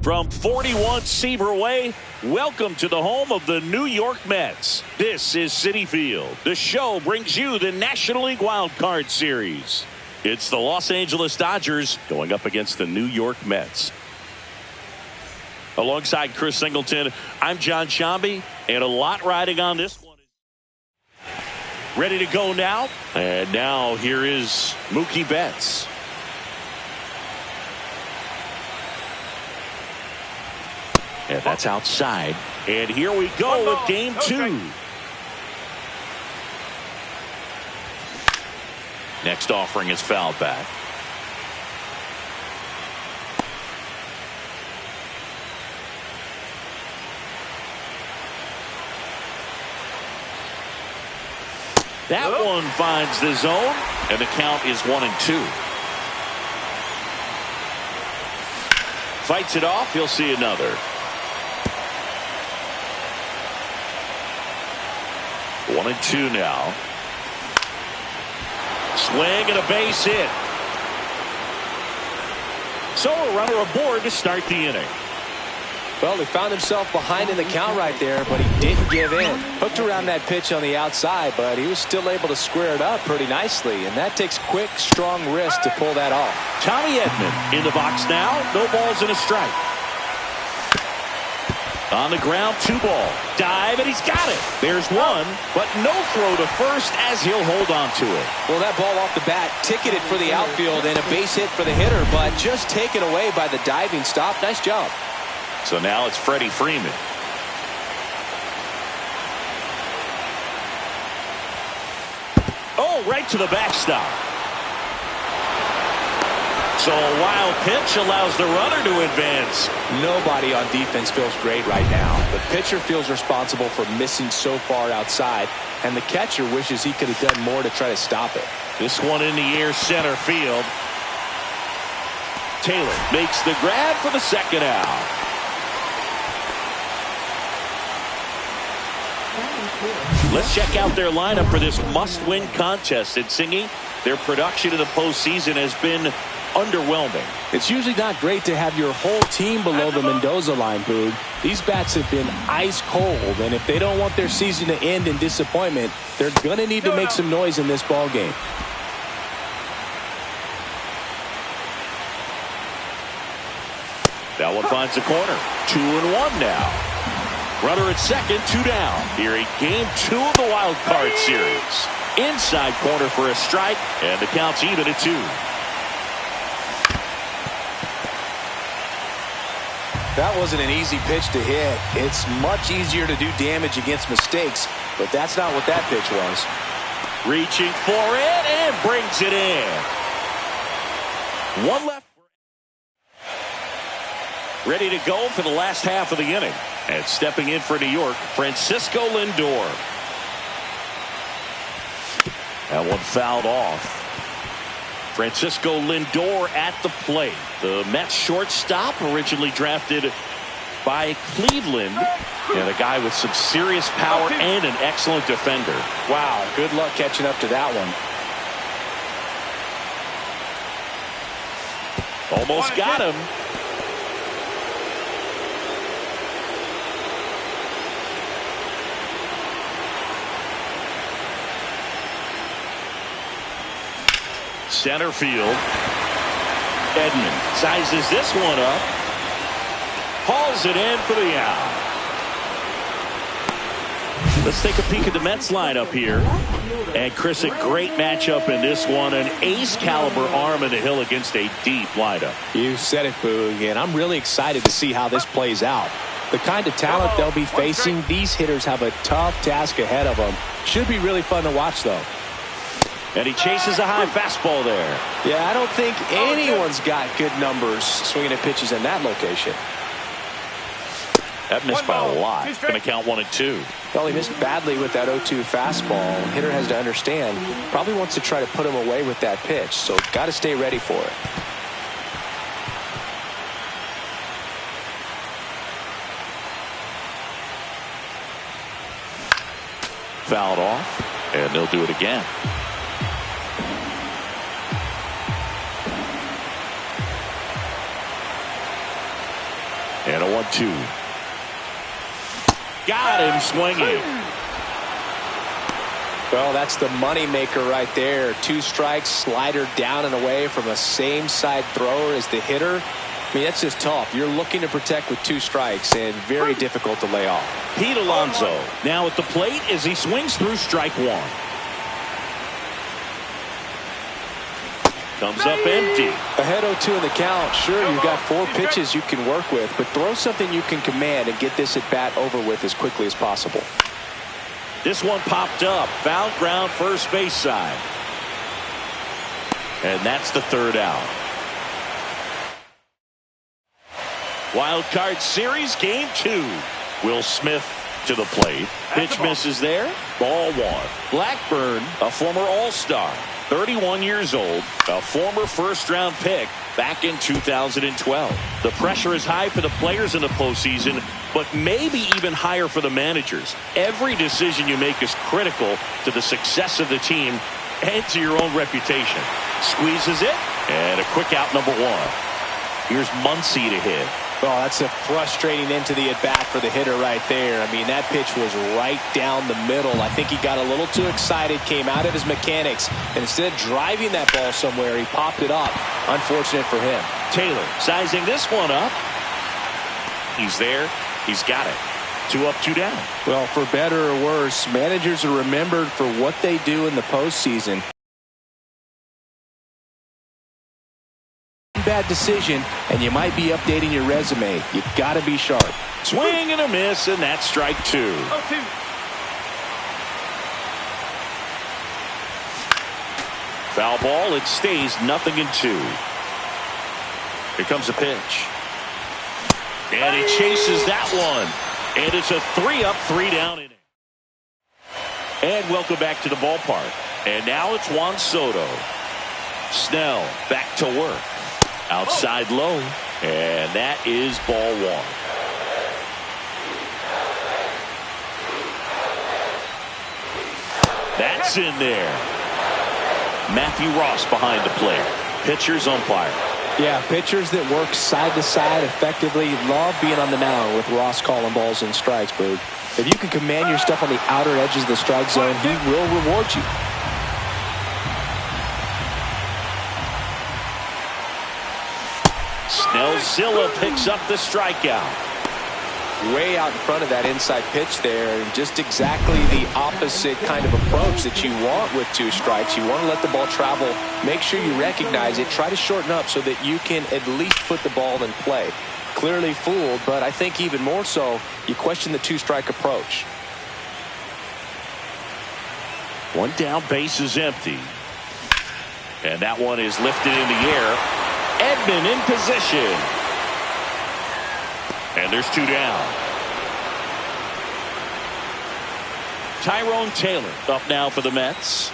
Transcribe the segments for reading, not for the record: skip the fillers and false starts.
From 41 Seaver Way, welcome to the home of the New York Mets. This is Citi Field. The show brings you the National League Wild Card Series. It's the Los Angeles Dodgers going up against the New York Mets. Alongside Chris Singleton, I'm John Shambi, and a lot riding on this one. Ready to go now? And now here is Mookie Betts. And that's outside. And here we go with game two. Next offering is fouled back. That one finds the zone, and the count is 1-2. Fights it off. He'll see another. 1-2 now. Swing and a base hit. So a runner aboard to start the inning. Well, he found himself behind in the count right there, but he didn't give in. Hooked around that pitch on the outside, but he was still able to square it up pretty nicely, and that takes quick, strong wrist to pull that off. Tommy Edman in the box now. No balls and a strike. On the ground, 2 ball. Dive, and he's got it. There's one, but no throw to first as he'll hold on to it. Well, that ball off the bat ticketed for the outfield and a base hit for the hitter, but just taken away by the diving stop. Nice job. So now it's Freddie Freeman. Oh, right to the backstop. So a wild pitch allows the runner to advance. Nobody on defense feels great right now. The pitcher feels responsible for missing so far outside, and the catcher wishes he could have done more to try to stop it. This one in the air, center field. Taylor makes the grab for the second out. Let's check out their lineup for this must-win contest. It's singing. Their production in the postseason has been underwhelming. It's usually not great to have your whole team below the Mendoza line, Boog. These bats have been ice cold, and if they don't want their season to end in disappointment, they're going to need to make some noise in this ball game. That one finds the corner. 2-1 now. Runner at second, 2 down. Here in game 2 of the wild card series. Inside corner for a strike, and the count's even at 2. That wasn't an easy pitch to hit. It's much easier to do damage against mistakes, but that's not what that pitch was. Reaching for it and brings it in. One left. Ready to go for the last half of the inning. And stepping in for New York, Francisco Lindor. That one fouled off. Francisco Lindor at the plate. The Mets shortstop, originally drafted by Cleveland, and a guy with some serious power and an excellent defender. Wow, good luck catching up to that one. Almost got him. Center field. Edman sizes this one up. Hauls it in for the out. Let's take a peek at the Mets lineup here. And Chris, a great matchup in this one. An ace caliber arm in the hill against a deep lineup. You said it, Boog, and I'm really excited to see how this plays out. The kind of talent they'll be facing, these hitters have a tough task ahead of them. Should be really fun to watch, though. And he chases a high fastball there. Yeah, I don't think anyone's got good numbers swinging at pitches in that location. That missed by a lot. Going to count 1-2. Well, he missed badly with that 0-2 fastball. The hitter has to understand, probably wants to try to put him away with that pitch, so got to stay ready for it. Fouled off, and they'll do it again. And a 1-2. Got him swinging. Well, that's the money maker right there. 2 strikes, slider down and away from a same side thrower as the hitter. I mean, that's just tough. You're looking to protect with 2 strikes and very difficult to lay off. Pete Alonso now at the plate as he swings through strike 1. Comes up empty. Ahead 0-2 in the count. Sure, you've got 4 pitches you can work with, but throw something you can command and get this at bat over with as quickly as possible. This one popped up. Foul ground first base side. And that's the 3rd out. Wild card series game 2. Will Smith to the plate. Pitch misses there. Ball 1. Blackburn, a former All-Star, 31 years old, a former first-round pick back in 2012. The pressure is high for the players in the postseason, but maybe even higher for the managers. Every decision you make is critical to the success of the team and to your own reputation. Squeezes it, and a quick out number 1. Here's Muncy to hit. Oh, that's a frustrating end to the at-bat for the hitter right there. I mean, that pitch was right down the middle. I think he got a little too excited, came out of his mechanics, and instead of driving that ball somewhere, he popped it up. Unfortunate for him. Taylor sizing this one up. He's there. He's got it. 2 up, 2 down. Well, for better or worse, managers are remembered for what they do in the postseason. Bad decision, and you might be updating your resume. You got to be sharp. Swing and a miss, and that's strike 2. Foul ball. It stays 0-2. Here comes a pitch. And he chases that one. And it's a 3 up, 3 down inning. And welcome back to the ballpark. And now it's Juan Soto. Snell back to work. Outside low. And that is ball 1. That's in there. Matthew Ross behind the plate. Pitcher's umpire. Yeah, pitchers that work side to side effectively love being on the mound with Ross calling balls and strikes, but if you can command your stuff on the outer edges of the strike zone, he will reward you. Snellzilla picks up the strikeout. Way out in front of that inside pitch there, and just exactly the opposite kind of approach that you want with 2 strikes. You want to let the ball travel, make sure you recognize it, try to shorten up so that you can at least put the ball in play. Clearly fooled, but I think even more so, you question the 2-strike approach. 1 down, base is empty. And that one is lifted in the air. Edman in position. And there's 2 down. Tyrone Taylor up now for the Mets.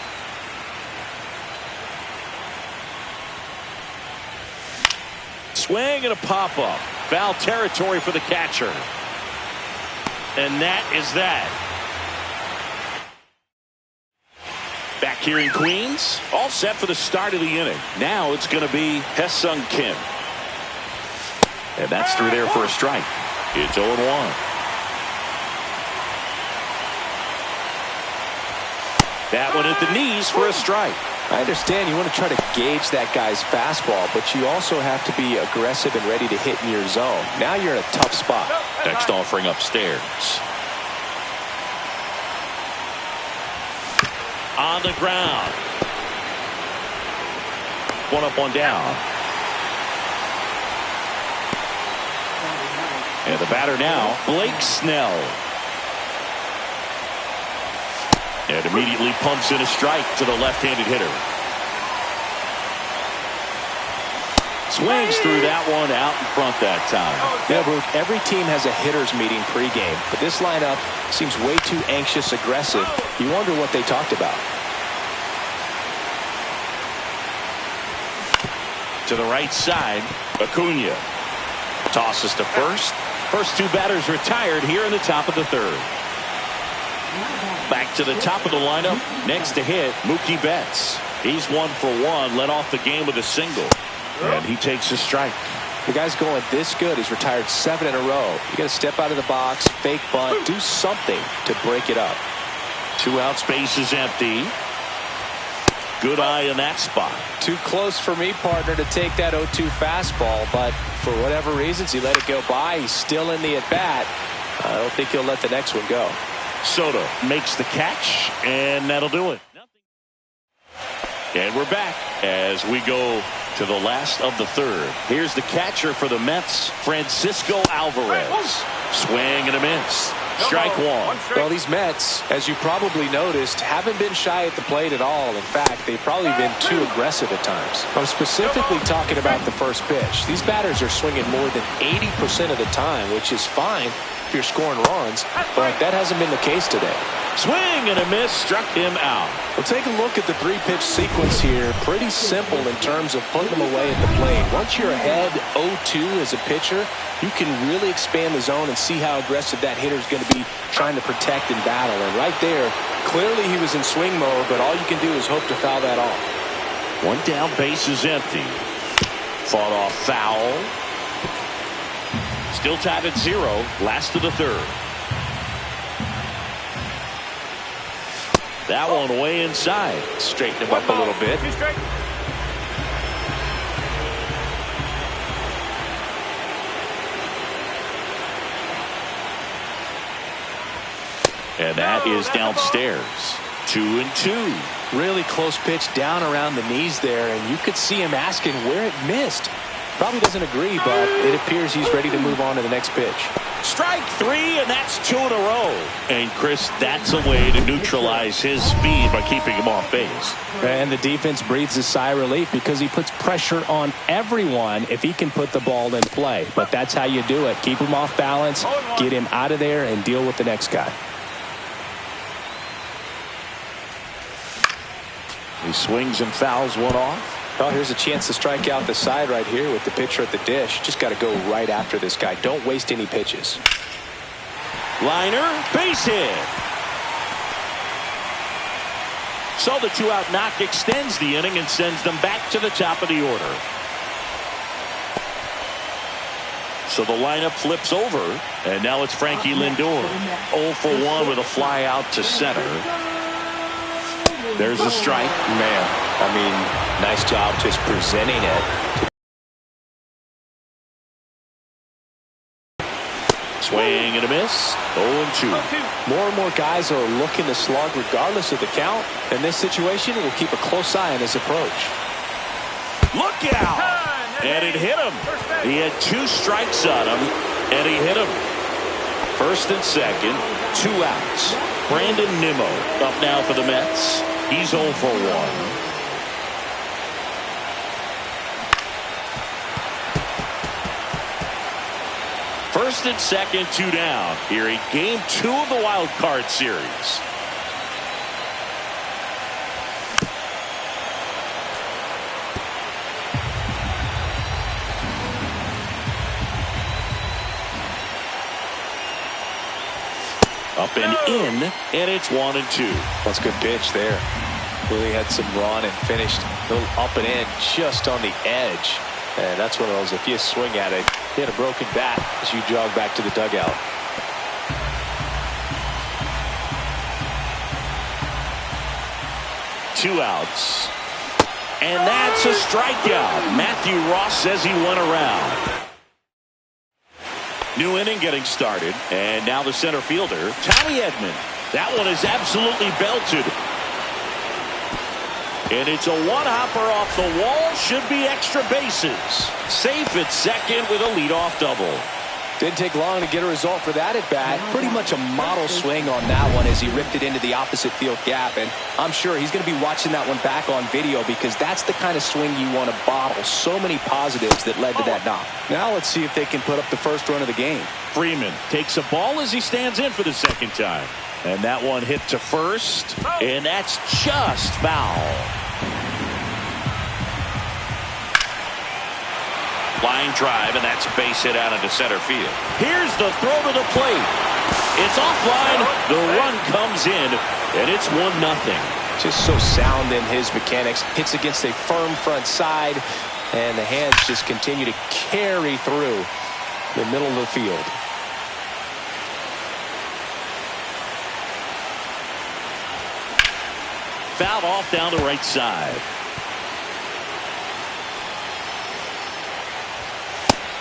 Swing and a pop-up. Foul territory for the catcher. And that is that. Back here in Queens, all set for the start of the inning. Now it's going to be Hesung Kim. And that's through there for a strike. It's 0-1. That one at the knees for a strike. I understand you want to try to gauge that guy's fastball, but you also have to be aggressive and ready to hit in your zone. Now you're in a tough spot. Next offering upstairs. On the ground. 1 up, 1 down. And the batter now, Blake Snell. And immediately pumps in a strike to the left-handed hitter. Swings through that one out in front that time. Yeah, Bruce, every team has a hitters meeting pregame, but this lineup seems way too anxious, aggressive. You wonder what they talked about. To the right side, Acuna tosses to first. First 2 batters retired here in the top of the 3rd. Back to the top of the lineup. Next to hit, Mookie Betts. He's 1 for 1, led off the game with a single. And he takes a strike. The guy's going this good. He's retired 7 in a row. You got to step out of the box, fake bunt, do something to break it up. 2 outs, base is empty. Good eye in that spot. Too close for me, partner, to take that 0-2 fastball, but for whatever reasons, he let it go by. He's still in the at-bat. I don't think he'll let the next one go. Soto makes the catch, and that'll do it. And we're back as we go to the last of the third. Here's the catcher for the Mets, Francisco Alvarez. Swing and a miss. Strike one. Well, these Mets, as you probably noticed, haven't been shy at the plate at all. In fact, they've probably been too aggressive at times. I'm specifically talking about the first pitch. These batters are swinging more than 80% of the time, which is fine if you're scoring runs, but that hasn't been the case today. Swing and a miss, struck him out. Well, take a look at the 3-pitch sequence here. Pretty simple in terms of putting them away at the plate. Once you're ahead 0-2 as a pitcher, you can really expand the zone and see how aggressive that hitter is going to be trying to protect and battle. And right there, clearly he was in swing mode, but all you can do is hope to foul that off. 1 down, base is empty. Fought off foul. Still tied at 0, last of the third. That one way inside. Straighten him up a little bit. And that is downstairs. 2-2. Really close pitch down around the knees there, and you could see him asking where it missed. Probably doesn't agree, but it appears he's ready to move on to the next pitch. Strike 3, and that's 2 in a row. And Chris, that's a way to neutralize his speed by keeping him off base. And the defense breathes a sigh of relief because he puts pressure on everyone if he can put the ball in play. But that's how you do it. Keep him off balance, get him out of there, and deal with the next guy. He swings and fouls one off. Well, here's a chance to strike out the side right here with the pitcher at the dish. Just got to go right after this guy. Don't waste any pitches. Liner, base hit. So the 2-out knock extends the inning and sends them back to the top of the order. So the lineup flips over, and now it's Frankie Lindor. 0 for 1 with a fly out to center. There's a strike. Man, I mean, nice job just presenting it. Swing and a miss. 0-2. More and more guys are looking to slug regardless of the count. In this situation, we'll keep a close eye on his approach. Look out! And it hit him. He had 2 strikes on him, and he hit him. First and second, 2 outs. Brandon Nimmo up now for the Mets. He's 0 for 1. First and second, 2 down here in game 2 of the wild card series. Up and in, and it's 1-2. That's a good pitch there. Really had some run and finished a little up and in just on the edge. And that's one of those, if you swing at it, hit a broken bat as you jog back to the dugout. Two outs. And that's a strikeout. Matthew Ross says he went around. New inning getting started. And now the center fielder, Tommy Edman. That one is absolutely belted. And it's a one-hopper off the wall. Should be extra bases. Safe at second with a leadoff double. Didn't take long to get a result for that at bat. Pretty much a model swing on that one as he ripped it into the opposite field gap. And I'm sure he's going to be watching that one back on video because that's the kind of swing you want to bottle. So many positives that led to that knock. Now let's see if they can put up the first run of the game. Freeman takes a ball as he stands in for the second time. And that one hit to first. And that's just foul. Line drive, and that's a base hit out into center field. Here's the throw to the plate. It's offline. The run comes in, and it's 1-0. Just so sound in his mechanics. Hits against a firm front side. And the hands just continue to carry through the middle of the field. Fouled off down the right side.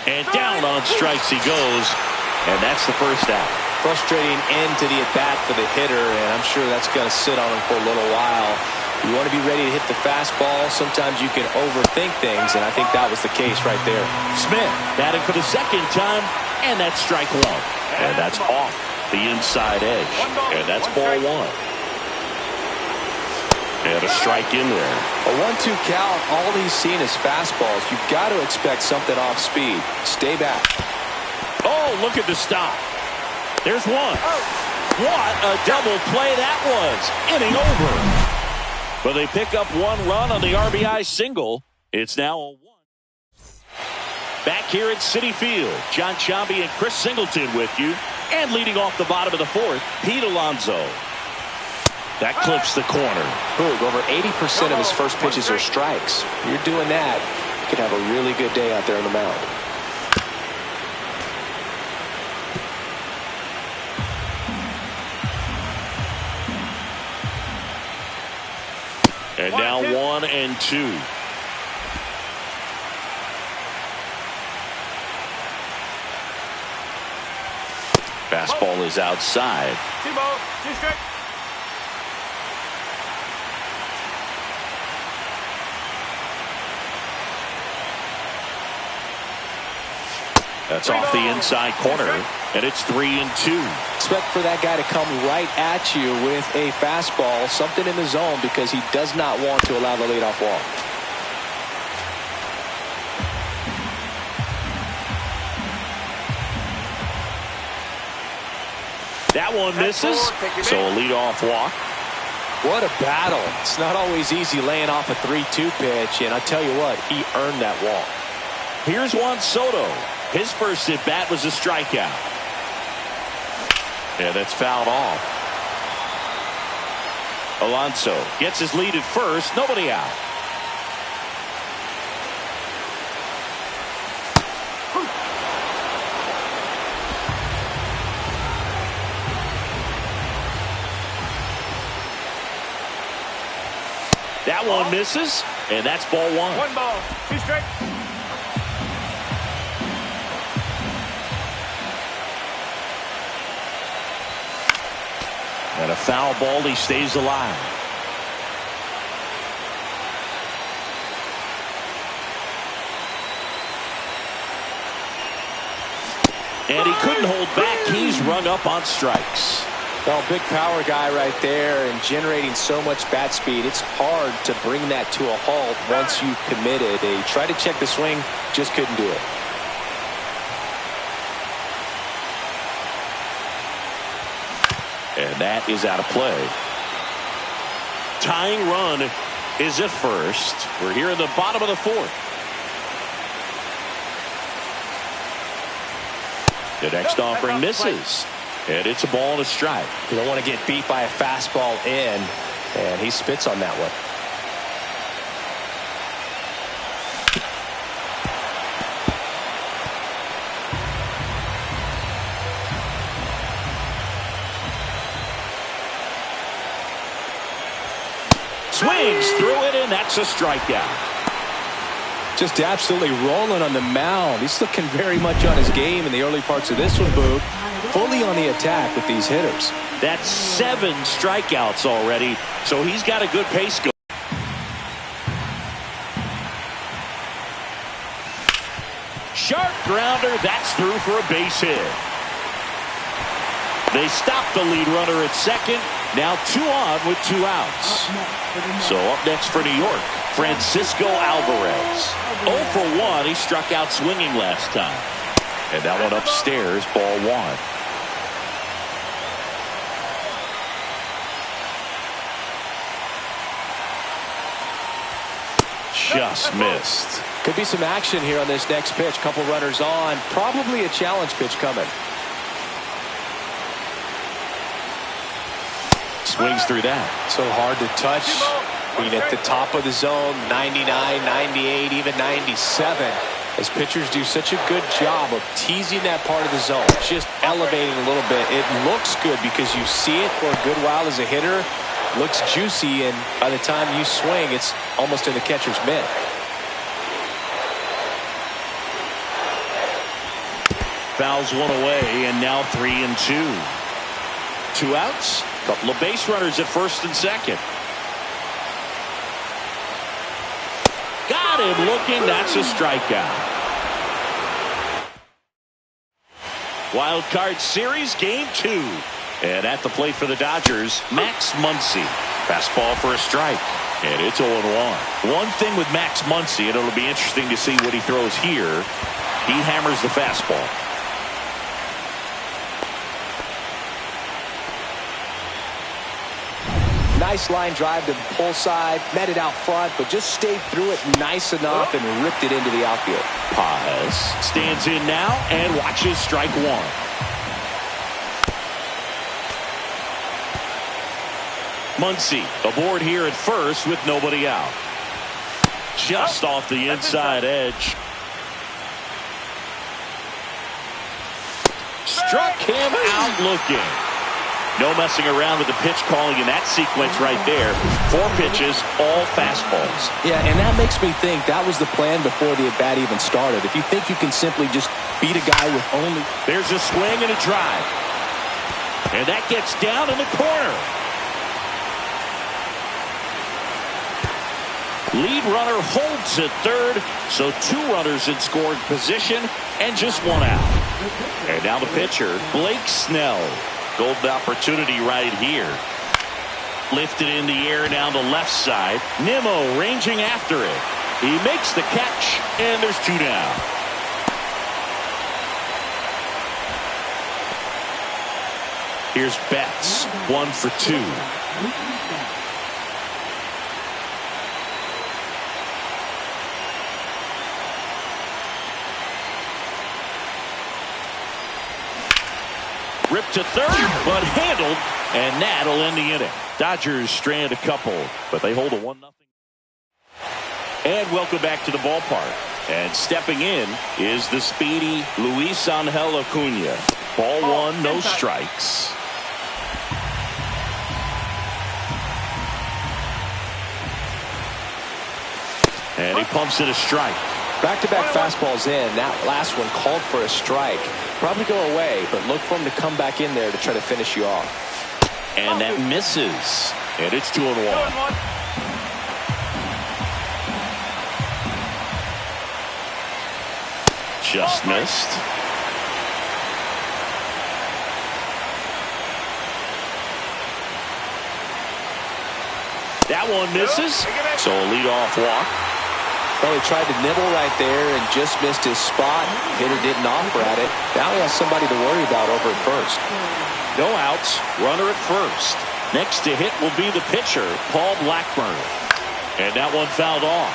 And down on strikes he goes. And that's the first out. Frustrating end to the at-bat for the hitter, and I'm sure that's going to sit on him for a little while. You want to be ready to hit the fastball. Sometimes you can overthink things, and I think that was the case right there. Smith batting for the second time, and that's strike one. And that's off the inside edge. And that's ball one. And a strike in there. A 1-2 count, all he's seen is fastballs. You've got to expect something off speed. Stay back. Oh, look at the stop. There's one. What a double play that was. Inning over. But they pick up one run on the RBI single. It's now a 1. Back here at Citi Field, John Chambi and Chris Singleton with you. And leading off the bottom of the fourth, Pete Alonso. That clips the corner. Boog, over 80% of his first pitches are strikes. You're doing that, you could have a really good day out there on the mound. And now 1-2. Fastball is outside. That's off the inside corner, and it's 3-2. Expect for that guy to come right at you with a fastball, something in the zone, because he does not want to allow the leadoff walk. That one misses, so a leadoff walk. What a battle. It's not always easy laying off a 3-2 pitch, and I tell you what, he earned that walk. Here's Juan Soto. His first at bat was a strikeout. And that's fouled off. Alonso gets his lead at first. Nobody out. That one misses, and that's ball one. 1 ball, 2 strikes. And a foul ball, he stays alive. And he couldn't hold back. He's rung up on strikes. Well, big power guy right there and generating so much bat speed. It's hard to bring that to a halt once you've committed. They tried to check the swing, just couldn't do it. And that is out of play. Tying run is at first. We're here in the bottom of the fourth. The next offering misses. And it's a ball and a strike. You don't want to get beat by a fastball in. And he spits on that one. Swings through it, and that's a strikeout. Just absolutely rolling on the mound. He's looking very much on his game in the early parts of this one, Boog. Fully on the attack with these hitters. That's 7 strikeouts already, so he's got a good pace going. Sharp grounder, that's through for a base hit. They stop the lead runner at second. Now 2 on with 2 outs. So up next for New York, Francisco Alvarez. 0 for 1. He struck out swinging last time. And that one upstairs, ball 1. Just missed. Could be some action here on this next pitch. Couple runners on. Probably a challenge pitch coming. Swings through that. So hard to touch I mean, at the top of the zone, 99, 98, even 97. As pitchers do such a good job of teasing that part of the zone, just elevating a little bit. It looks good because you see it for a good while as a hitter. Looks juicy, and by the time you swing, it's almost in the catcher's mitt. Fouls one away, and now 3-2. 2 outs, couple of base runners at first and second. Got him looking. That's a strikeout. Wild card series, game 2. And at the plate for the Dodgers, Max Muncy. Fastball for a strike. And it's 0-1. One thing with Max Muncy, and it'll be interesting to see what he throws here. He hammers the fastball. Nice line drive to the pull side, met it out front, but just stayed through it nice enough and ripped it into the outfield. Paz stands in now and watches strike one. Muncy aboard here at first with nobody out. Just off the inside edge. Struck him out looking. No messing around with the pitch calling in that sequence right there. 4 pitches, all fastballs. Yeah, and that makes me think that was the plan before the at-bat even started. If you think you can simply just beat a guy with only... There's a swing and a drive. And that gets down in the corner. Lead runner holds at third, so 2 runners in scoring position and just 1 out. And now the pitcher, Blake Snell. Golden opportunity right here. Lifted in the air down the left side. Nimmo ranging after it. He makes the catch, and there's 2 down. Here's Betts, 1 for 2. Ripped to third, but handled, and that'll end the inning. Dodgers strand a couple, but they hold a 1-0. And welcome back to the ballpark. And stepping in is the speedy Luis Angel Acuna. Ball 1, no strikes. And he pumps it a strike. Back-to-back fastballs in. That last one called for a strike. Probably go away, but look for him to come back in there to try to finish you off. And that misses. And it's 2-1. Just missed. That one misses. So a leadoff walk. Well, he tried to nibble right there and just missed his spot. Hitter didn't offer at it. Now he has somebody to worry about over at first. No outs, runner at first. Next to hit will be the pitcher, Paul Blackburn. And that one fouled off.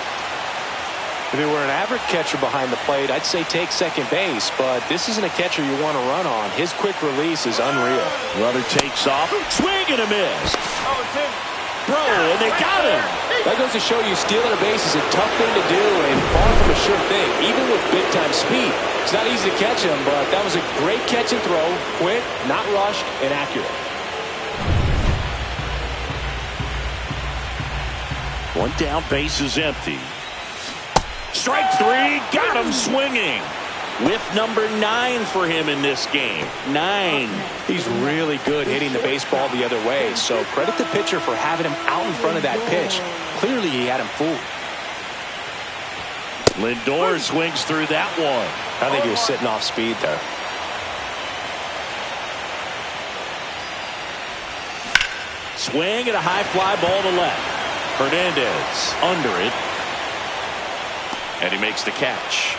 If he were an average catcher behind the plate, I'd say take second base, but this isn't a catcher you want to run on. His quick release is unreal. Runner takes off, swing and a miss. Bro, and they got him. That goes to show you stealing a base is a tough thing to do and far from a sure thing, even with big-time speed. It's not easy to catch him, but that was a great catch and throw. Quick, not rushed, and accurate. 1 down, base is empty. Strike 3, got him swinging. With number 9 for him in this game. 9. He's really good hitting the baseball the other way, so credit the pitcher for having him out in front of that pitch. Clearly he had him fooled. Lindor swings through that one. I think he was sitting off speed there. Swing and a high fly ball to left. Hernandez under it. And he makes the catch.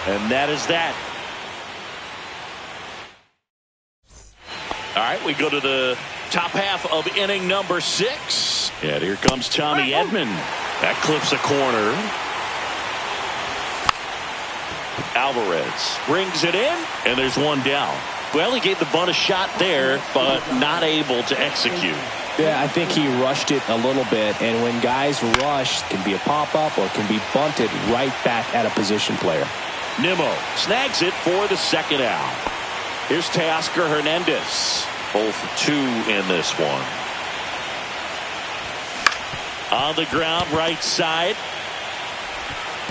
And that is that. All right, we go to the top half of inning number 6. And here comes Tommy Edman. That clips a corner. Alvarez brings it in, and there's 1 down. Well, he gave the bunt a shot there, but not able to execute. Yeah, I think he rushed it a little bit, and when guys rush, it can be a pop-up or it can be bunted right back at a position player. Nimmo snags it for the second out. Here's Teoscar Hernandez. 0 for 2 in this one. On the ground, right side.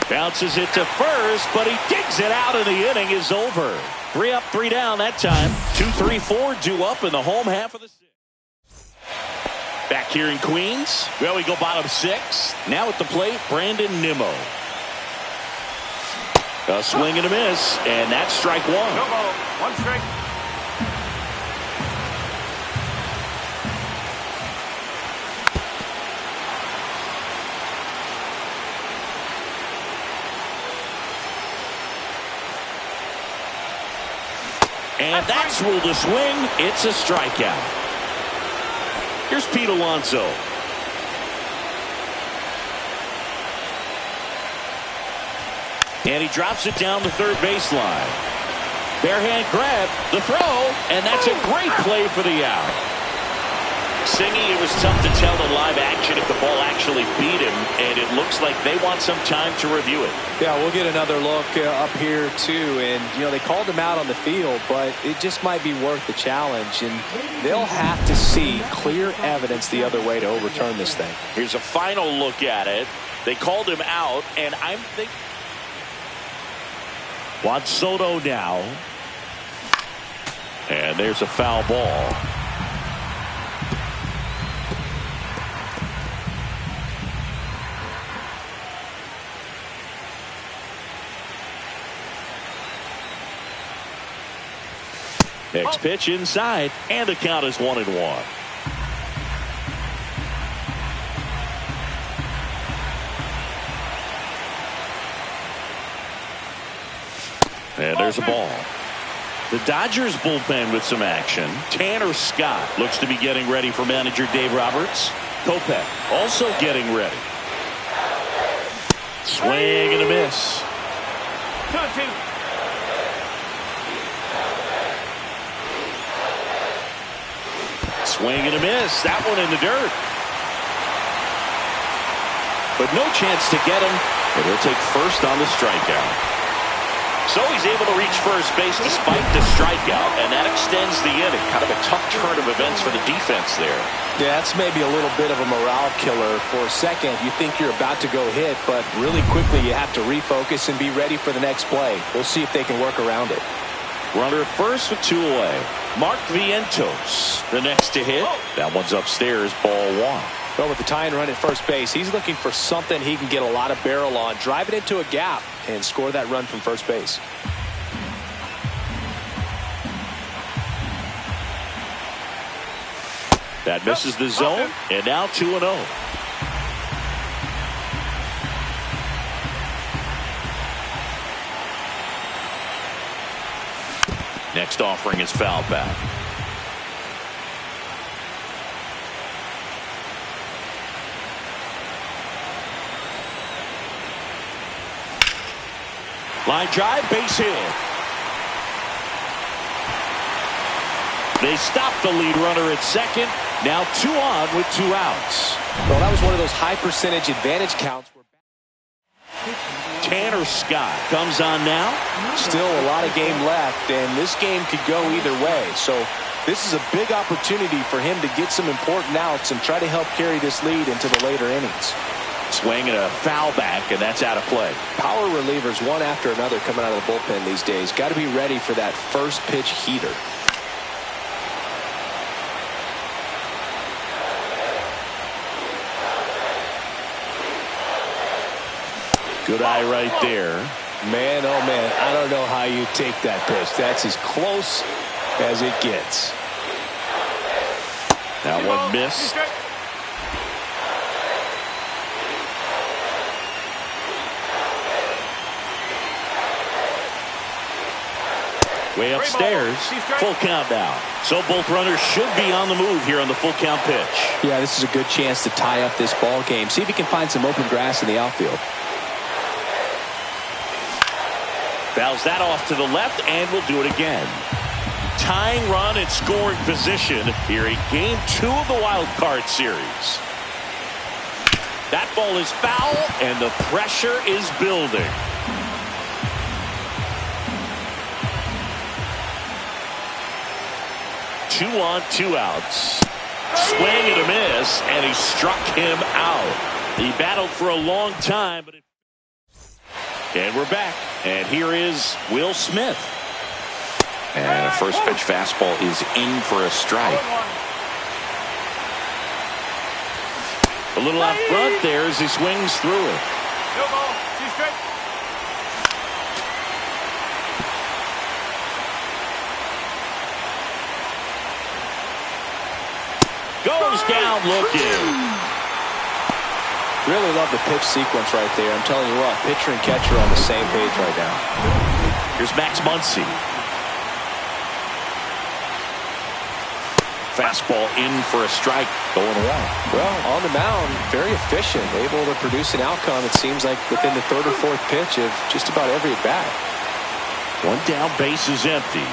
Bounces it to first, but he digs it out, and the inning is over. 3 up, 3 down that time. 2, 3, 4 due up in the home half of the 6th. Back here in Queens. Well, we go bottom 6. Now at the plate, Brandon Nimmo. A swing and a miss, and that's strike 1. No ball, 1 strike. And that's ruled a swing. It's a strikeout. Here's Pete Alonso. And he drops it down the third baseline. Barehand grab, the throw, and that's a great play for the out. Singy, it was tough to tell in live action if the ball actually beat him, and it looks like they want some time to review it. Yeah, we'll get another look up here too, and you know they called him out on the field, but it just might be worth the challenge, and they'll have to see clear evidence the other way to overturn this thing. Here's a final look at it. They called him out, and I'm thinking Juan Soto now, and there's a foul ball. Next pitch inside, and the count is 1-1. And there's a ball. The Dodgers bullpen with some action. Tanner Scott looks to be getting ready for manager Dave Roberts. Kopech also getting ready. Swing and a miss. 2-2. Swing and a miss. That one in the dirt. But no chance to get him. And he'll take first on the strikeout. So he's able to reach first base despite the strikeout, and that extends the inning. Kind of a tough turn of events for the defense there. Yeah, that's maybe a little bit of a morale killer. For a second, you think you're about to go hit, but really quickly you have to refocus and be ready for the next play. We'll see if they can work around it. Runner at first with 2 away. Mark Vientos, the next to hit. That one's upstairs, ball 1. Well, with the tying run at first base, he's looking for something he can get a lot of barrel on, drive it into a gap, and score that run from first base. That misses the zone, and now 2-0. Next offering is foul back. Line drive, base hit. They stop the lead runner at second. Now 2 on with 2 outs. Well, that was one of those high percentage advantage counts. Tanner Scott comes on now. Still a lot of game left, and this game could go either way. So this is a big opportunity for him to get some important outs and try to help carry this lead into the later innings. Swing and a foul back, and that's out of play. Power relievers one after another coming out of the bullpen these days. Got to be ready for that first pitch heater. Good eye right there. Man, oh man, I don't know how you take that pitch. That's as close as it gets. That one missed. Way upstairs. Full count now. So both runners should be on the move here on the full count pitch. Yeah, this is a good chance to tie up this ball game. See if he can find some open grass in the outfield. Fouls that off to the left, and we'll do it again. tying run in scoring position here in Game 2 of the Wild Card Series. That ball is foul, and the pressure is building. Two on, two outs. Swing and a miss, and he struck him out. He battled for a long time, but and we're back. And here is Will Smith. And a first pitch fastball is in for a strike. A little out front there as he swings through it. No ball. 2 straight. Goes down looking. Really love the pitch sequence right there. I'm telling you what, pitcher and catcher are on the same page right now. Here's Max Muncy. Fastball in for a strike, going away. Well, on the mound, very efficient, able to produce an outcome, it seems like, within the 3rd or 4th pitch of just about every at-bat. One down, base is empty.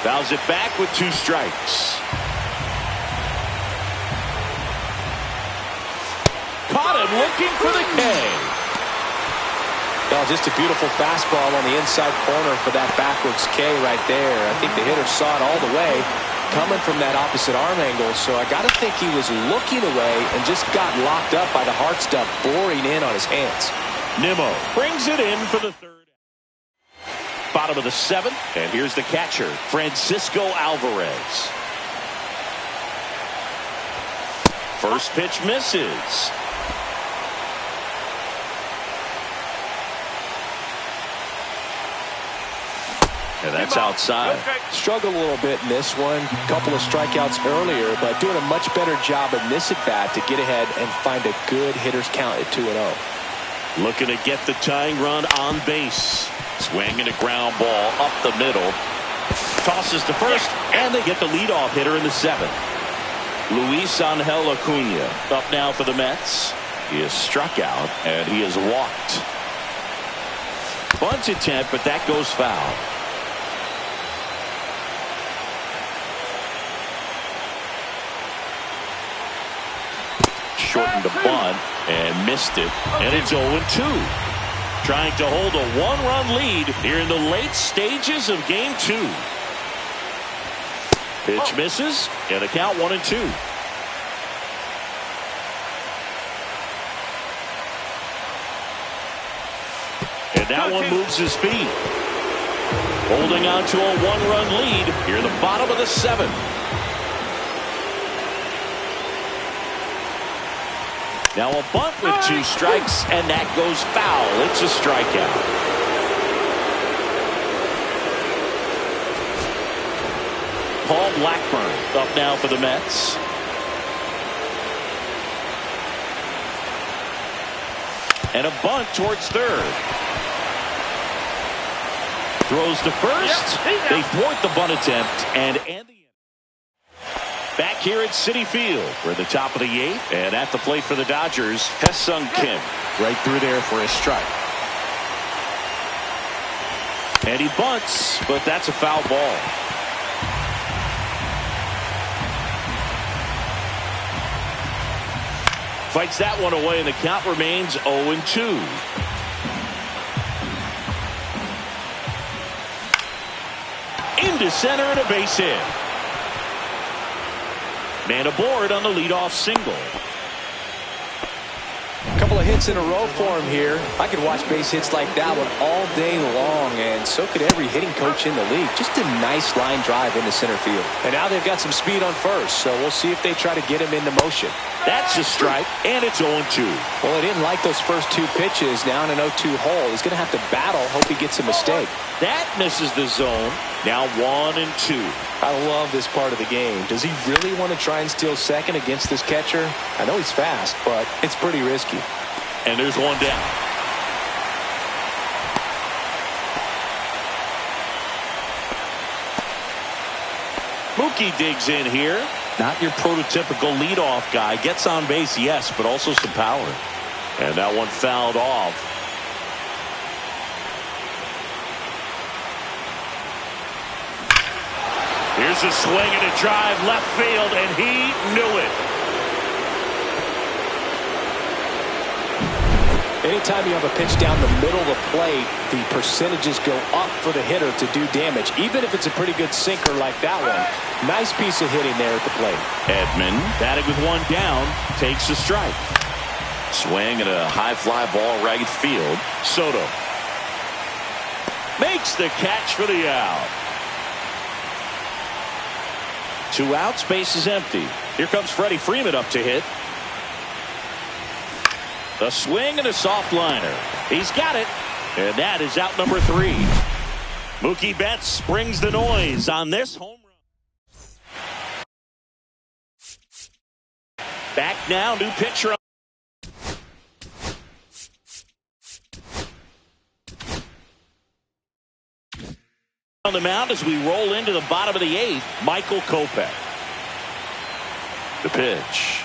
Fouls it back with 2 strikes. Caught him looking for the K. Well, just a beautiful fastball on the inside corner for that backwards K right there. I think the hitter saw it all the way coming from that opposite arm angle, so I got to think he was looking away and just got locked up by the hard stuff boring in on his hands. Nimmo brings it in for the 3rd. Bottom of the 7th, and here's the catcher, Francisco Alvarez. First pitch misses. And that's outside. Struggled a little bit in this one. A couple of strikeouts earlier, but doing a much better job in this at-bat to get ahead and find a good hitter's count at 2-0. Looking to get the tying run on base. Swinging a ground ball up the middle. Tosses to first, and they get the leadoff hitter in the 7th. Luis Angel Acuna up now for the Mets. He is struck out, and he is walked. Bunt attempt, but that goes foul. Shortened a bunt and missed it, and it's 0-2. Trying to hold a 1-run lead here in the late stages of Game 2. Pitch misses, and a count 1-2. And that one moves his feet. Holding on to a 1-run lead here in the bottom of the 7th. Now a bunt with 2 strikes, and that goes foul. It's a strikeout. Paul Blackburn up now for the Mets. And a bunt towards 3rd. Throws to first. They thwart the bunt attempt and end the back here at Citi Field. We're at the top of the 8th, and at the plate for the Dodgers, Ha-Seong Kim. Right through there for a strike. And he bunts, but that's a foul ball. Fights that one away, and the count remains 0-2. Into center and a base hit. Man aboard on the leadoff single. A couple of hits in a row for him here. I could watch base hits like that one all day long, and so could every hitting coach in the league. Just a nice line drive into center field. And now they've got some speed on first, so we'll see if they try to get him into motion. That's a strike, and it's 0-2. Well, he didn't like those first 2 pitches. Now in an 0-2 hole, he's going to have to battle, hope he gets a mistake. That misses the zone. Now 1-2. I love this part of the game. Does he really want to try and steal second against this catcher? I know he's fast, but it's pretty risky. And there's one down. Mookie digs in here. Not your prototypical leadoff guy. Gets on base, yes, but also some power. And that one fouled off. Here's a swing and a drive left field, and he knew it. Anytime you have a pitch down the middle of the plate, the percentages go up for the hitter to do damage, even if it's a pretty good sinker like that one. Nice piece of hitting there at the plate. Edman, batting with one down, takes a strike. Swing and a high fly ball right field. Soto makes the catch for the out. 2 outs, base is empty. Here comes Freddie Freeman up to hit. A swing and a soft liner. He's got it. And that is out number 3. Mookie Betts brings the noise on this home run. Back now, new pitcher. On the mound as we roll into the bottom of the 8th, Michael Kopech. The pitch.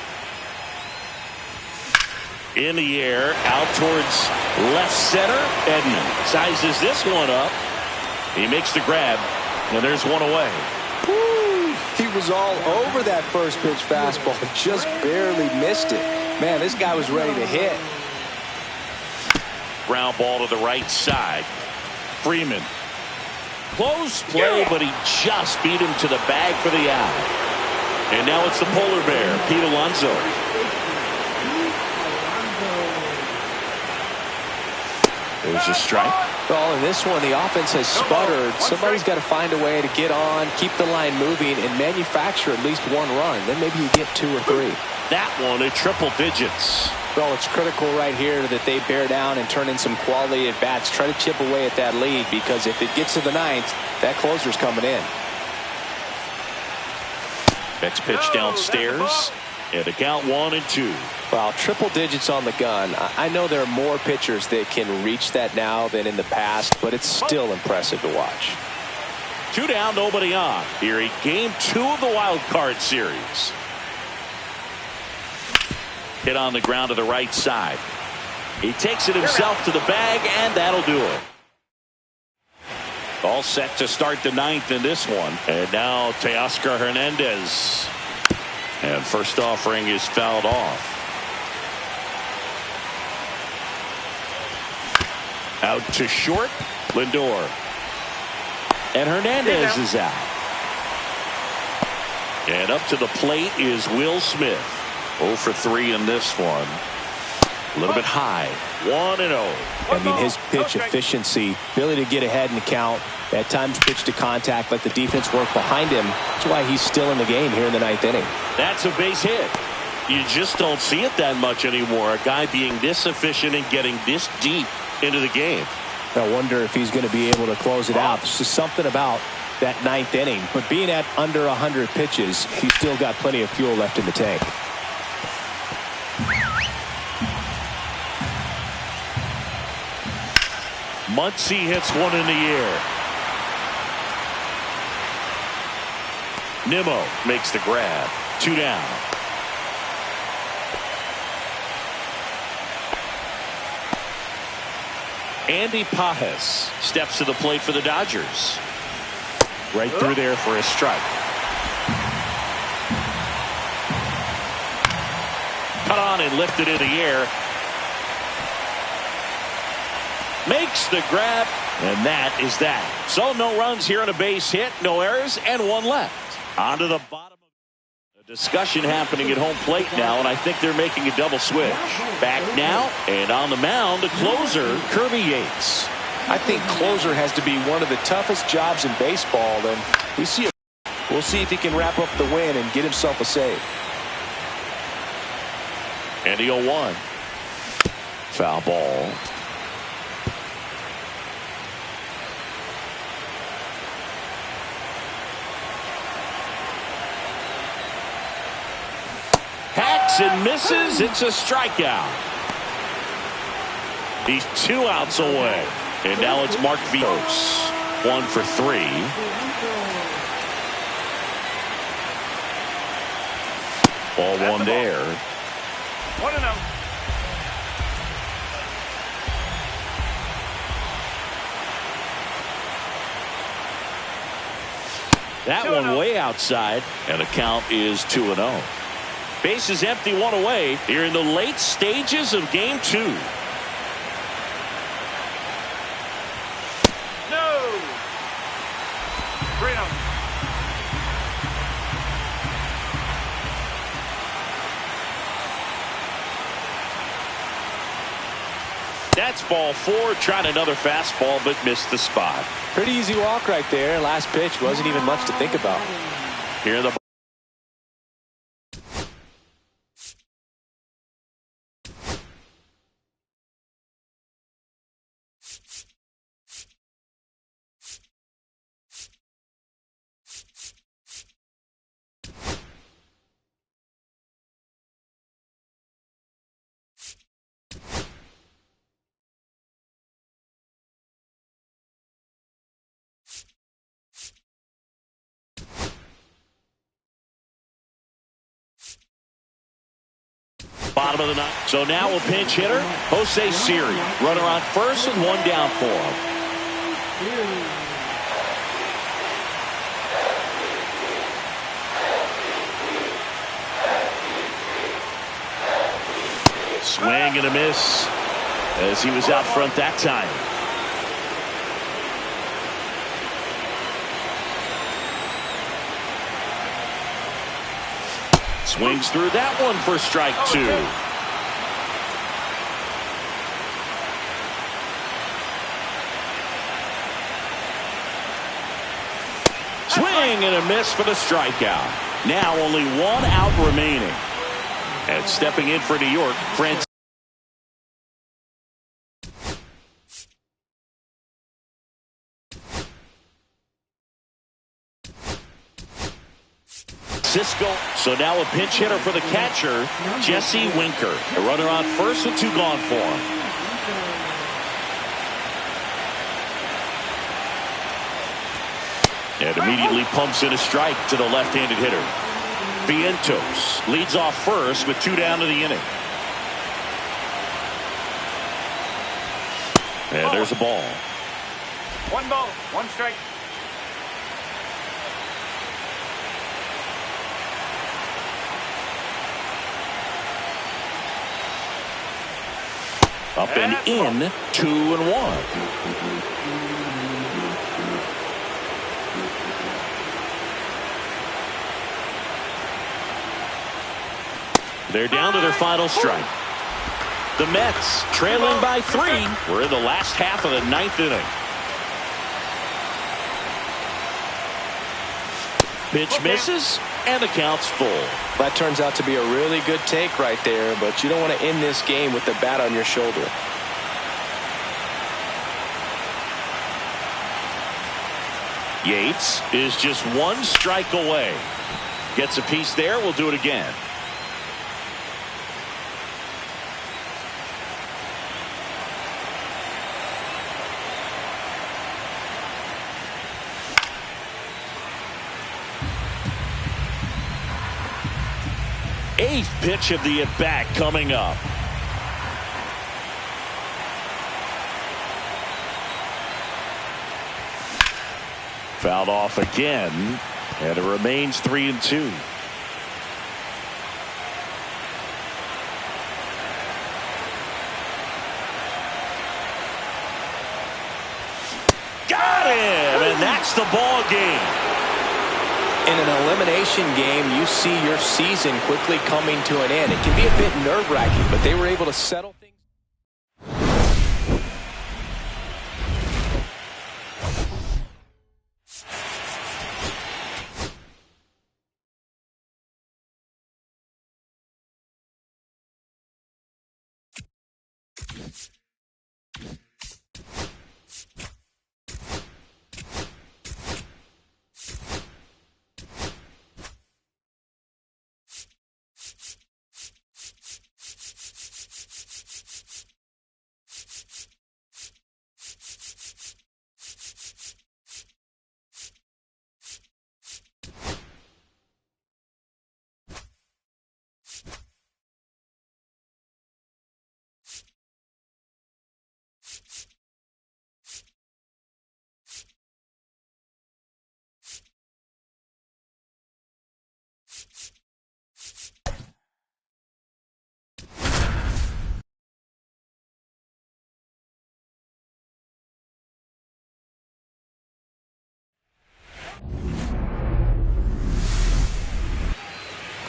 In the air, out towards left center. Edman sizes this one up. He makes the grab, and there's one away. Woo, he was all over that first pitch fastball. Just barely missed it. Man, this guy was ready to hit. Ground ball to the right side. Freeman. Close play, but he just beat him to the bag for the out. And now it's the polar bear, Pete Alonso. There's a strike. Well, in this one, the offense has sputtered. Somebody's got to find a way to get on, keep the line moving, and manufacture at least one run. Then maybe you get 2 or 3. That one at triple digits. Well, it's critical right here that they bear down and turn in some quality at bats. Try to chip away at that lead, because if it gets to the 9th, that closer's coming in. Next pitch downstairs. And the count 1-2. Well, triple digits on the gun. I know there are more pitchers that can reach that now than in the past, but it's still impressive to watch. 2 down, nobody on. Here in game 2 of the wild card series. Hit on the ground to the right side. He takes it himself to the bag, and that'll do it. All set to start the 9th in this one. And now Teoscar Hernandez. And first offering is fouled off. Out to short, Lindor. And Hernandez is out. And up to the plate is Will Smith. 0 for 3 in this one. A little bit high. 1-0. I mean, his pitch efficiency, ability to get ahead in the count, at times pitch to contact, let the defense work behind him. That's why he's still in the game here in the 9th inning. That's a base hit. You just don't see it that much anymore. A guy being this efficient and getting this deep into the game. I wonder if he's going to be able to close it out. There's just something about that 9th inning. But being at under 100 pitches, he's still got plenty of fuel left in the tank. Muncy hits one in the air. Nimmo makes the grab. 2 down. Andy Pajes steps to the plate for the Dodgers. Right through there for a strike. Cut on and lifted in the air. Makes the grab, and that is that. So no runs here on a base hit, no errors, and 1 left. On to the bottom. A discussion happening at home plate now, and I think they're making a double switch. Back now, and on the mound, the closer, Kirby Yates. I think closer has to be one of the toughest jobs in baseball, and we'll see if he can wrap up the win and get himself a save. And the 0-1. Foul ball. Hacks and misses. It's a strikeout. He's 2 outs away. And now it's Mark Vios. 1 for 3. Ball 1 there. 1-0. That one way outside, and the count is 2-0. Base is empty, one away here in the late stages of game 2. No. 3-0. That's ball 4, trying another fastball, but missed the spot. Pretty easy walk right there. Last pitch wasn't even much to think about. Here the bottom of the ninth. So now a pinch hitter, Jose Siri. Runner on first and one down for him. Swing and a miss as he was out front that time. Swings through that one for strike 2. Swing and a miss for the strikeout. Now only one out remaining. And stepping in for New York, Francisco. So now a pinch hitter for the catcher, Jesse Winker. A runner on first with 2 gone for him. And immediately pumps in a strike to the left-handed hitter. Vientos leads off first with 2 down to the inning. And there's a ball. 1 ball, 1 strike. Up and in, 2-1. They're down to their final strike. The Mets trailing by 3. We're in the last half of the 9th inning. Pitch misses, and the count's full. That turns out to be a really good take right there, but you don't want to end this game with the bat on your shoulder. Yates is just 1 strike away. Gets a piece there. We'll do it again. Eighth pitch of the at-bat coming up. Fouled off again, and it remains 3-2. Got him, and that's the ball game. In an elimination game, you see your season quickly coming to an end. It can be a bit nerve-wracking, but they were able to settle things.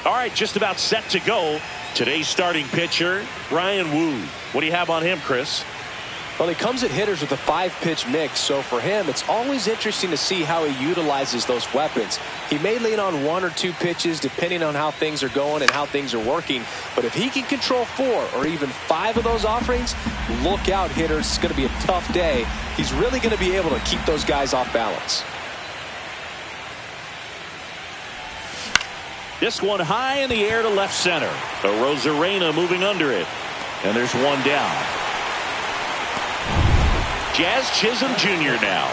All right, just about set to go. Today's starting pitcher, Ryan Wu. What do you have on him, Chris? Well, he comes at hitters with a 5-pitch mix, so for him, it's always interesting to see how he utilizes those weapons. He may lean on 1 or 2 pitches depending on how things are going and how things are working, but if he can control 4 or even 5 of those offerings, look out, hitters. It's going to be a tough day. He's really going to be able to keep those guys off balance. This one high in the air to left center. Rosarena moving under it, and there's one down. Jazz Chisholm Jr. now.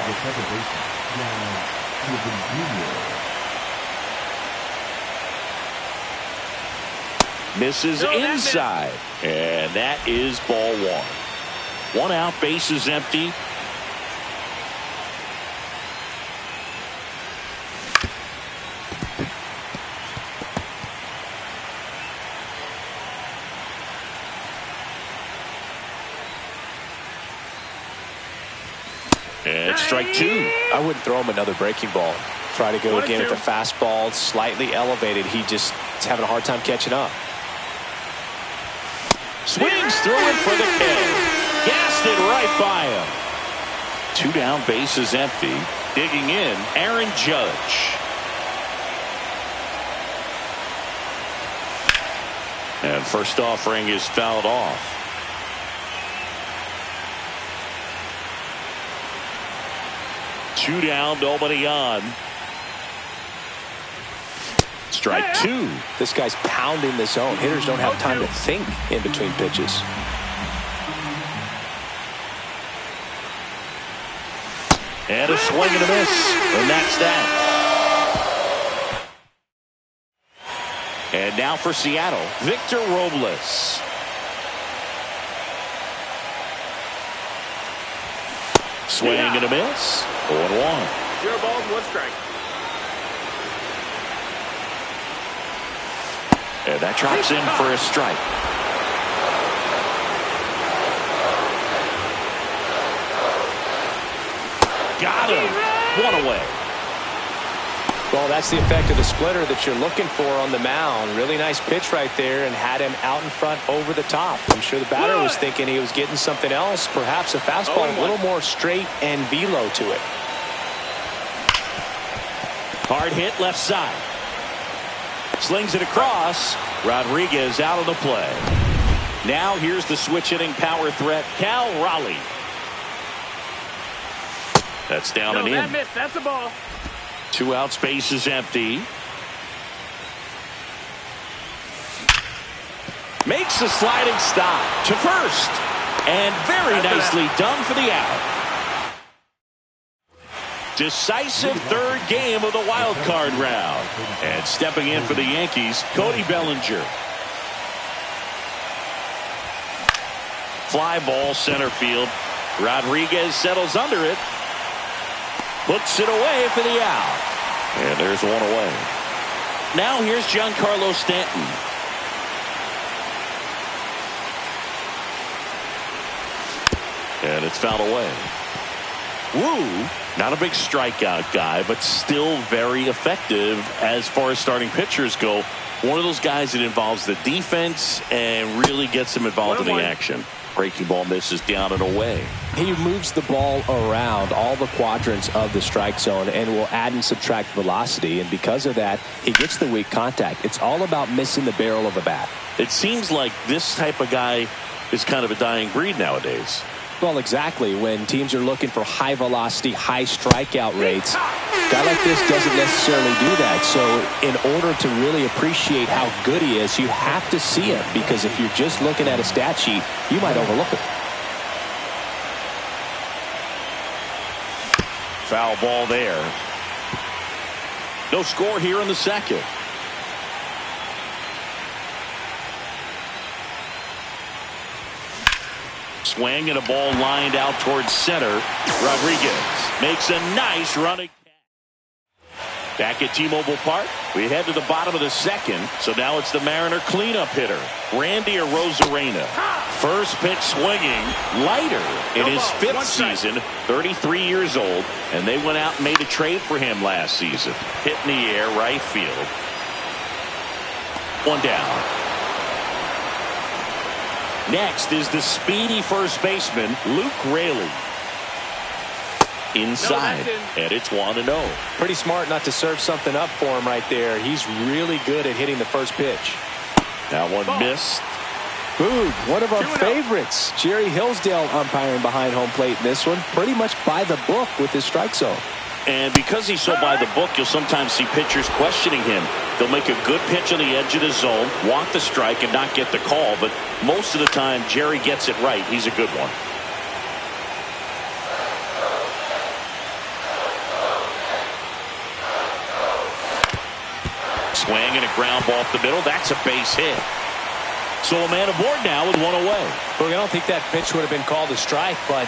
Misses inside. And that is ball 1. 1 out, base is empty. And strike 2. I wouldn't throw him another breaking ball. Try to go again at the fastball, slightly elevated. He just is having a hard time catching up. Swings through it for the K. Gassed it right by him. 2 down, base is empty. Digging in, Aaron Judge. And first offering is fouled off. Two down, nobody on. Strike 2. This guy's pounding the zone. Hitters don't have time to think in between pitches. And a swing and a miss. And that's that. And now for Seattle, Victor Robles. Swing and a miss. 0-1. 0 balls, 1 strike. And that drops in for a strike. Got him. 1 away. Well, that's the effect of the splitter that you're looking for on the mound. Really nice pitch right there and had him out in front over the top. I'm sure the batter was thinking he was getting something else, perhaps a fastball a little more straight and velo to it. Hard hit left side. Slings it across. Rodriguez out of the play. Now here's the switch hitting power threat, Cal Raleigh. That's down and in. That missed. That's a ball. 2 outs, base is empty. Makes a sliding stop to first. And very nicely done for the out. Decisive 3rd game of the wild card round. And stepping in for the Yankees, Cody Bellinger. Fly ball center field. Rodriguez settles under it. Puts it away for the out. And there's 1 away. Now here's Giancarlo Stanton. And it's fouled away. Wu, not a big strikeout guy, but still very effective as far as starting pitchers go. One of those guys that involves the defense and really gets them involved in the action. Breaking ball misses down and away. He moves the ball around all the quadrants of the strike zone and will add and subtract velocity. And because of that, he gets the weak contact. It's all about missing the barrel of a bat. It seems like this type of guy is kind of a dying breed nowadays. Well, exactly. When teams are looking for high velocity, high strikeout rates, a guy like this doesn't necessarily do that. So in order to really appreciate how good he is, you have to see him, because if you're just looking at a stat sheet, you might overlook it. Foul ball there. No score here in the second. Swing and a ball lined out towards center. Rodriguez makes a nice running. Back at T-Mobile Park, we head to the bottom of the second. So now it's the Mariner cleanup hitter, Randy Arozarena. First pitch swinging, lighter in his 5th season, 33 years old, and they went out and made a trade for him last season. Hit in the air, right field. One down. Next is the speedy first baseman, Luke Raley. Inside, and it's 1-0. Pretty smart not to serve something up for him right there. He's really good at hitting the first pitch. That one missed. Boog, one of our favorites. Jerry Hillsdale umpiring behind home plate in this one. Pretty much by the book with his strike zone. And because he's so by the book, you'll sometimes see pitchers questioning him. They'll make a good pitch on the edge of the zone, want the strike, and not get the call. But most of the time, Jerry gets it right. He's a good one. Swing and a ground ball up the middle. That's a base hit. So a man aboard now with one away. Look, I don't think that pitch would have been called a strike, but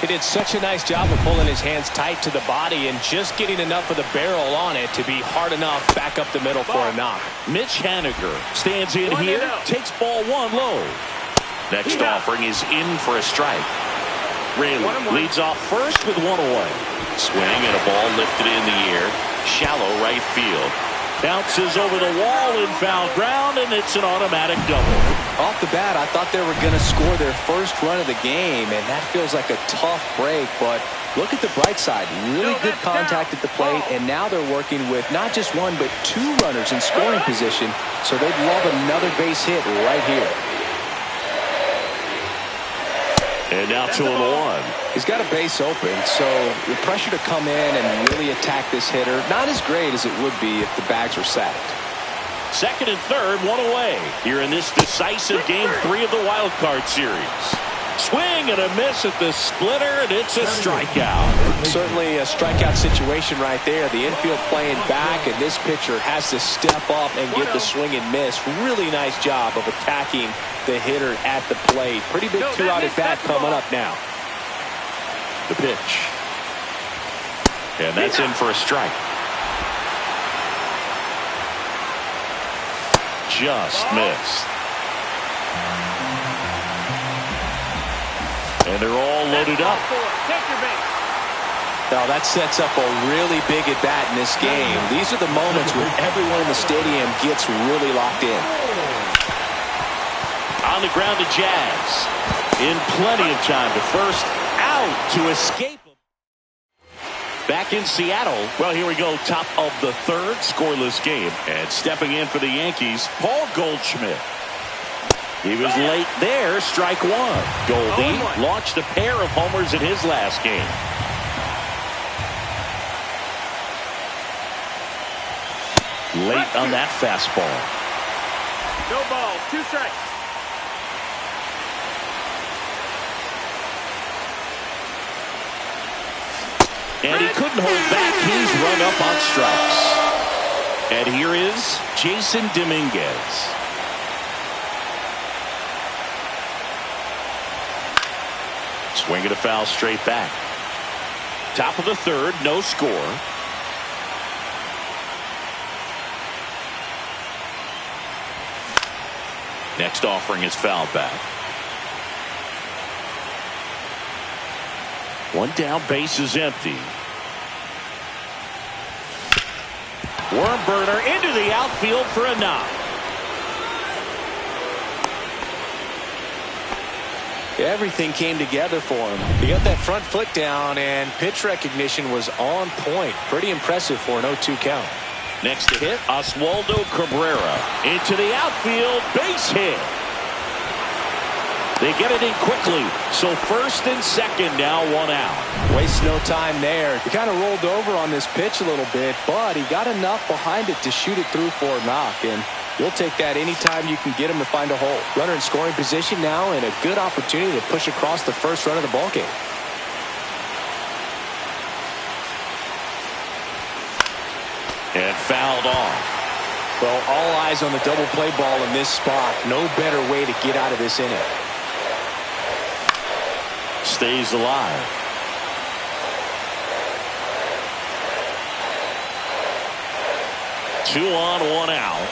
he did such a nice job of pulling his hands tight to the body and just getting enough of the barrel on it to be hard enough back up the middle for a knock. Mitch Haniger stands in here, takes ball one low. Next offering is in for a strike. Raley leads off first with one away. Swing and a ball lifted in the air. Shallow right field. Bounces over the wall in foul ground, and it's an automatic double. Off the bat, I thought they were going to score their first run of the game, and that feels like a tough break. But look at the bright side. Really good contact at the plate, and now they're working with not just one, but two runners in scoring position. So they'd love another base hit right here. And now 2-1. He's got a base open, so the pressure to come in and really attack this hitter, not as great as it would be if the bags were sacked. Second and third, one away here in this decisive Game 3 of the Wild Card Series. Swing and a miss at the splitter, and it's a strikeout. Certainly a strikeout situation right there. The infield playing back, and this pitcher has to step up and get the swing and miss. Really nice job of attacking the hitter at the plate. Pretty big two-out at bat coming up now. The pitch. And that's in for a strike. Just missed. And they're all loaded up. Now that sets up a really big at bat in this game. These are the moments when everyone in the stadium gets really locked in. On the ground to Jazz. In plenty of time to first, out to escape him. Back in Seattle. Well, here we go. Top of the third, scoreless game. And stepping in for the Yankees, Paul Goldschmidt. He was late there, strike one. Goldie launched a pair of homers in his last game. Late on that fastball. No balls, 2 strikes. And he couldn't hold back. He's run up on strikes. And here is Jason Dominguez. Swing and a foul straight back. Top of the third, no score. Next offering is fouled back. One down, base is empty. Worm burner into the outfield for a knock. Everything came together for him. He got that front foot down, and pitch recognition was on point. Pretty impressive for an 0-2 count. Next to hit, Oswaldo Cabrera into the outfield, base hit. They get it in quickly, so first and second now, one out. Waste no time there. He kind of rolled over on this pitch a little bit, but he got enough behind it to shoot it through for a knock, and you'll take that anytime you can get him to find a hole. Runner in scoring position now, and a good opportunity to push across the first run of the ballgame. And fouled off. Well, all eyes on the double play ball in this spot. No better way to get out of this inning. Stays alive. Two on, one out.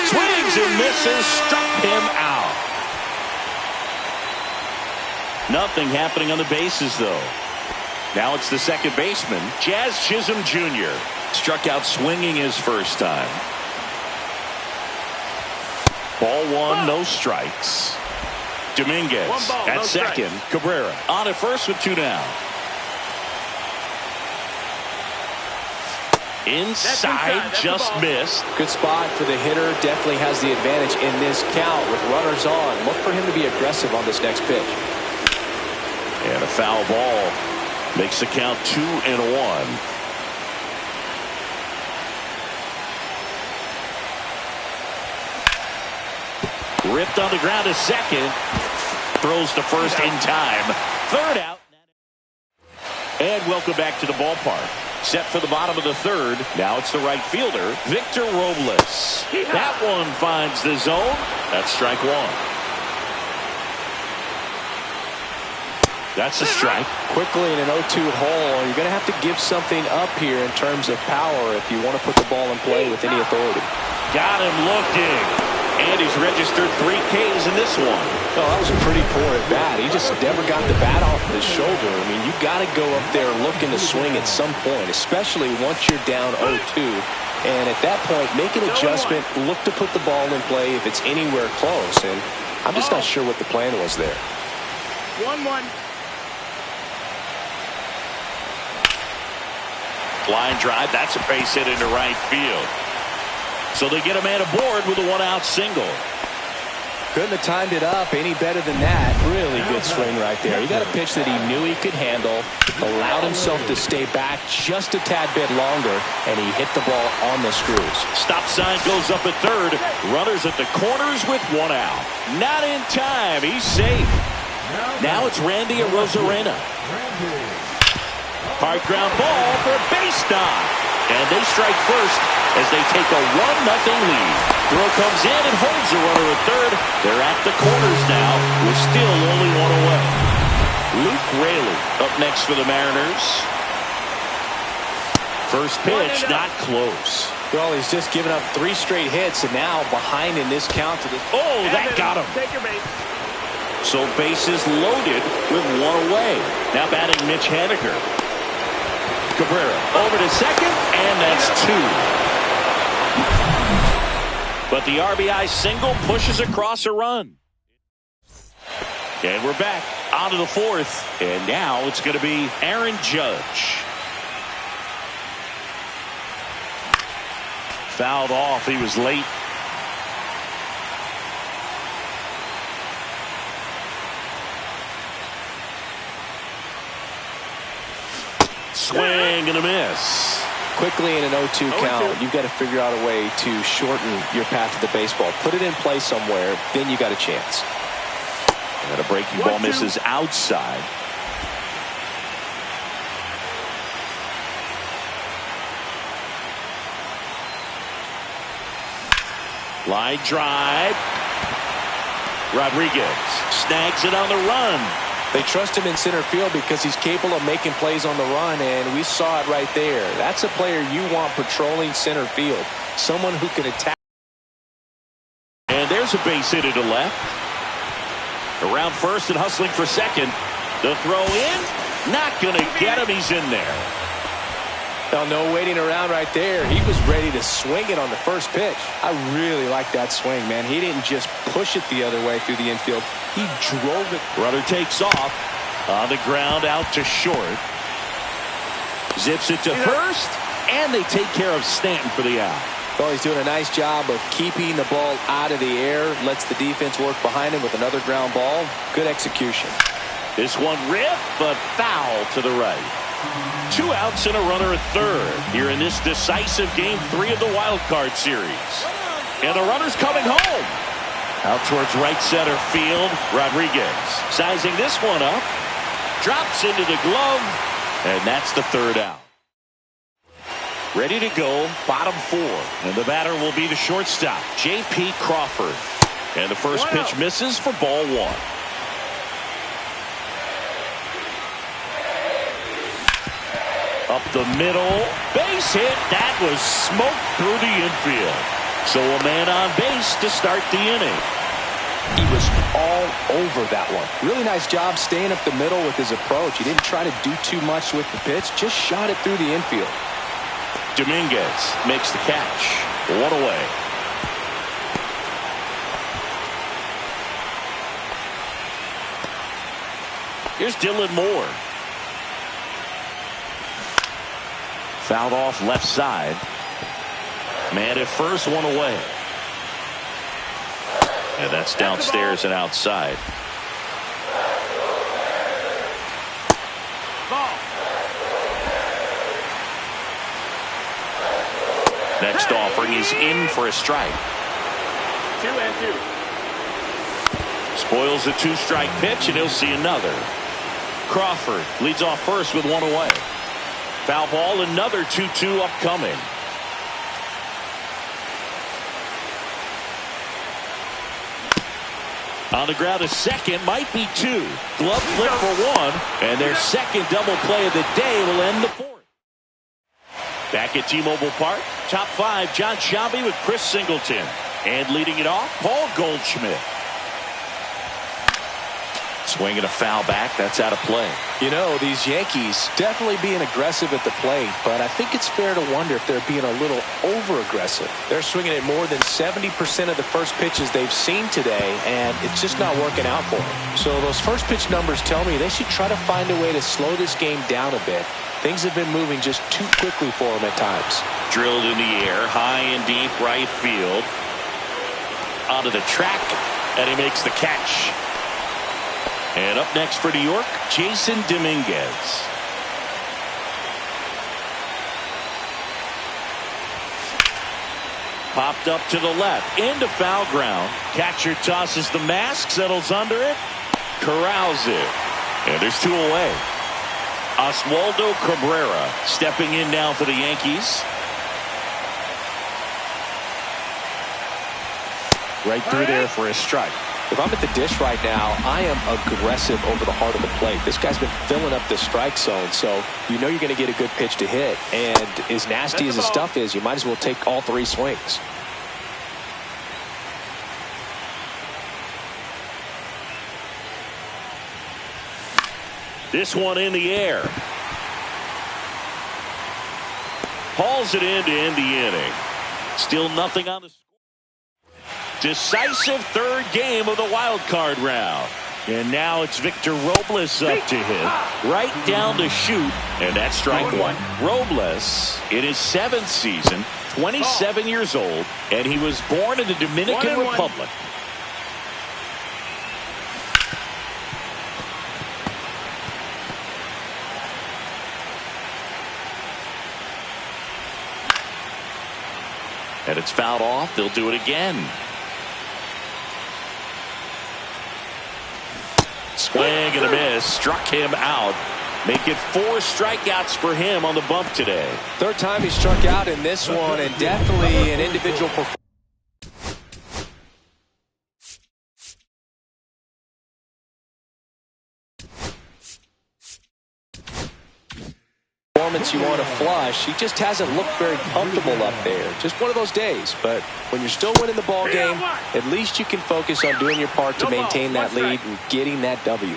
Swings and misses, struck him out. Nothing happening on the bases, though. Now it's the second baseman, Jazz Chisholm Jr. Struck out swinging his first time. Ball one, no strikes. Dominguez at no second. strikes. Cabrera on at first with 2 down. Inside, That's just the ball. missed. Good spot for the hitter. Definitely has the advantage in this count with runners on. Look for him to be aggressive on this next pitch. And a foul ball makes the count 2-1. Ripped on the ground to second. Throws to first in time. Third out. And welcome back to the ballpark. Set for the bottom of the third. Now it's the right fielder, Victor Robles. That one finds the zone. That's strike one. That's a strike. Quickly in an 0-2 hole, you're going to have to give something up here in terms of power if you want to put the ball in play with any authority. Got him looking. And he's registered 3 Ks in this one. Oh, that was a pretty poor at bat. He just never got the bat off of his shoulder. I mean, you got to go up there looking to swing at some point, especially once you're down 0-2. And at that point, make an adjustment, look to put the ball in play if it's anywhere close. And I'm just not sure what the plan was there. 1-1. Line drive. That's a base hit into right field. So they get a man aboard with a 1-out single. Couldn't have timed it up any better than that. Really good swing right there. He got a pitch that he knew he could handle, allowed himself to stay back just a tad bit longer, and he hit the ball on the screws. Stop sign goes up at third. Runners at the corners with 1 out. Not in time. He's safe. Now it's Randy Arozarena. Hard ground ball for a base knock. And they strike first as they take a 1-0 lead. Throw comes in and holds the runner at third. They're at the corners now with still only 1 away. Luke Raley up next for the Mariners. First pitch not close. Well, he's just given up 3 straight hits and now behind in this count to the... Oh, that got him. Take your base. So bases loaded with 1 away. Now batting Mitch Haniger. Cabrera over to second, and that's 2. But the RBI single pushes across a run. And we're back onto the 4th. And now it's going to be Aaron Judge. Fouled off. He was late. Swing and a miss. Quickly in an 0-2 count, you've got to figure out a way to shorten your path to the baseball. Put it in play somewhere, then you got a chance. And a breaking ball misses outside. Line drive. Rodriguez snags it on the run. They trust him in center field because he's capable of making plays on the run, and we saw it right there. That's a player you want patrolling center field. Someone who can attack. And there's a base hit to left. Around first and hustling for second. The throw in. Not going to get him. He's in there. Well, no waiting around right there. He was ready to swing it on the first pitch. I really like that swing, man. He didn't just push it the other way through the infield. He drove it. Runner takes off. On the ground, out to short. Zips it to first. And they take care of Stanton for the out. Well, he's doing a nice job of keeping the ball out of the air. Lets the defense work behind him with another ground ball. Good execution. This one ripped, but foul to the right. 2 outs and a runner at third here in this decisive game 3 of the wild card series. And the runner's coming home. Out towards right center field. Rodriguez sizing this one up. Drops into the glove. And that's the 3rd out. Ready to go, bottom 4. And the batter will be the shortstop, J.P. Crawford. And the first pitch misses for ball 1. Up the middle, base hit. That was smoked through the infield. So a man on base to start the inning. He was all over that one. Really nice job staying up the middle with his approach. He didn't try to do too much with the pitch, just shot it through the infield. Dominguez makes the catch. 1 away. Here's Dylan Moore. Fouled off left side. Man at first, one away. And that's downstairs and outside. Next offering is in for a strike. 2-2. Spoils the 2-strike pitch, and he'll see another. Crawford leads off first with one away. Foul ball, another 2-2 upcoming. On the ground, a second, might be two. Glove flip for one, and their second double play of the day will end the fourth. Back at T-Mobile Park, top five, John Shelby with Chris Singleton. And leading it off, Paul Goldschmidt. Swinging a foul back, that's out of play. You know, these Yankees definitely being aggressive at the plate, but I think it's fair to wonder if they're being a little over-aggressive. They're swinging at more than 70% of the first pitches they've seen today, and it's just not working out for them. So those first pitch numbers tell me they should try to find a way to slow this game down a bit. Things have been moving just too quickly for them at times. Drilled in the air, high and deep right field. Onto the track, and he makes the catch. And up next for New York, Jason Dominguez. Popped up to the left, into foul ground. Catcher tosses the mask, settles under it, corrals it. And there's two away. Oswaldo Cabrera stepping in now for the Yankees. Right through there for a strike. If I'm at the dish right now, I am aggressive over the heart of the plate. This guy's been filling up the strike zone, so you know you're going to get a good pitch to hit. And as nasty as the stuff is, you might as well take all three swings. This one in the air. Hauls it in to end the inning. Still nothing on the score. Decisive third game of the wild card round. And now it's Victor Robles up to hit. Right down to shoot. And that's strike one. Robles, in his 7th season, 27 years old, and he was born in the Dominican Republic. And it's fouled off. They'll do it again. Swing and a miss. Struck him out. Make it 4 strikeouts for him on the bump today. Third time he struck out in this one, and definitely an individual performance you want to flush. He just hasn't looked very comfortable up there. Just one of those days. But when you're still winning the ball game, at least you can focus on doing your part to maintain that lead and getting that W.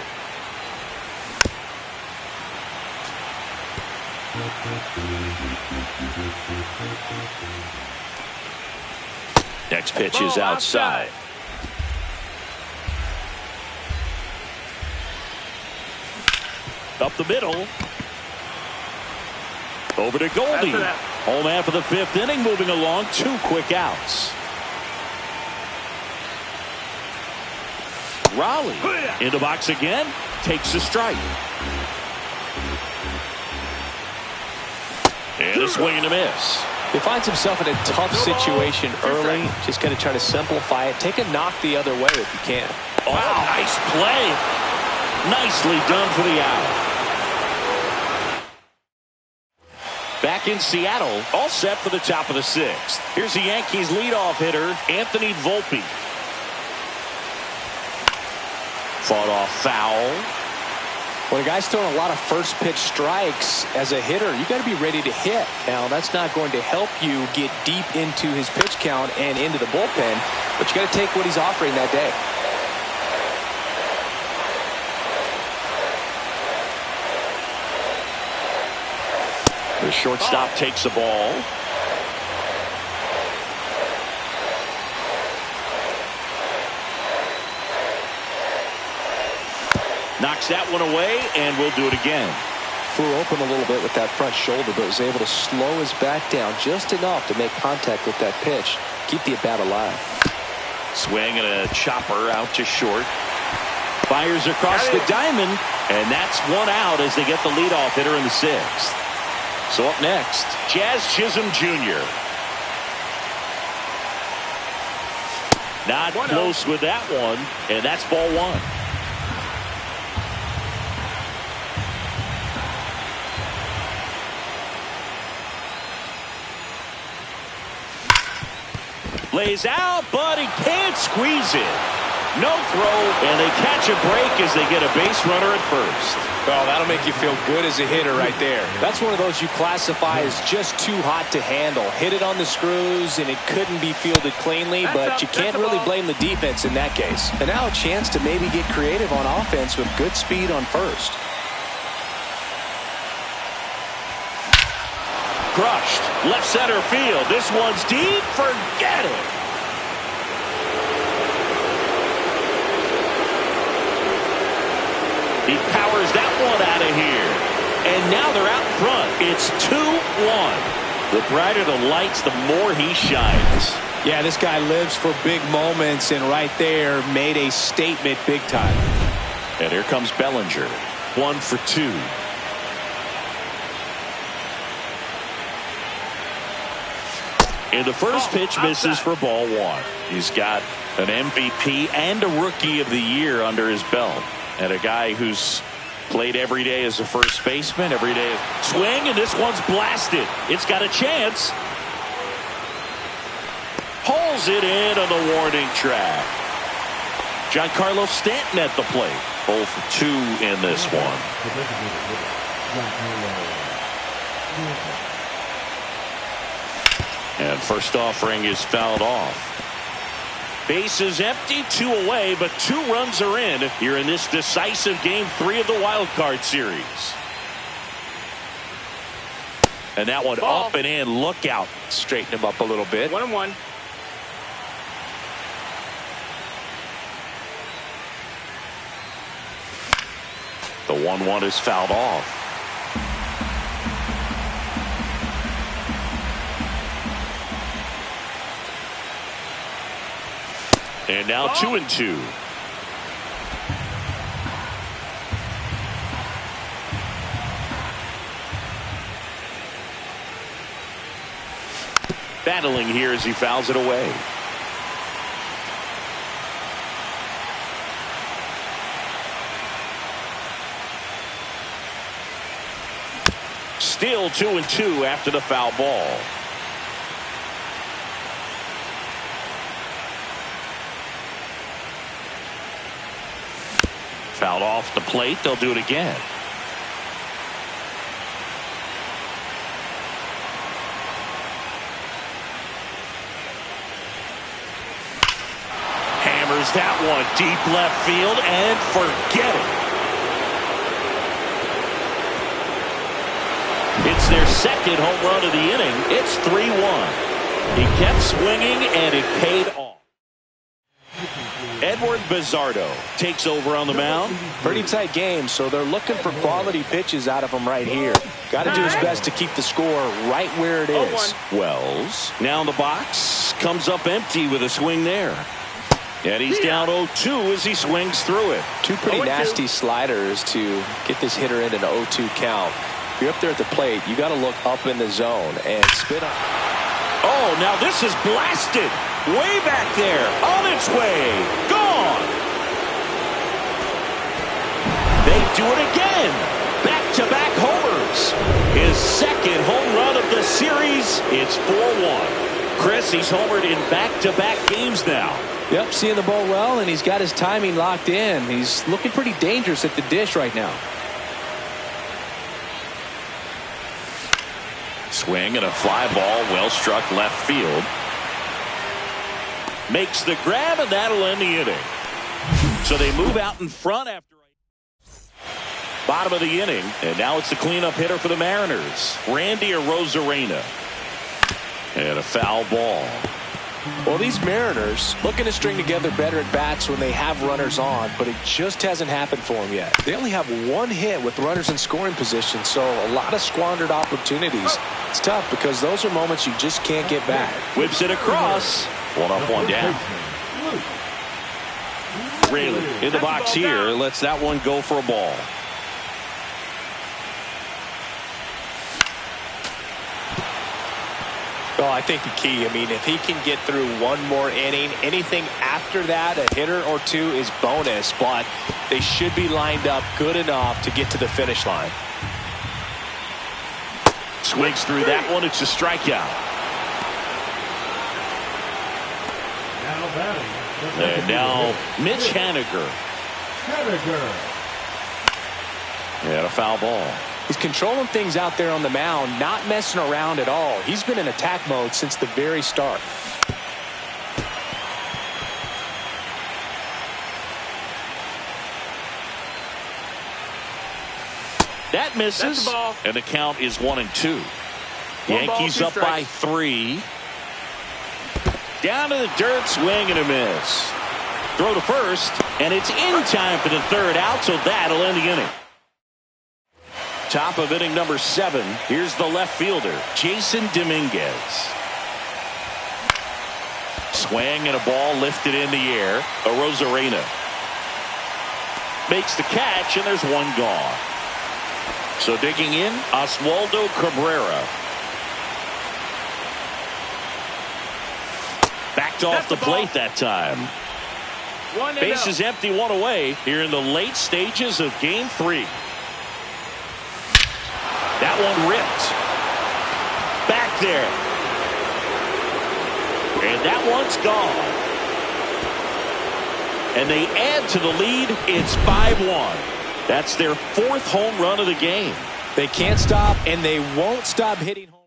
Next pitch is outside. Up the middle. Over to Goldie. Home after the 5th inning, moving along. 2 quick outs. Raleigh in the box again. Takes a strike. And a swing and a miss. He finds himself in a tough situation early. Just going to try to simplify it. Take a knock the other way if you can. Oh, wow. Nice play. Nicely done for the out. Back in Seattle, all set for the top of the 6th. Here's the Yankees leadoff hitter, Anthony Volpe. Fought off foul. When a guy's throwing a lot of first pitch strikes as a hitter, you got to be ready to hit. Now, that's not going to help you get deep into his pitch count and into the bullpen, but you got to take what he's offering that day. The shortstop takes the ball. Knocks that one away, and we'll do it again. Flew open a little bit with that front shoulder, but was able to slow his back down just enough to make contact with that pitch. Keep the at-bat alive. Swing and a chopper out to short. Fires across the diamond, and that's one out as they get the leadoff hitter in the sixth. So up next, Jazz Chisholm Jr. Not close with that one, and that's ball one. Lays out, but he can't squeeze it. No throw, and they catch a break as they get a base runner at first. Well, that'll make you feel good as a hitter right there. That's one of those you classify as just too hot to handle. Hit it on the screws, and it couldn't be fielded cleanly, but you can't really blame the defense in that case. And now a chance to maybe get creative on offense with good speed on first. Crushed. Left center field. This one's deep. Forget it. He powers that one out of here. And now they're out front. It's 2-1. The brighter the lights, the more he shines. Yeah, this guy lives for big moments, and right there made a statement big time. And here comes Bellinger. 1 for 2. And the first pitch misses for ball one. He's got an MVP and a Rookie of the Year under his belt. And a guy who's played every day as a first baseman, every day. Swing, and this one's blasted. It's got a chance. Holds it in on the warning track. Giancarlo Stanton at the plate. 0 for 2 in this one. And first offering is fouled off. Base is empty, 2 away, but 2 runs are in here in this decisive game 3 of the wild card series. And that one up and in. Look out. Straighten him up a little bit. 1-1. The 1-1 is fouled off. And now 2-2. Battling here as he fouls it away. Still 2-2 after the foul ball. Fouled off the plate. They'll do it again. Hammers that one deep left field and forget it. It's their second home run of the inning. It's 3-1. He kept swinging and it paid off. Edward Bizzardo takes over on the mound. Pretty tight game, so they're looking for quality pitches out of him right here. Got to do his best to keep the score right where it is. Wells now in the box, comes up empty with a swing there. And he's down 0-2 as he swings through it. 2 pretty nasty sliders to get this hitter in an 0-2 count. If you're up there at the plate, you got to look up in the zone and spit up. Oh, now this is blasted. Way back there, on its way, gone. They do it again. Back-to-back homers. His second home run of the series. It's 4-1. Chris, he's homered in back-to-back games now. Yep, seeing the ball well, and he's got his timing locked in. He's looking pretty dangerous at the dish right now. Swing and a fly ball, well struck left field. Makes the grab, and that'll end the inning. So they move out in front after bottom of the inning, and now it's the cleanup hitter for the Mariners, Randy Arozarena. And a foul ball. Well, these Mariners looking to string together better at bats when they have runners on, but it just hasn't happened for them yet. They only have one hit with runners in scoring position, so a lot of squandered opportunities. It's tough because those are moments you just can't get back. Whips it across. One up, one down. Rayleigh in the box here. Lets that one go for a ball. Well, I think the key, if he can get through one more inning, anything after that, a hitter or two is bonus, but they should be lined up good enough to get to the finish line. Swings through that one. It's a strikeout. And now Mitch Haniger. And a foul ball. He's controlling things out there on the mound, not messing around at all. He's been in attack mode since the very start. That misses, and the count is 1-2. Yankees up by 3. Down to the dirt, swing and a miss. Throw to first, and it's in time for the third out, so that'll end the inning. Top of inning number 7. Here's the left fielder, Jason Dominguez. Swing and a ball lifted in the air. Arozarena makes the catch, and there's one gone. So digging in, Oswaldo Cabrera. Backed off the plate that time. Base is empty, one away here in the late stages of game 3. That one ripped. Back there. And that one's gone. And they add to the lead. It's 5-1. That's their 4th home run of the game. They can't stop, and they won't stop hitting home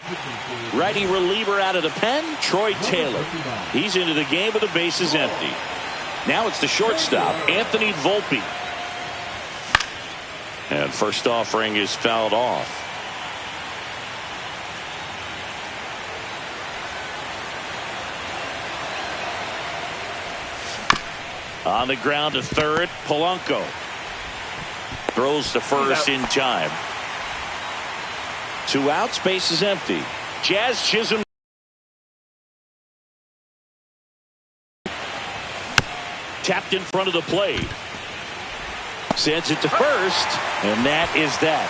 runs. Righty reliever out of the pen, Troy Taylor. He's into the game with the bases empty. Now it's the shortstop, Anthony Volpe. And first offering is fouled off. On the ground to third, Polanco. Throws to first in time. 2 outs, base is empty. Jazz Chisholm. Tapped in front of the plate. Sends it to first, and that is that.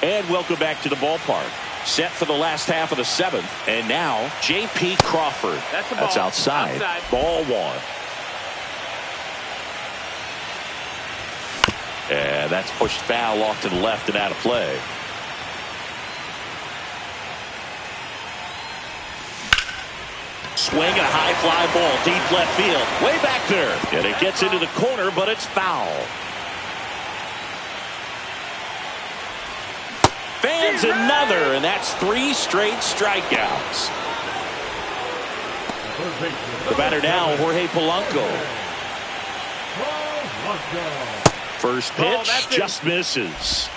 And welcome back to the ballpark. Set for the last half of the 7th, and now J.P. Crawford. That's outside. Ball 1. And that's pushed foul off to the left and out of play. Swing and a high fly ball deep left field. Way back there. And it gets into the corner, but it's foul. Fans another, and that's 3 straight strikeouts. The batter now, Jorge Polanco. First pitch just misses.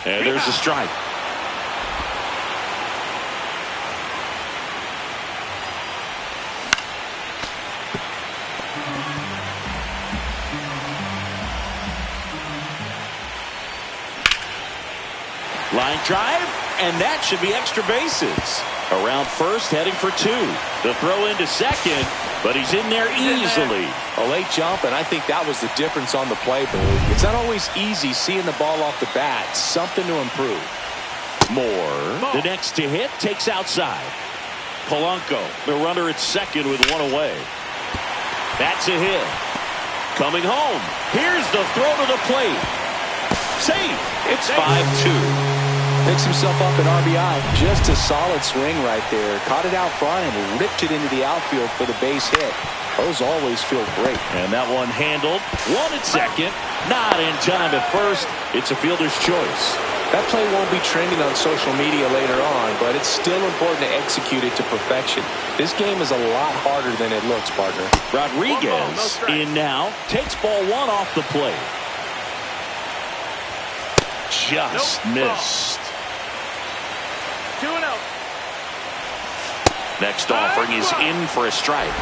And there's a strike. Line drive, and that should be extra bases. Around first, heading for 2. The throw into second, but he's in there easily. A late jump, and I think that was the difference on the play, Billy. It's not always easy seeing the ball off the bat. Something to improve. Moore, the next to hit, takes outside. Polanco, the runner at second with 1 away. That's a hit. Coming home. Here's the throw to the plate. Safe. It's 5-2. Picks himself up at RBI. Just a solid swing right there. Caught it out front and ripped it into the outfield for the base hit. Those always feel great. And that one handled. 1 at second. Not in time at first. It's a fielder's choice. That play won't be trending on social media later on, but it's still important to execute it to perfection. This game is a lot harder than it looks, partner. Rodriguez in now. Takes ball 1 off the plate. Just missed. 2-0. Next offering is in for a strike.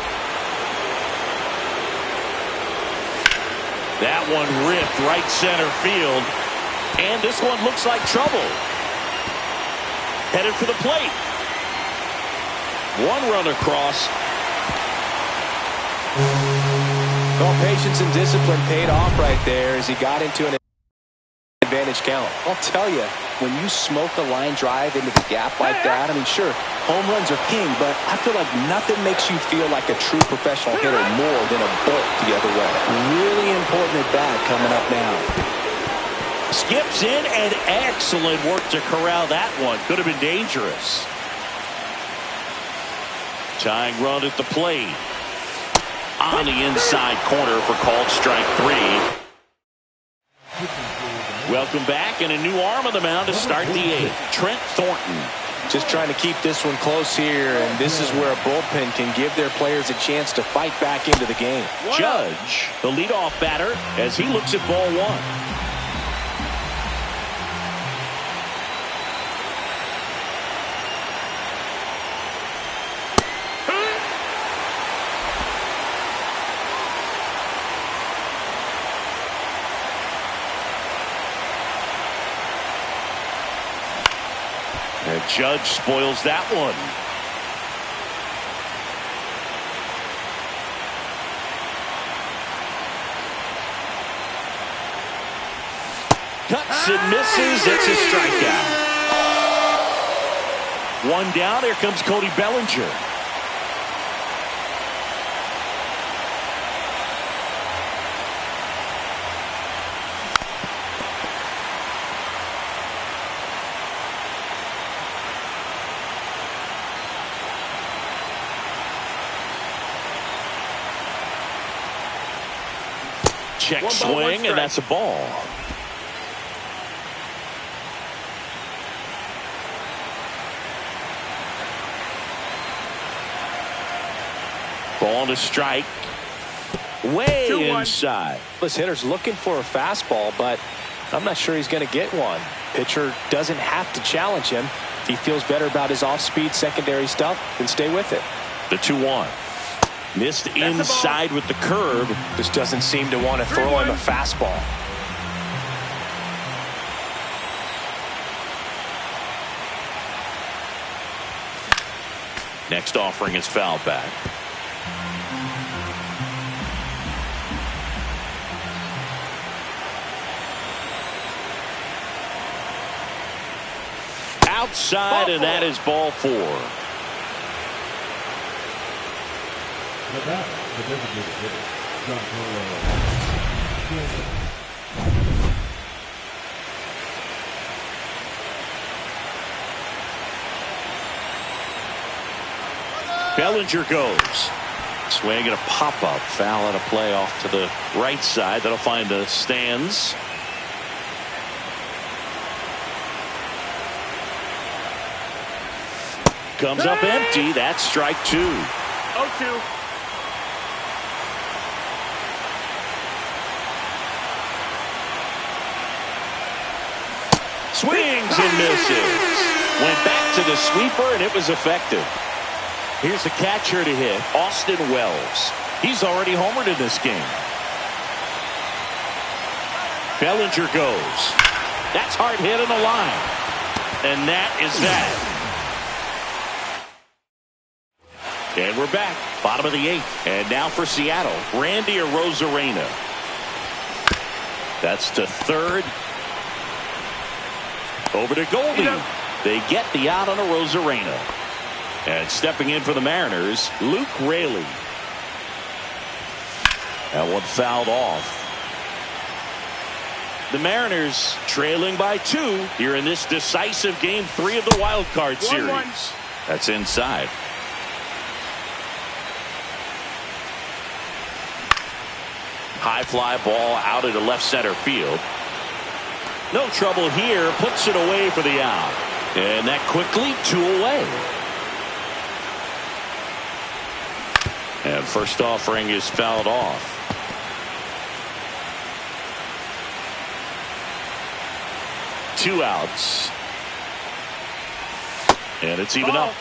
That one ripped right center field. And this one looks like trouble. Headed for the plate. One run across. Well, patience and discipline paid off right there as he got into an advantage count. I'll tell you, when you smoke a line drive into the gap like that, I mean, sure, home runs are king, but I feel like nothing makes you feel like a true professional hitter more than a bolt the other way. Really important at bat coming up now. Skips in, and excellent work to corral that one. Could have been dangerous. Tying run at the plate. On the inside corner for called strike 3. Welcome back, and a new arm on the mound to start the 8th. Trent Thornton. Just trying to keep this one close here, and this is where a bullpen can give their players a chance to fight back into the game. Judge, the leadoff batter, as he looks at ball 1. And Judge spoils that one. Cuts and misses. It's a strikeout. One down. Here comes Cody Bellinger. Check swing, and that's a ball. Ball to strike. Way 2-1. inside. This hitter's looking for a fastball, but I'm not sure he's going to get one. Pitcher doesn't have to challenge him. If he feels better about his off-speed secondary stuff, then stay with it. The 2-1. Missed inside with the curve. Just doesn't seem to want to throw him a fastball. Next offering is fouled back. Outside, and that is ball 4. Bellinger goes. Swing and a pop-up. Foul at a play off to the right side. That'll find the stands. Comes up empty. That's strike 2. 0-2. Swings and misses. Went back to the sweeper, and it was effective. Here's the catcher to hit, Austin Wells. He's already homered in this game. Bellinger goes. That's hard hit on the line. And that is that. And we're back. Bottom of the 8th. And now for Seattle, Randy Arozarena. That's to third. Over to Goldie. They get the out on Arozarena. And stepping in for the Mariners, Luke Raley. That one fouled off. The Mariners trailing by 2 here in this decisive game 3 of the wild card series. 1-1. That's inside. High fly ball out into left center field. No trouble here. Puts it away for the out. And that quickly 2 away. And first offering is fouled off. 2 outs. And it's even up.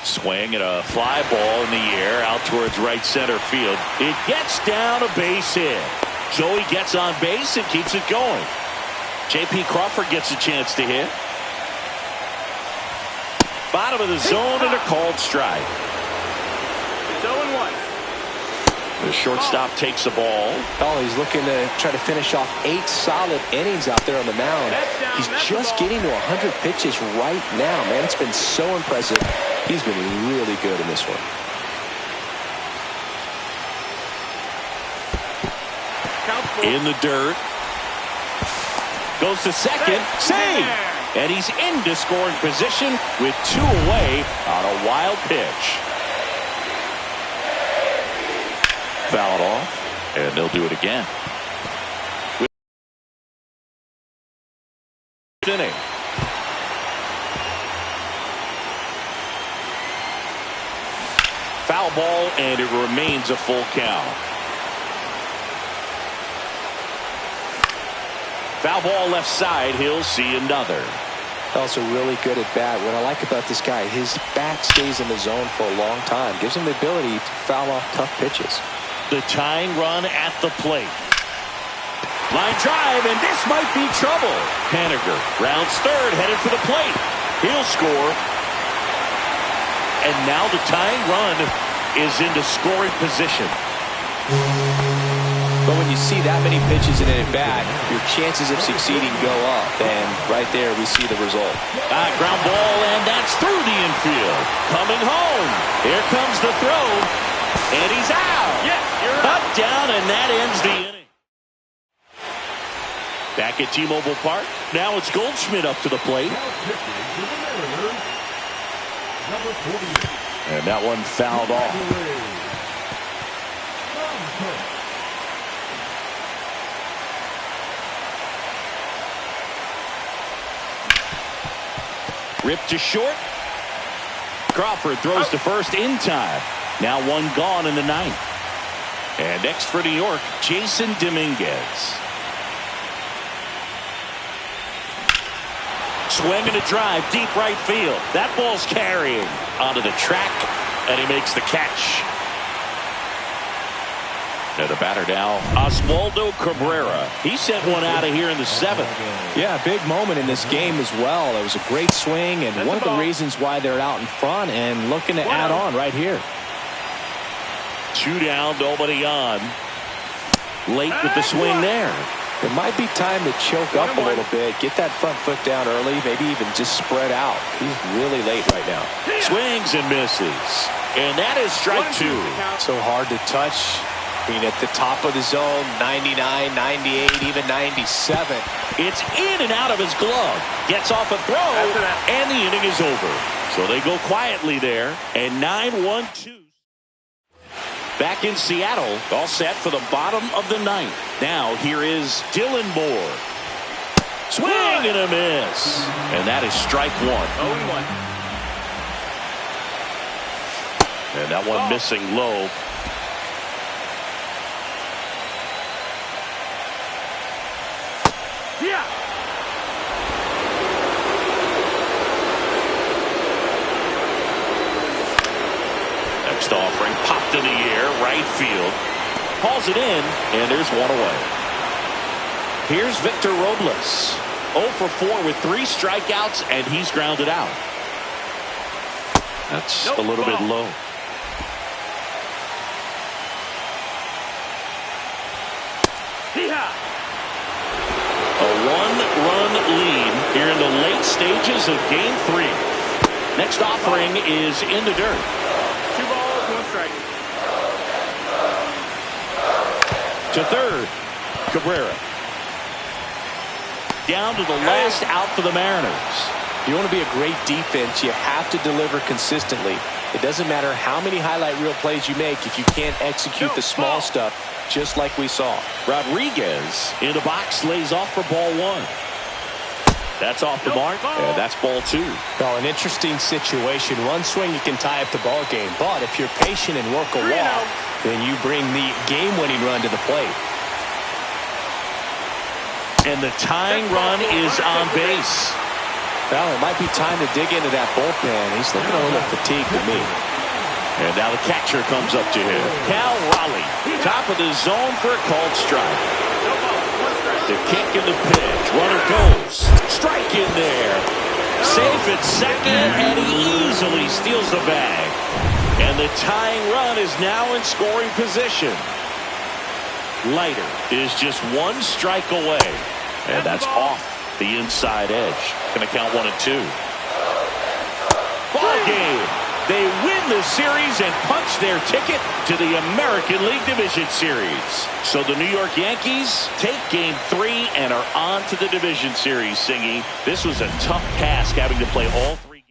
Swing and a fly ball in the air out towards right center field. It gets down a base hit. So he gets on base and keeps it going. J.P. Crawford gets a chance to hit. Bottom of the zone and a called strike. It's 0-1. The shortstop takes the ball. Oh, he's looking to try to finish off 8 solid innings out there on the mound. He's just getting to 100 pitches right now, man. It's been so impressive. He's been really good in this one. In the dirt. Goes to second. Save! And he's into scoring position with 2 away on a wild pitch. Fouled off, and they'll do it again. Inning. Foul ball, and it remains a full count. Foul ball left side. He'll see another. Also really good at bat. What I like about this guy, his bat stays in the zone for a long time. Gives him the ability to foul off tough pitches. The tying run at the plate. Line drive, and this might be trouble. Haniger rounds third, headed for the plate. He'll score. And now the tying run is into scoring position. But when you see that many pitches in an at-bat, your chances of succeeding go up. And right there, we see the result. Ground ball, and that's through the infield. Coming home. Here comes the throw. And he's out. Yes, you're Up, right. down, and that ends the inning. Back at T-Mobile Park. Now it's Goldschmidt up to the plate. And that one fouled off. Ripped to short. Crawford throws to first in time. Now 1 gone in the 9th. And next for New York, Jason Dominguez. Swing and a drive, deep right field. That ball's carrying onto the track, and he makes the catch. And the batter now, Oswaldo Cabrera. He sent one out of here in the 7th. Yeah, big moment in this game as well. It was a great swing, and one of the reasons why they're out in front and looking to add on right here. 2 down, nobody on. Late with the swing there. It might be time to choke up a little bit, get that front foot down early, maybe even just spread out. He's really late right now. Swings and misses. And that is strike 2. So hard to touch. I mean, at the top of the zone, 99, 98, even 97. It's in and out of his glove. Gets off a throw, and the inning is over. So they go quietly there, and 9-1-2. Back in Seattle, all set for the bottom of the 9th. Now here is Dylan Moore. Swing and a miss. And that is strike 1. 0-1. And that one missing low. Yeah. Next offering popped in the air, right field. Hauls it in, and there's 1 away. Here's Victor Robles. 0 for 4 with 3 strikeouts, and he's grounded out. That's a little bit low. A 1-run lead here in the late stages of Game 3. Next offering is in the dirt. 2 balls, 1 strike. To third, Cabrera. Down to the last out for the Mariners. If you want to be a great defense, you have to deliver consistently. It doesn't matter how many highlight reel plays you make if you can't execute the small stuff, just like we saw. Rodriguez in the box lays off for ball 1. That's off the mark, and that's ball 2. Well, an interesting situation. One swing, you can tie up the ball game. But if you're patient and work a walk, then you bring the game-winning run to the plate. And the tying run is on base. Well, it might be time to dig into that bullpen. He's looking a little fatigued to me. And now the catcher comes up to him. Cal Raleigh, top of the zone for a called strike. The kick and the pitch. Runner goes. Strike in there. Safe at second, and he easily steals the bag. And the tying run is now in scoring position. Leiter is just 1 strike away. And that's off the inside edge. Going to count 1 and 2. Ball game. They win the series and punch their ticket to the American League Division Series. So the New York Yankees take Game 3 and are on to the Division Series, Singy. This was a tough task having to play all 3 games.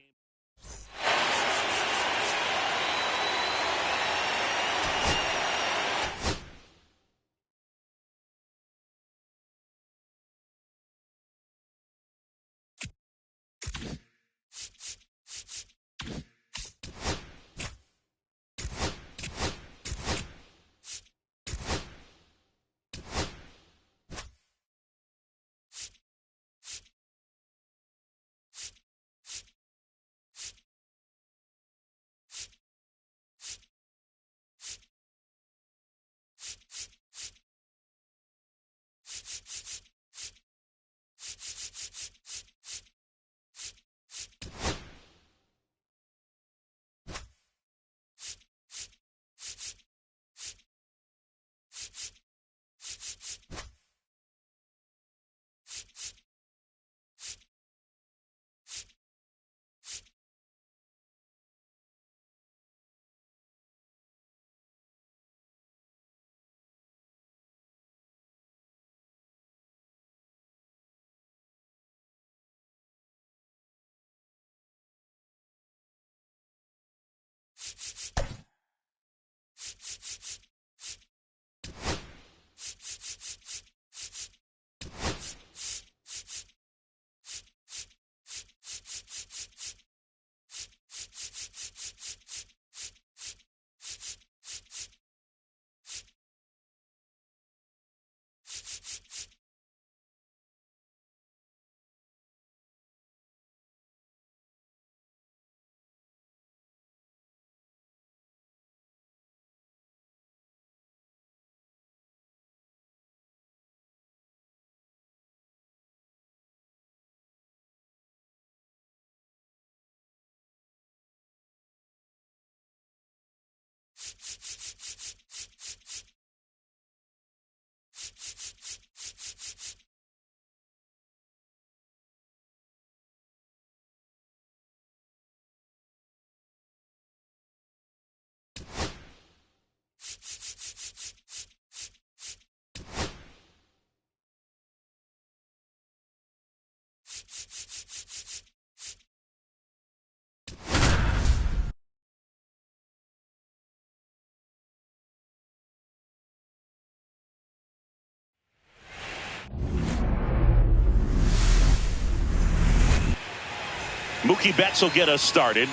Mookie Betts will get us started.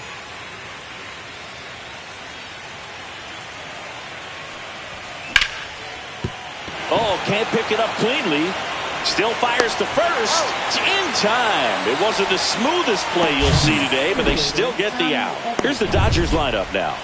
Oh, can't pick it up cleanly. Still fires to first. It's in time. It wasn't the smoothest play you'll see today, but they still get the out. Here's the Dodgers lineup now.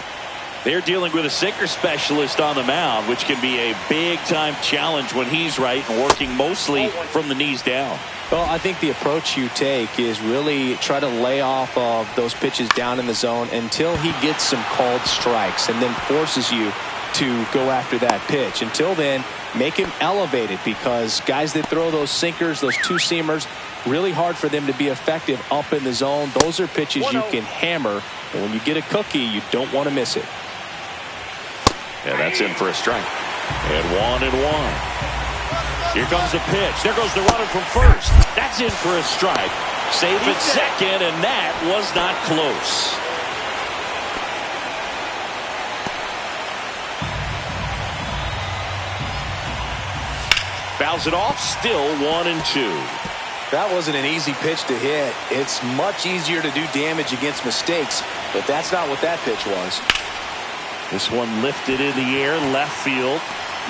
They're dealing with a sinker specialist on the mound, which can be a big-time challenge when he's right and working mostly from the knees down. Well, I think the approach you take is really try to lay off of those pitches down in the zone until he gets some called strikes and then forces you to go after that pitch. Until then, make him elevated, because guys that throw those sinkers, those two-seamers, really hard for them to be effective up in the zone. Those are pitches you can hammer, and when you get a cookie, you don't want to miss it. Yeah, that's in for a strike. And 1-1. Here comes the pitch. There goes the runner from first. That's in for a strike. Safe at second, and that was not close. Fouls it off. Still 1-2. That wasn't an easy pitch to hit. It's much easier to do damage against mistakes, but that's not what that pitch was. This one lifted in the air, left field.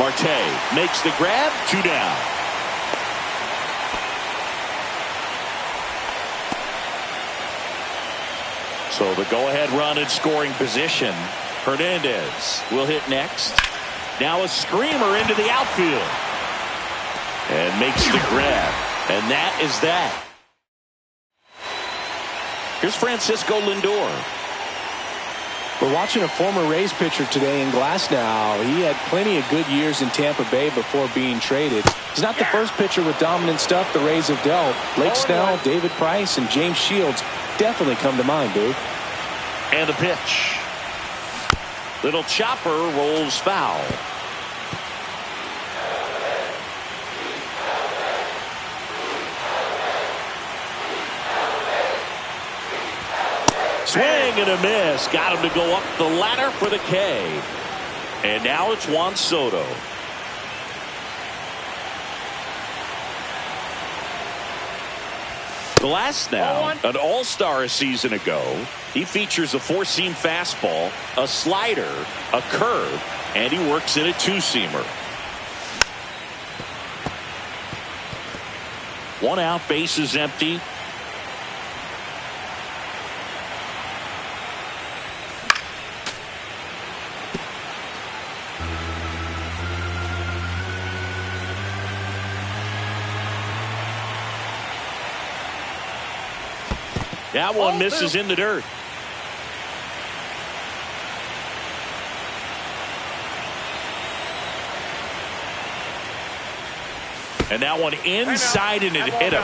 Marte makes the grab, 2 down. So the go-ahead run in scoring position. Hernandez will hit next. Now a screamer into the outfield. And makes the grab. And that is that. Here's Francisco Lindor. We're watching a former Rays pitcher today in Glasnow. He had plenty of good years in Tampa Bay before being traded. He's not the first pitcher with dominant stuff the Rays have dealt. Blake Snell, David Price, and James Shields definitely come to mind, dude. And the pitch. Little chopper rolls foul. Swing and a miss. Got him to go up the ladder for the K. And now it's Juan Soto. Glasnow, an all-star a season ago. He features a 4-seam fastball, a slider, a curve, and he works in a 2-seamer. 1 out, base is empty. That one misses in the dirt. And that one inside, and it hit him.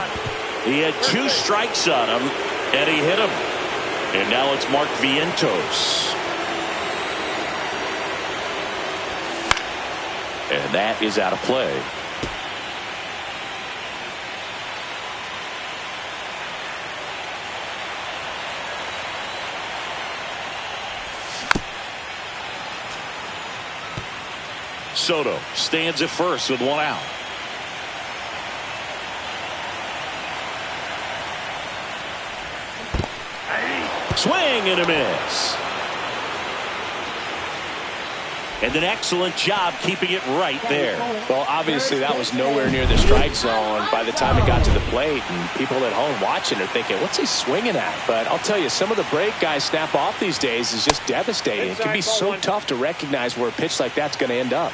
He had 2 strikes on him, and he hit him. And now it's Mark Vientos. And that is out of play. Soto stands at first with 1 out. Swing and a miss. And an excellent job keeping it right there. Well, obviously that was nowhere near the strike zone by the time it got to the plate, and people at home watching are thinking, what's he swinging at? But I'll tell you, some of the break guys snap off these days is just devastating. It can be so tough to recognize where a pitch like that's going to end up.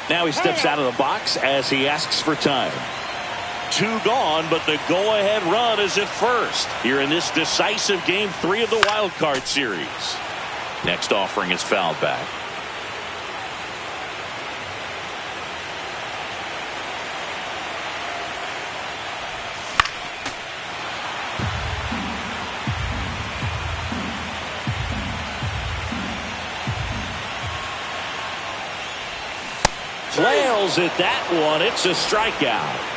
Now he steps out of the box as he asks for time. 2 gone, but the go-ahead run is at first here in this decisive Game 3 of the Wild Card Series. Next offering is fouled back. Flails at that one. It's a strikeout.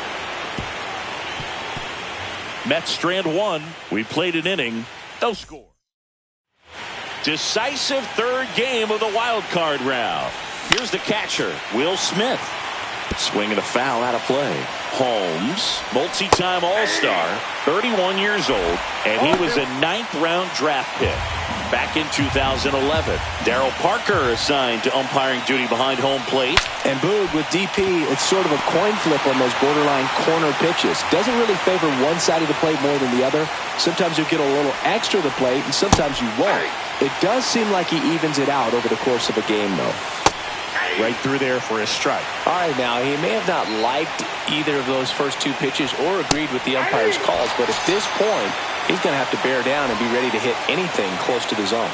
Mets strand 1. We played an inning. No score. Decisive 3rd game of the wild card round. Here's the catcher, Will Smith. Swinging a foul out of play. Holmes, multi-time All-Star, 31 years old, and he was a 9th-round draft pick back in 2011. Darryl Parker assigned to umpiring duty behind home plate. And Boog, with DP, it's sort of a coin flip on those borderline corner pitches. Doesn't really favor one side of the plate more than the other. Sometimes you'll get a little extra to the plate, and sometimes you won't. It does seem like he evens it out over the course of a game, though. Right through there for a strike. All right, now, he may have not liked either of those first 2 pitches or agreed with the umpire's calls, but at this point, he's going to have to bear down and be ready to hit anything close to the zone.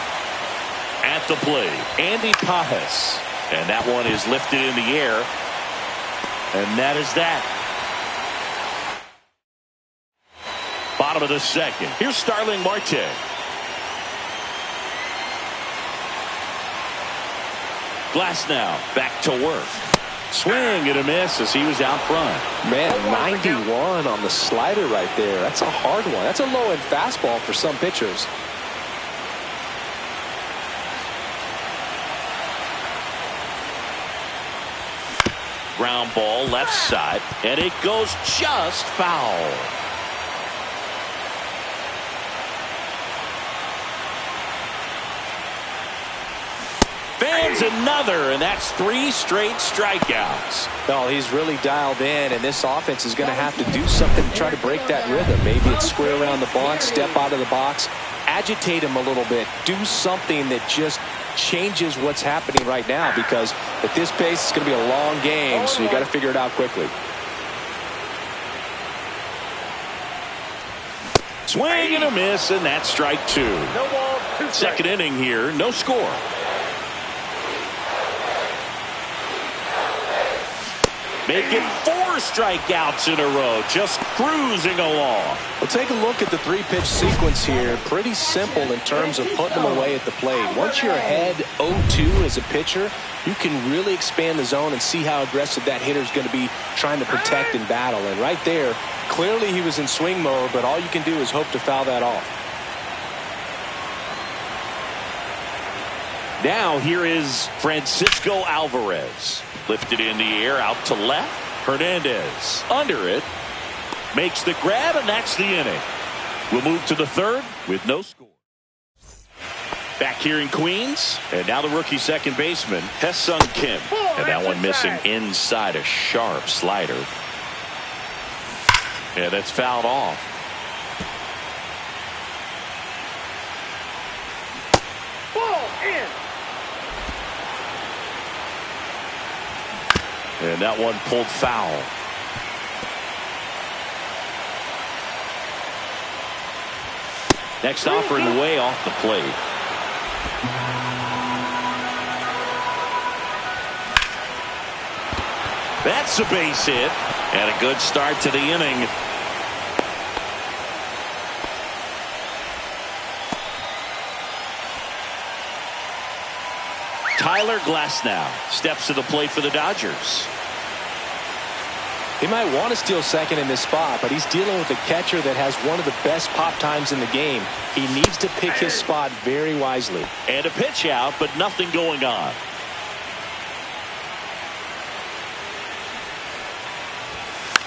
At the plate, Andy Pajes. And that one is lifted in the air. And that is that. Bottom of the 2nd. Here's Starling Marte. Glasnow back to work. Swing and a miss as he was out front. Man, 91 on the slider right there. That's a hard one. That's a low-end fastball for some pitchers. ground ball left side, and it goes just foul. Fans another, and that's 3 straight strikeouts. Well, he's really dialed in, and this offense is going to have to do something to try to break that rhythm. Maybe it's square around the bunt, step out of the box, agitate him a little bit, do something that just changes what's happening right now, because at this pace it's going to be a long game, so you got to figure it out quickly. Swing and a miss, and that's strike 2. No ball, 2 strikes. Second inning here, no score. Make it 4 strikeouts in a row, just cruising along. Well, take a look at the 3-pitch sequence here. Pretty simple in terms of putting them away at the plate. Once you're ahead 0-2 as a pitcher, you can really expand the zone and see how aggressive that hitter is going to be trying to protect and battle. And right there, clearly he was in swing mode, but all you can do is hope to foul that off. Now here is Francisco Alvarez. Lifted in the air, out to left. Hernandez under it. Makes the grab, and that's the inning. We'll move to the 3rd with no score. Back here in Queens, and now the rookie second baseman, Hesung Kim. And that one missing inside a sharp slider. And that's fouled off. Ball in. And that one pulled foul. Next offering way off the plate. That's a base hit. And a good start to the inning. Tyler Glasnow steps to the plate for the Dodgers. He might want to steal second in this spot, but he's dealing with a catcher that has one of the best pop times in the game. He needs to pick his spot very wisely. And a pitch out, but nothing going on.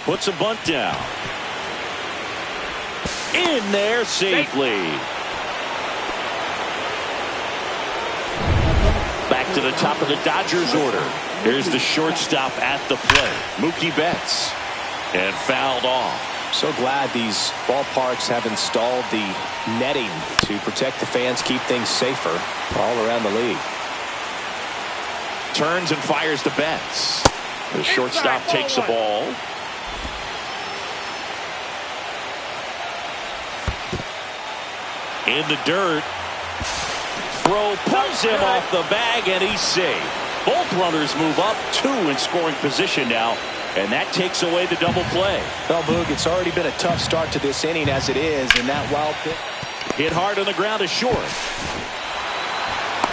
Puts a bunt down. In there safely. Back to the top of the Dodgers order. Here's the shortstop at the plate, Mookie Betts, and fouled off. So glad these ballparks have installed the netting to protect the fans, keep things safer all around the league. Turns and fires to Betts. The shortstop takes the ball. In the dirt. Throw pulls him off the bag, and he's safe. Both runners move up, 2 in scoring position now, and that takes away the double play. Well, Boog, it's already been a tough start to this inning as it is, and that wild pitch hit hard on the ground to short.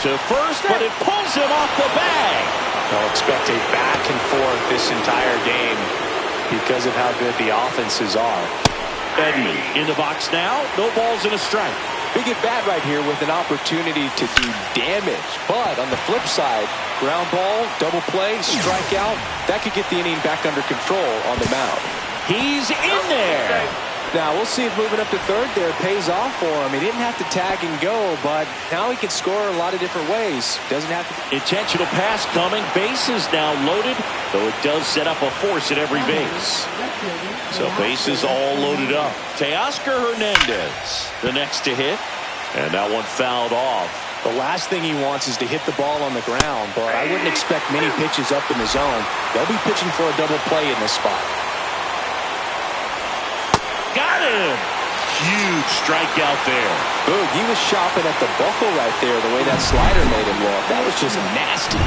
To first, but it pulls him off the bag. I'll expect a back and forth this entire game because of how good the offenses are. Edman in the box now. No balls and a strike. Big at bat right here with an opportunity to do damage. But on the flip side, ground ball, double play, strikeout, that could get the inning back under control on the mound. He's in there. Now we'll see if moving up to 3rd there pays off for him. He didn't have to tag and go, but now he can score a lot of different ways. Doesn't have to. Intentional pass coming. Bases now loaded, though it does set up a force at every base. So bases all loaded up. Teoscar Hernandez, the next to hit, and that one fouled off. The last thing he wants is to hit the ball on the ground, but I wouldn't expect many pitches up in the zone. They'll be pitching for a double play in this spot. Got him! Huge strikeout there. Boog, he was shopping at the buckle right there, the way that slider made him look. That was just nasty.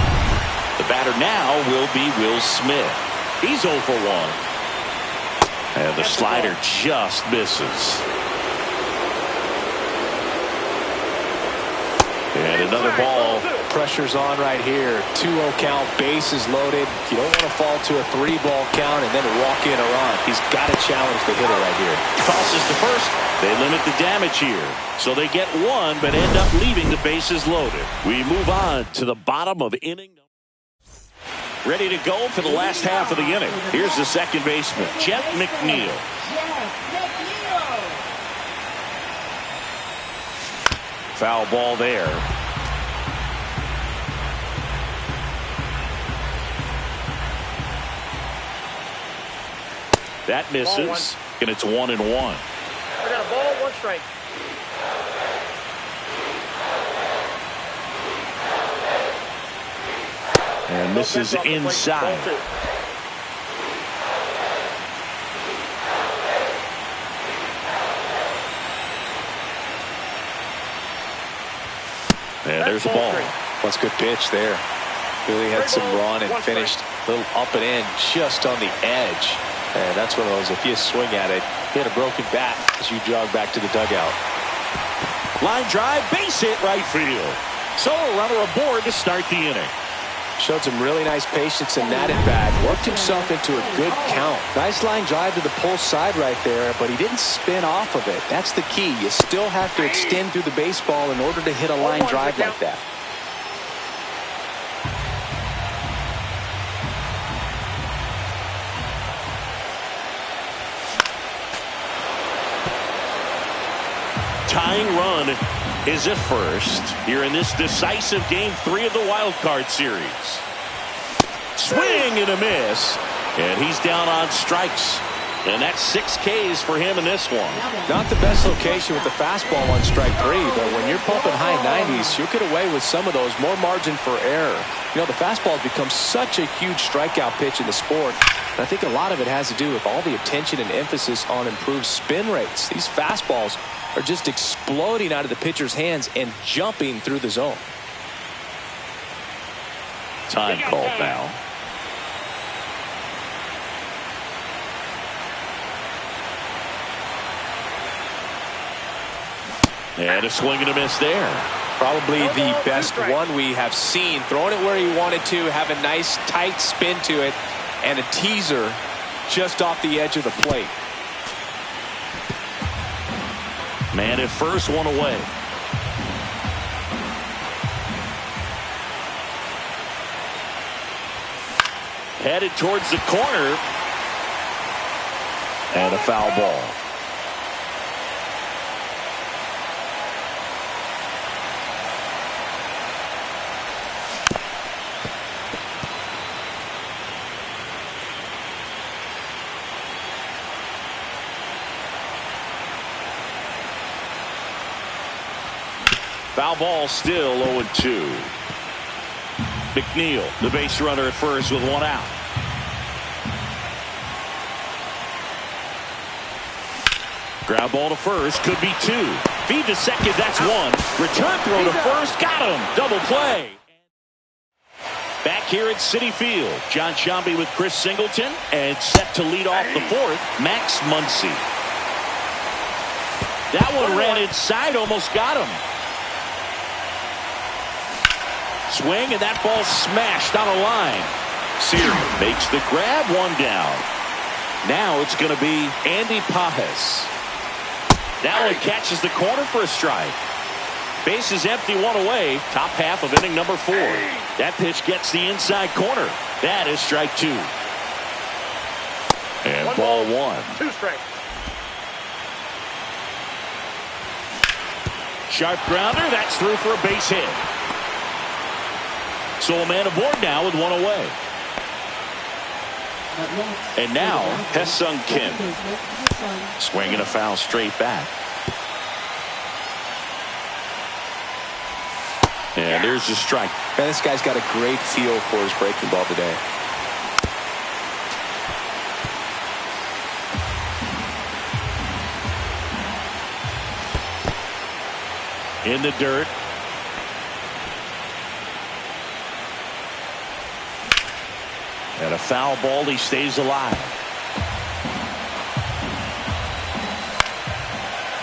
The batter now will be Will Smith. He's 0 for 1. And the slider just misses. And another ball. Pressure's on right here. 2-0 count, bases loaded. You don't want to fall to a 3-ball count and then walk in a run. He's got to challenge the hitter right here. Tosses to first. They limit the damage here. So they get 1, but end up leaving the bases loaded. We move on to the bottom of inning. ready to go for the last half of the inning. Here's the second baseman, Jeff McNeil. Foul ball there. That misses, and it's 1-1. I got a ball, 1 strike. And this is inside. And there's the ball. That's a good pitch there. Really had some run and finished a little up and in just on the edge. And that's one of those, if you swing at it, hit a broken bat as you jog back to the dugout. Line drive, base hit right field. So a runner aboard to start the inning. Showed some really nice patience in that at bat. Worked himself into a good count. Nice line drive to the pull side right there, but he didn't spin off of it. That's the key. You still have to extend through the baseball in order to hit a line drive like that. Tying run is at first here in this decisive Game 3 of the Wild Card Series. Swing and a miss, and he's down on strikes. And that's 6 Ks for him in this one. Not the best location with the fastball on strike 3, but when you're pumping high 90s, you'll get away with some of those. More margin for error. You know, the fastball has become such a huge strikeout pitch in the sport. And I think a lot of it has to do with all the attention and emphasis on improved spin rates. These fastballs are just exploding out of the pitcher's hands and jumping through the zone. Time called now. And a swing and a miss there. Probably the best one we have seen. Throwing it where he wanted to, have a nice tight spin to it, and a teaser just off the edge of the plate. Man at first, 1 away. Headed towards the corner. And a foul ball. Foul ball, still 0-2. McNeil, the base runner at first with 1 out. Ground ball to first, could be 2. Feed to second, that's 1. Return throw to first, got him. Double play. Back here at Citi Field, John Sciambi with Chris Singleton, and set to lead off the 4th, Max Muncy. That one ran inside, almost got him. Swing, and that ball smashed on a line. Sear makes the grab, 1 down. Now it's going to be Andy Pajas. That one catches the corner for a strike. Base is empty, 1 away. Top half of inning number 4. That pitch gets the inside corner. That is strike 2. And ball 1. 2 strikes. Sharp grounder, that's through for a base hit. So a man aboard now with 1 away. And now, Hesung Kim. Swinging a foul straight back. And there's the strike. Man, this guy's got a great feel for his breaking ball today. In the dirt. And a foul ball, he stays alive.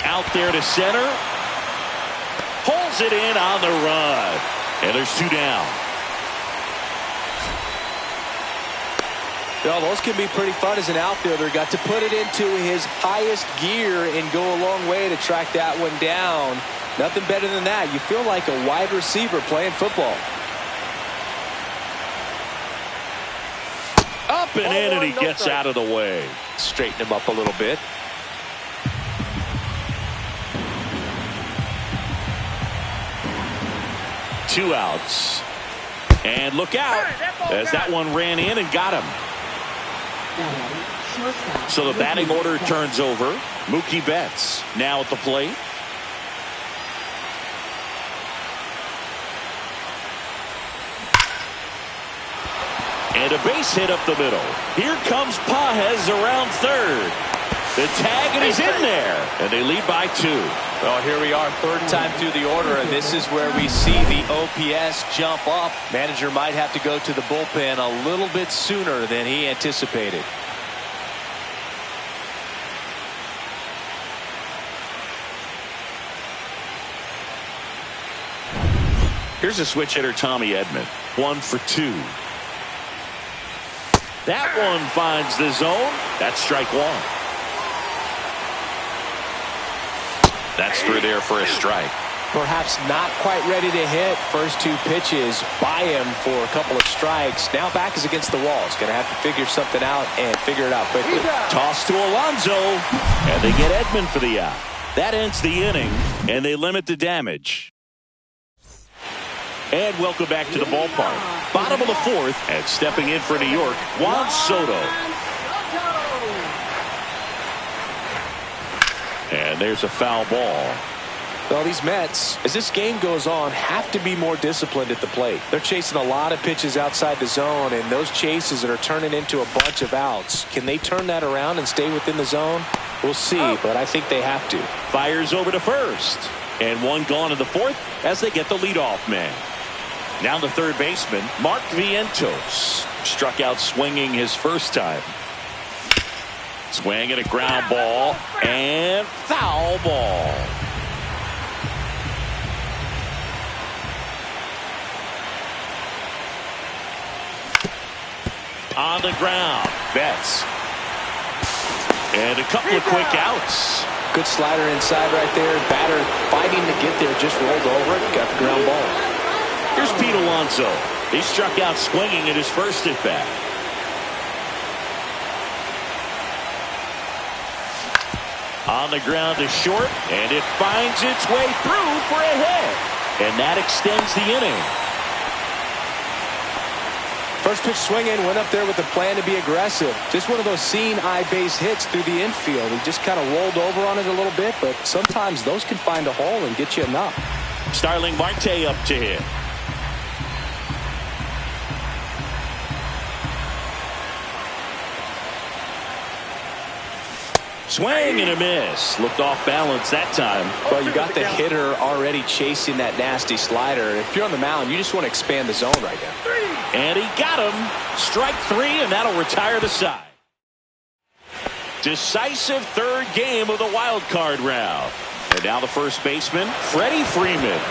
Out there to center. Pulls it in on the run. And there's 2 down. Well, those can be pretty fun as an outfielder. Got to put it into his highest gear and go a long way to track that one down. Nothing better than that. You feel like a wide receiver playing football. Up and in, and he gets out of the way. Straighten him up a little bit. Two outs. And look out, as that one ran in and got him. So the batting order turns over. Mookie Betts now at the plate. And a base hit up the middle. Here comes Pages around third. The tag, and he's in there. And they lead by 2. Well, here we are, third time through the order, and this is where we see the OPS jump up. Manager might have to go to the bullpen a little bit sooner than he anticipated. Here's a switch hitter, Tommy Edman. 1 for 2. That one finds the zone. That's strike 1. That's through there for a strike. Perhaps not quite ready to hit. First 2 pitches by him for a couple of strikes. Now back is against the wall. He's going to have to figure something out and figure it out quickly. Toss to Alonso, and they get Edman for the out. That ends the inning, and they limit the damage. And welcome back to the ballpark. Bottom of the 4th, and stepping in for New York, Juan Soto. And there's a foul ball. Well, these Mets, as this game goes on, have to be more disciplined at the plate. They're chasing a lot of pitches outside the zone, and those chases are turning into a bunch of outs. Can they turn that around and stay within the zone? We'll see, but I think they have to. Fires over to first. And one gone in the 4th as they get the leadoff man. Now the third baseman, Mark Vientos. Struck out swinging his first time. Swing and a ground ball, and foul ball. On the ground, Betts. And a couple of quick outs. Good slider inside right there. Batter fighting to get there, just rolled over it, got the ground ball. Here's Pete Alonso. He struck out swinging at his first at bat. On the ground to short, and it finds its way through for a hit. And that extends the inning. First pitch swinging, went up there with a plan to be aggressive. Just one of those seeing eye base hits through the infield. He just kind of rolled over on it a little bit, but sometimes those can find a hole and get you enough. Starling Marte up to hit. Swing and a miss. Looked off balance that time. Well, you got the hitter already chasing that nasty slider. If you're on the mound, you just want to expand the zone right now. And he got him. Strike 3, and that'll retire the side. Decisive third game of the wild card round. And now the first baseman, Freddie Freeman.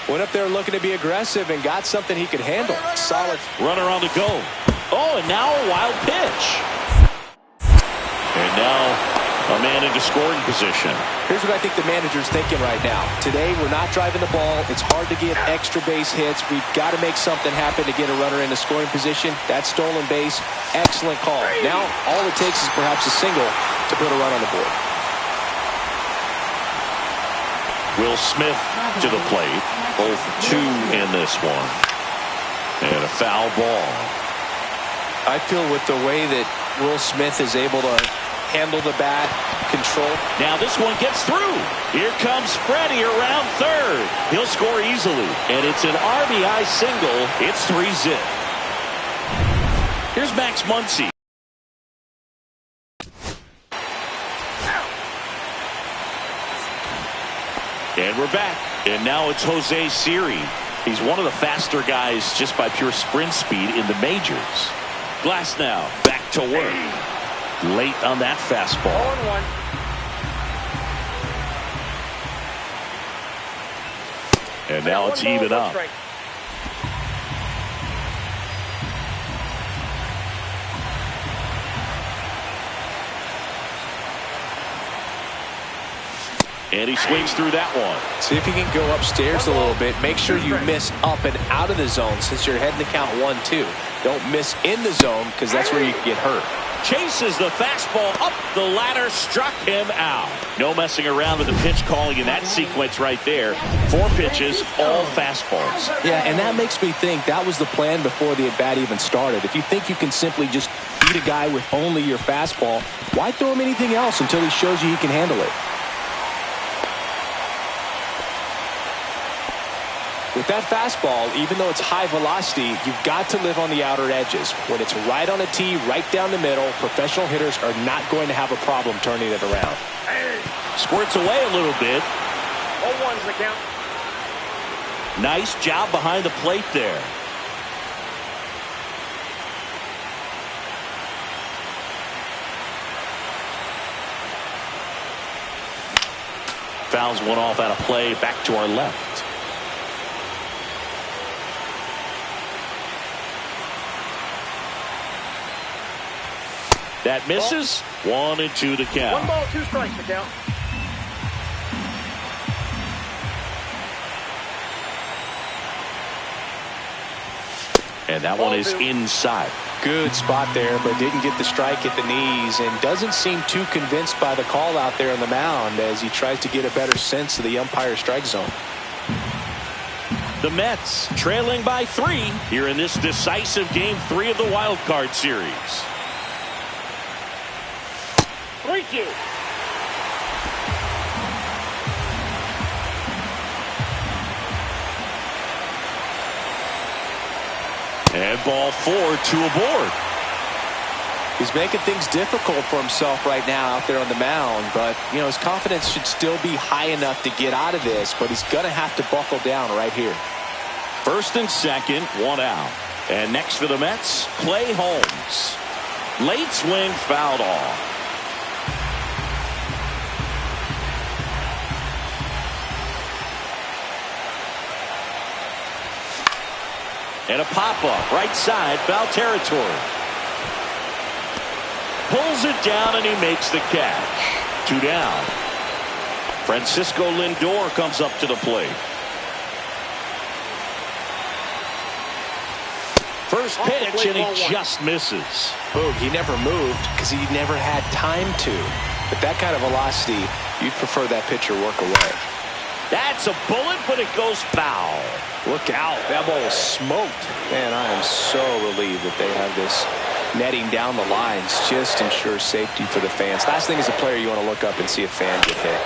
Went up there looking to be aggressive and got something he could handle. Solid. Runner on the go. Oh, and now a wild pitch. And now a man into scoring position. Here's what I think the manager's thinking right now. Today, we're not driving the ball. It's hard to get extra base hits. We've got to make something happen to get a runner into scoring position. That stolen base, excellent call. Now, all it takes is perhaps a single to put a run on the board. Will Smith to the plate. 0 for 2 in this one. And a foul ball. I feel with the way that Will Smith is able to handle the bat, control. Now this one gets through. Here comes Freddie around third. He'll score easily. And it's an RBI single. It's 3-zip. Here's Max Muncy. And we're back. And now it's Jose Siri. He's one of the faster guys just by pure sprint speed in the majors. Glass now back to work. Late on that fastball. 0-1. And now it's even up. And he swings through that one. See if you can go upstairs a little bit. Make sure you miss up and out of the zone since you're heading to count 1-2. Don't miss in the zone because that's where you can get hurt. Chases the fastball up the ladder, struck him out. No messing around with the pitch calling in that sequence right there. 4 pitches, all fastballs. Yeah, and that makes me think that was the plan before the at-bat even started. If you think you can simply just beat a guy with only your fastball, why throw him anything else until he shows you he can handle it? With that fastball, even though it's high velocity, you've got to live on the outer edges. When it's right on a tee, right down the middle, professional hitters are not going to have a problem turning it around. Squirts away a little bit. 0-1's the count. Nice job behind the plate there. Fouls one off out of play, back to our left. That misses. 1-2 to count. 1 ball, 2 strikes to count. And that one is inside. Good spot there, but didn't get the strike at the knees and doesn't seem too convinced by the call out there on the mound as he tries to get a better sense of the umpire strike zone. The Mets trailing by 3 here in this decisive game 3 of the wild card series. 3-2. And ball 4, 2 aboard. He's making things difficult for himself right now out there on the mound, but you know his confidence should still be high enough to get out of this, but he's gonna have to buckle down right here. First and second, 1 out. And next for the Mets, Clay Holmes. Late swing, fouled off. And a pop-up, right side, foul territory. Pulls it down and he makes the catch. 2 down. Francisco Lindor comes up to the plate. First pitch and he just misses. Boog, he never moved because he never had time to. But that kind of velocity, you'd prefer that pitcher work away. That's a bullet, but it goes foul. Look out. That ball was smoked. Man, I am so relieved that they have this netting down the lines. Just ensures safety for the fans. Last thing as a player, you want to look up and see a fan get hit.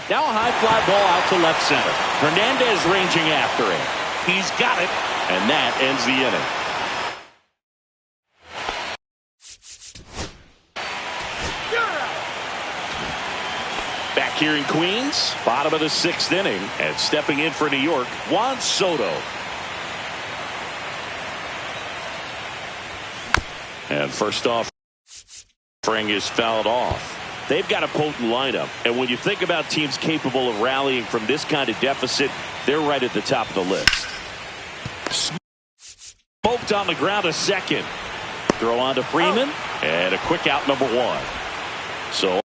Now a high fly ball out to left center. Hernandez ranging after it. He's got it, and that ends the inning. Back here in Queens, bottom of the 6th inning, and stepping in for New York, Juan Soto. And first off, offering is fouled off. They've got a potent lineup, and when you think about teams capable of rallying from this kind of deficit, they're right at the top of the list. Smoked on the ground, a second. Throw on to Freeman, and a quick out, number 1. So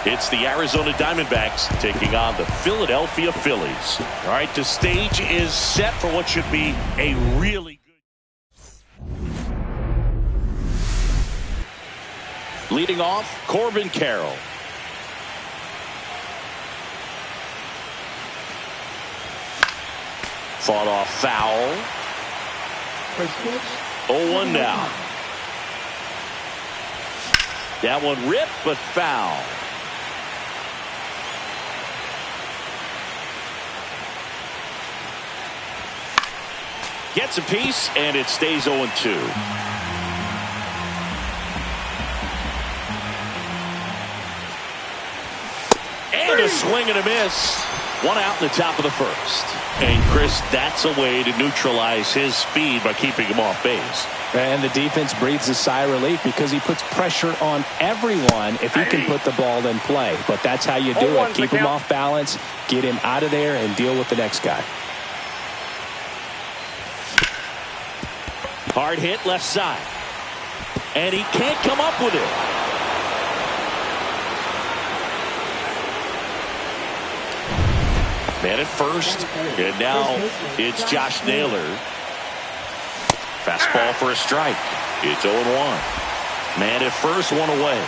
It's the Arizona Diamondbacks taking on the Philadelphia Phillies. All right, the stage is set for what should be a really good. Leading off, Corbin Carroll. Fought off foul. 0-1 now. That one ripped, but foul. Gets a piece, and it stays 0-2. And a swing and a miss. One out in the top of the first. And Chris, that's a way to neutralize his speed by keeping him off base. And the defense breathes a sigh of relief because he puts pressure on everyone if he can put the ball in play. But that's how you do it. Keep him off balance, get him out of there, and deal with the next guy. Hard hit left side. And he can't come up with it. Man at first. And now it's Josh Naylor. Fastball for a strike. It's 0-1. Man at first, one away.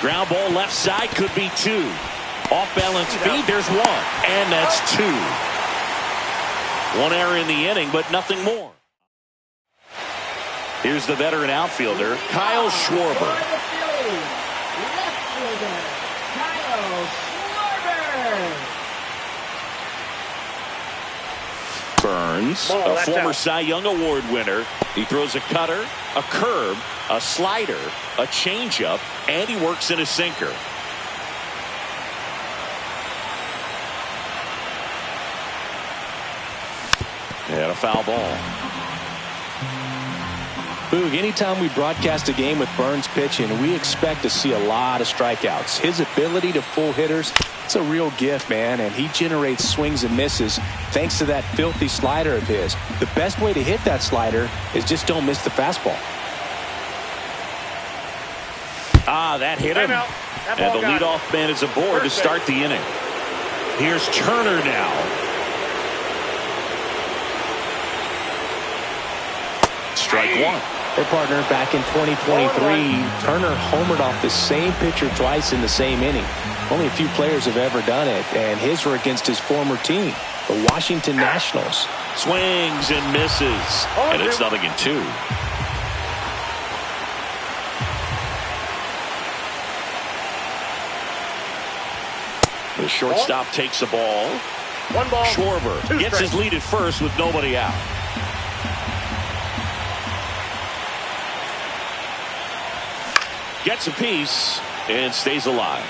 Ground ball left side, could be two. Off balance speed, there's one. And that's two. One error in the inning, but nothing more. Here's the veteran outfielder, Kyle Schwarber. Burns, a former Cy Young Award winner. He throws a cutter, a curve, a slider, a changeup, and he works in a sinker. And a foul ball. Boog, anytime we broadcast a game with Burns pitching, we expect to see a lot of strikeouts. His ability to pull hitters, it's a real gift, man, and he generates swings and misses thanks to that filthy slider of his. The best way to hit that slider is just don't miss the fastball. Ah, that hit him. And the leadoff man is aboard to start the inning. Here's Turner now. Strike one. Their partner back in 2023, Turner homered off the same pitcher twice in the same inning. Only a few players have ever done it, and his were against his former team, the Washington Nationals. Swings and misses, and it's 0-2. The shortstop takes the ball. One ball. Schwarber gets his lead at first with nobody out. Gets a piece and stays alive.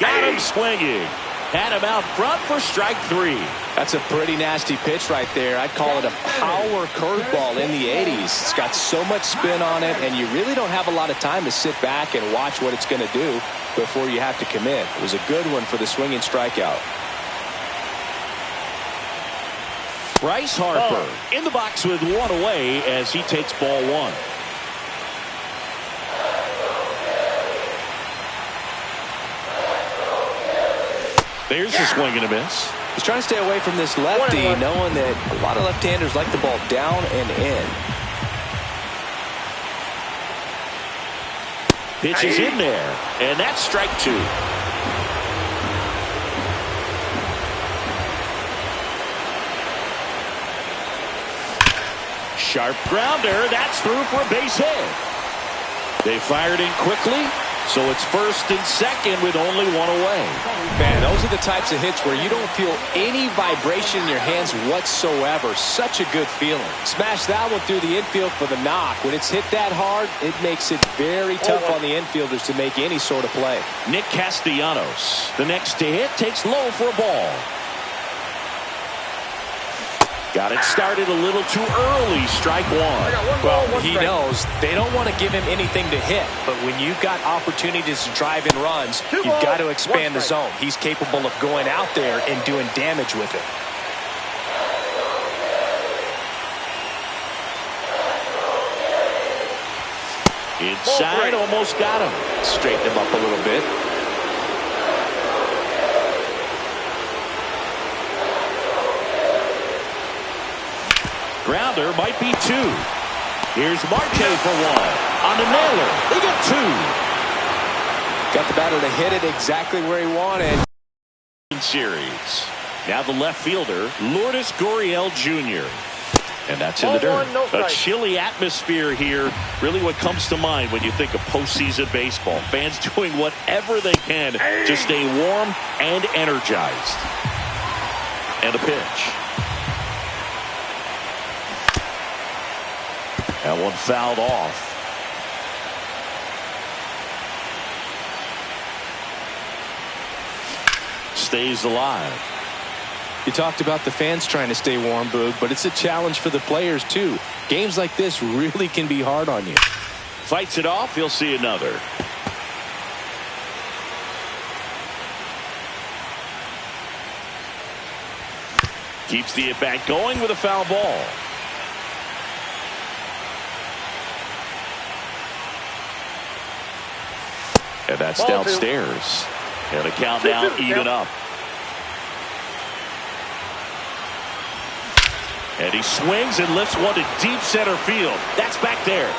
Got him swinging. Had him out front for strike three. That's a pretty nasty pitch right there. I'd call it a power curveball in the 80s. It's got so much spin on it, and you really don't have a lot of time to sit back and watch what it's going to do before you have to commit. It was a good one for the swinging strikeout. Bryce Harper in the box with one away as he takes ball one. There's a swing and a miss. He's trying to stay away from this lefty, knowing that a lot of left-handers like the ball down and in. Pitch is in there, and that's strike two. Sharp grounder. That's through for a base hit. They fired in quickly, so it's first and second with only one away. Man, those are the types of hits where you don't feel any vibration in your hands whatsoever. Such a good feeling. Smash that one through the infield for the knock. When it's hit that hard, it makes it very tough on the infielders to make any sort of play. Nick Castellanos, the next to hit, takes low for a ball. Got it started a little too early. Strike one. Well, he knows they don't want to give him anything to hit, but when you've got opportunities to drive in runs, you've got to expand the zone. He's capable of going out there and doing damage with it. Inside, almost got him. Straighten him up a little bit. Grounder might be two. Here's Marte for one. On the nailer. They get two. Got the batter to hit it exactly where he wanted. Series. Now the left fielder, Lourdes Gurriel Jr. And that's in the dirt. A chilly atmosphere here. Really what comes to mind when you think of postseason baseball. Fans doing whatever they can to stay warm and energized. And a pitch. That one fouled off. Stays alive. You talked about the fans trying to stay warm, Boog, but it's a challenge for the players, too. Games like this really can be hard on you. Fights it off. He'll see another. Keeps the at-bat going with a foul ball. And that's downstairs. And a countdown even up. And he swings and lifts one to deep center field. That's back there.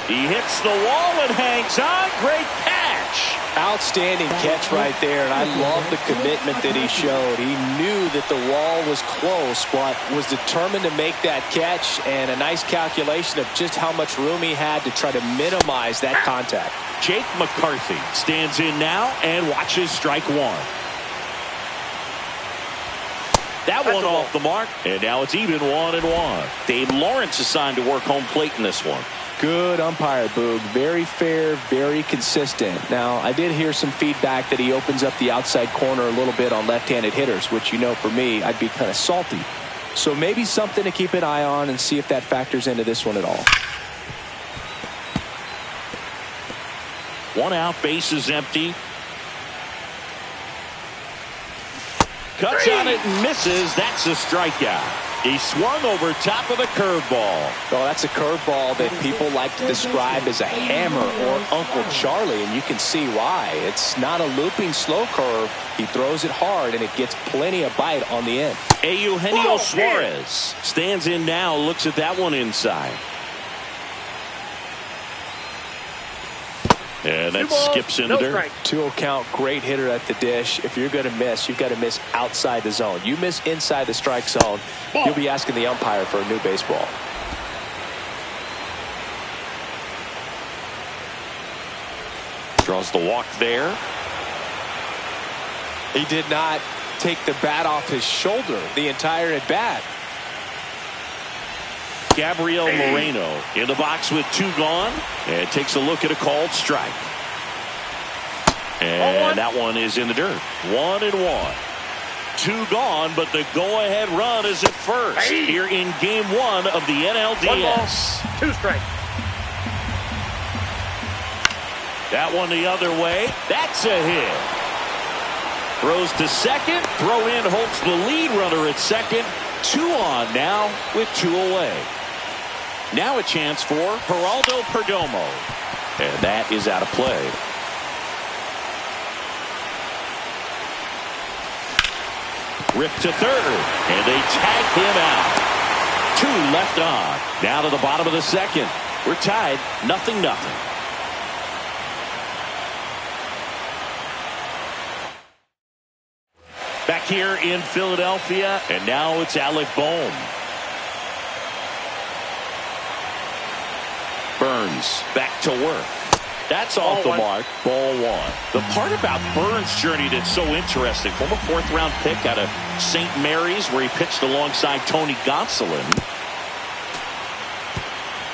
He hits the wall and hangs on. Great catch. Outstanding catch right there, and I love the commitment that he showed. He knew that the wall was close, but was determined to make that catch, and a nice calculation of just how much room he had to try to minimize that contact. Jake McCarthy stands in now and watches strike one. That one off the mark, and now it's even 1-1. Dave Lawrence assigned to work home plate in this one. Good umpire, Boog. Very fair, very consistent. Now, I did hear some feedback that he opens up the outside corner a little bit on left-handed hitters, which, you know, for me, I'd be kind of salty. So maybe something to keep an eye on and see if that factors into this one at all. One out, base is empty. Cuts on it and misses. That's a strikeout. He swung over top of the curveball. Well, that's a curveball that people like to describe as a hammer or Uncle Charlie, and you can see why. It's not a looping slow curve. He throws it hard, and it gets plenty of bite on the end. Eugenio Suarez stands in now, looks at that one inside. And that skips in the dirt. 2-0 count, great hitter at the dish. If you're going to miss, you've got to miss outside the zone. You miss inside the strike zone, you'll be asking the umpire for a new baseball. Draws the walk there. He did not take the bat off his shoulder the entire at bat. Gabriel Moreno in the box with two gone, and takes a look at a called strike. And that one is in the dirt. 1-1. Two gone, but the go-ahead run is at first here in Game 1 of the NLDS. 2 strikes. That one the other way. That's a hit. Throws to second. Throw in holds the lead runner at second. 2 on now with 2 away. Now a chance for Geraldo Perdomo. And that is out of play. Ripped to third. And they tag him out. 2 left on. Now to the bottom of the second. We're tied 0-0. Back here in Philadelphia. And now it's Alec Bohm. Burns back to work. That's off the mark. Ball 1. The part about Burns' journey that's so interesting, from a 4th-round pick out of St. Mary's, where he pitched alongside Tony Gonsolin.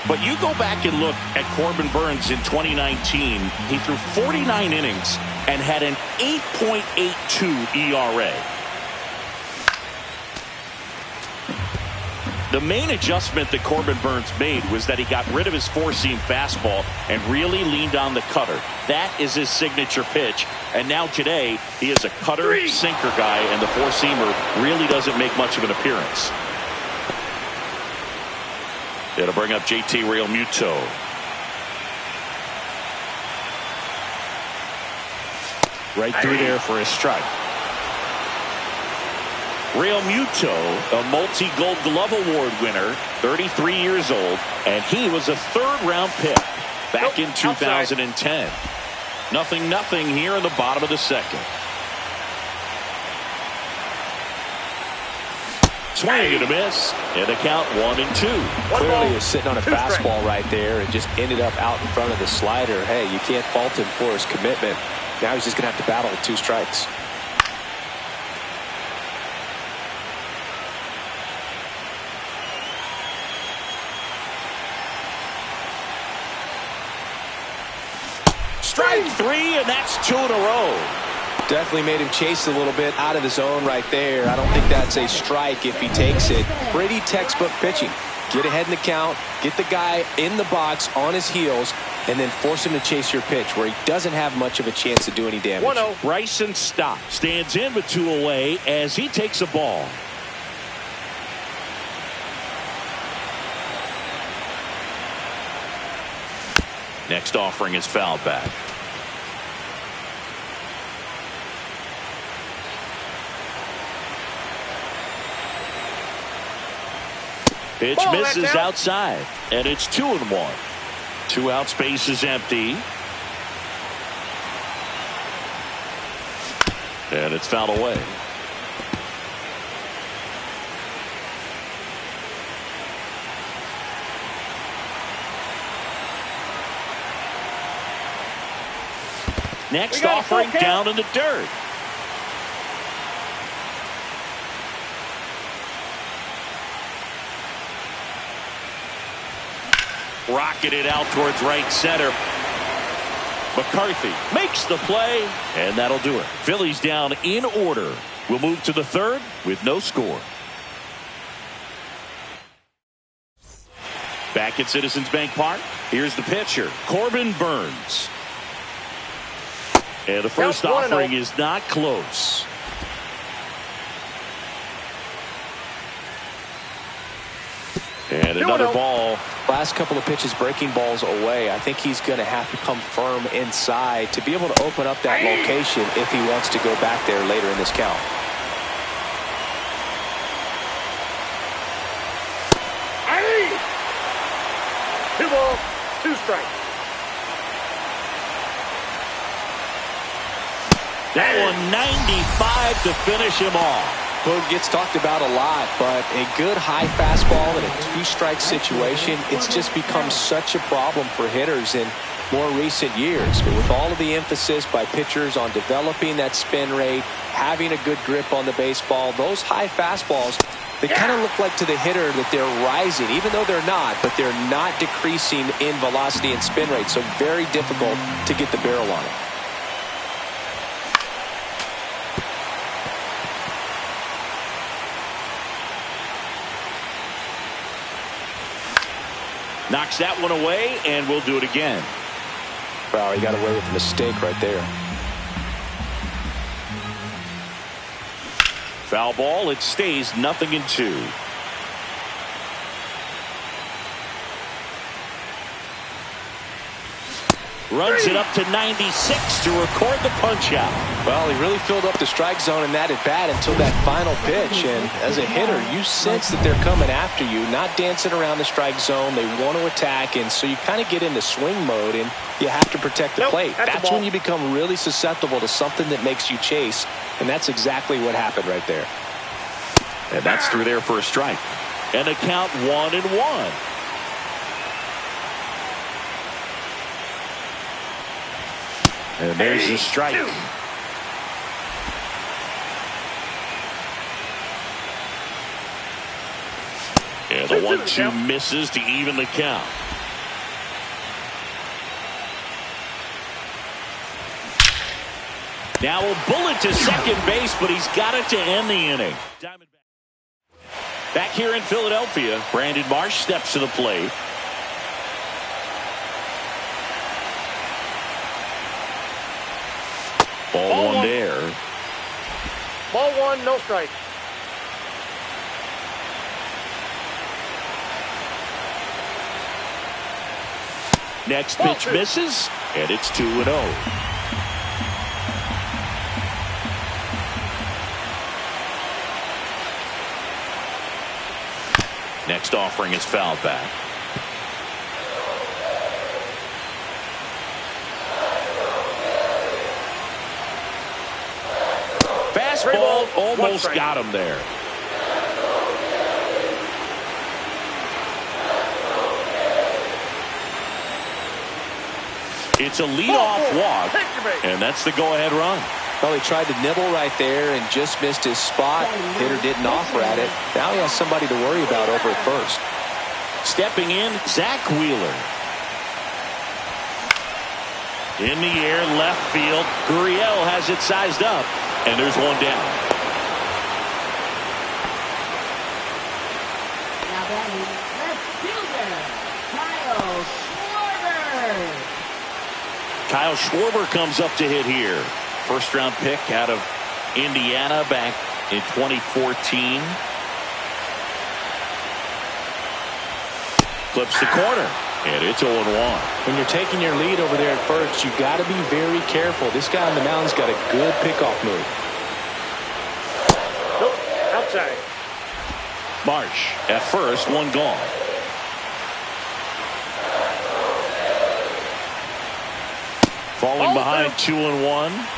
But you go back and look at Corbin Burns in 2019. He threw 49 innings and had an 8.82 ERA. The main adjustment that Corbin Burns made was that he got rid of his four-seam fastball and really leaned on the cutter. That is his signature pitch. And now today, he is a cutter sinker guy, and the four-seamer really doesn't make much of an appearance. It'll bring up JT Realmuto. Right through there for a strike. Realmuto, a multi-Gold Glove Award winner, 33 years old, and he was a third-round pick back in 2010. 0-0 here in the bottom of the second. Swing and a miss, and a count 1-2. Clearly he was sitting on a fastball right there and just ended up out in front of the slider. Hey, you can't fault him for his commitment. Now he's just going to have to battle with 2 strikes. Strike 3, and that's 2 in a row. Definitely made him chase a little bit out of the zone right there. I don't think that's a strike if he takes it. Pretty textbook pitching. Get ahead in the count, get the guy in the box on his heels, and then force him to chase your pitch where he doesn't have much of a chance to do any damage. 1-0. Bryson Stott stands in with 2 away as he takes a ball. Next offering is fouled back. Pitch misses outside, and it's 2-1. 2 out, space is empty. And it's fouled away. Next offering down in the dirt. Rocketed out towards right center. McCarthy makes the play, and that'll do it. Phillies down in order. We'll move to the third with no score. Back at Citizens Bank Park, here's the pitcher, Corbin Burns. And the first offering is not close. And another ball. Last couple of pitches breaking balls away. I think he's going to have to come firm inside to be able to open up that location if he wants to go back there later in this count. Two balls, 2 strikes. That one 95 to finish him off. Boog gets talked about a lot, but a good high fastball in a 2-strike situation, it's just become such a problem for hitters in more recent years. But with all of the emphasis by pitchers on developing that spin rate, having a good grip on the baseball, those high fastballs, they kind of look like to the hitter that they're rising, even though they're not, but they're not decreasing in velocity and spin rate, so very difficult to get the barrel on it. Knocks that one away, and we'll do it again. Wow, he got away with a mistake right there. Foul ball, it stays 0-2. Runs it up to 96 to record the punch out. Well, he really filled up the strike zone in that at bat until that final pitch. And as a hitter, you sense that they're coming after you, not dancing around the strike zone. They want to attack, and so you kind of get into swing mode, and you have to protect the plate. That's when you become really susceptible to something that makes you chase, and that's exactly what happened right there. And that's through there for a strike. And a count 1-1. And there's the strike. And the 1-2 misses to even the count. Now a bullet to second base, but he's got it to end the inning. Back here in Philadelphia, Brandon Marsh steps to the plate. Ball one there. Ball one, no strike. Next pitch misses, and it's 2-0. Next offering is fouled back. Fastball almost got him there. It's a leadoff walk, and that's the go-ahead run. Well, he tried to nibble right there and just missed his spot. Hitter didn't offer at it. Now he has somebody to worry about over at first. Stepping in, Zach Wheeler. In the air, left field. Gurriel has it sized up, and there's one down. Now batting, left fielder, Kyle Schwarber. Kyle Schwarber comes up to hit here. First-round pick out of Indiana back in 2014. Clips the corner, and it's 0-1. When you're taking your lead over there at first, you got to be very careful. This guy on the mound's got a good pickoff move. Nope, outside. Marsh at first, one gone. Falling behind 2-1.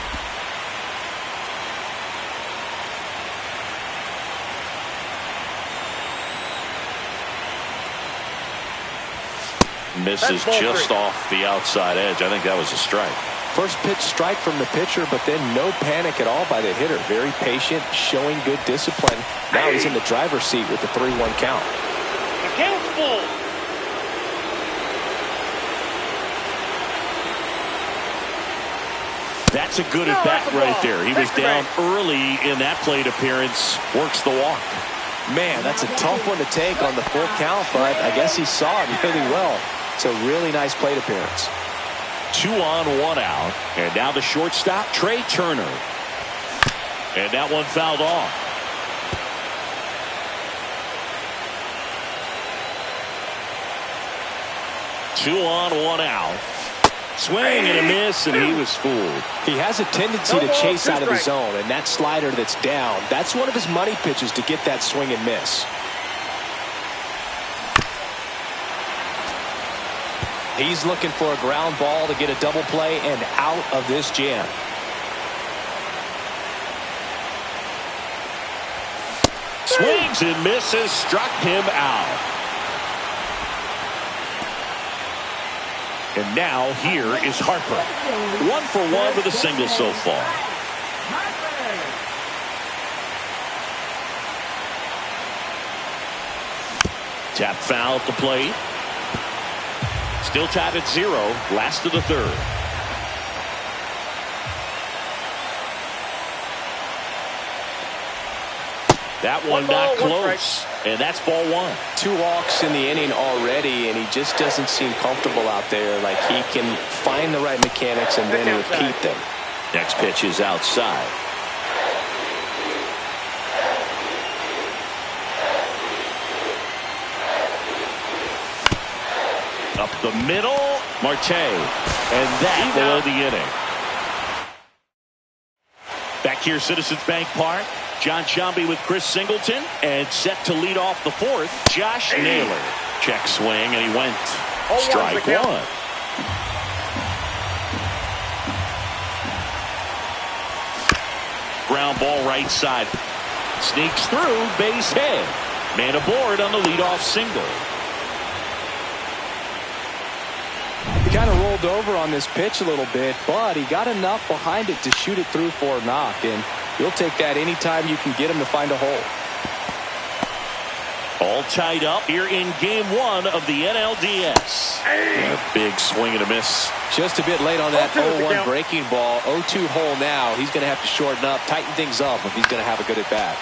Misses just off the outside edge. I think that was a strike. First pitch strike from the pitcher, but then no panic at all by the hitter. Very patient, showing good discipline. Now he's in the driver's seat with the 3-1 count. The count's full. That's a good at bat right there. He was down early in that plate appearance. Works the walk. Man, that's a tough one to take on the full count, but I guess he saw it really well. It's a really nice plate appearance. 2 on, 1 out. And now the shortstop, Trey Turner. And that one fouled off. Two on, 1 out. Swing and a miss, and he was fooled. He has a tendency to chase out of the zone, and that slider that's down, that's one of his money pitches to get that swing and miss. He's looking for a ground ball to get a double play and out of this jam. Swings and misses, struck him out. And now here is Harper. 1 for 1 with a single so far. Tap foul at the plate. Still tied at 0. Last of the third. That one not close. And that's ball 1. 2 walks in the inning already, and he just doesn't seem comfortable out there. Like he can find the right mechanics and then repeat them. Next pitch is outside. Up the middle, Marte. And that will end the inning. Back here, Citizens Bank Park. John Sciambi with Chris Singleton, and set to lead off the 4th, Josh Naylor. Check swing, and he went strike 1. Ground ball right side. Sneaks through, base hit. Man aboard on the leadoff single. He kind of rolled over on this pitch a little bit, but he got enough behind it to shoot it through for a knock, and you'll take that anytime you can get him to find a hole. All tied up here in game 1 of the NLDS. A big swing and a miss. Just a bit late on that 0-1 breaking ball. 0-2 hole now. He's going to have to shorten up, tighten things up if he's going to have a good at bat.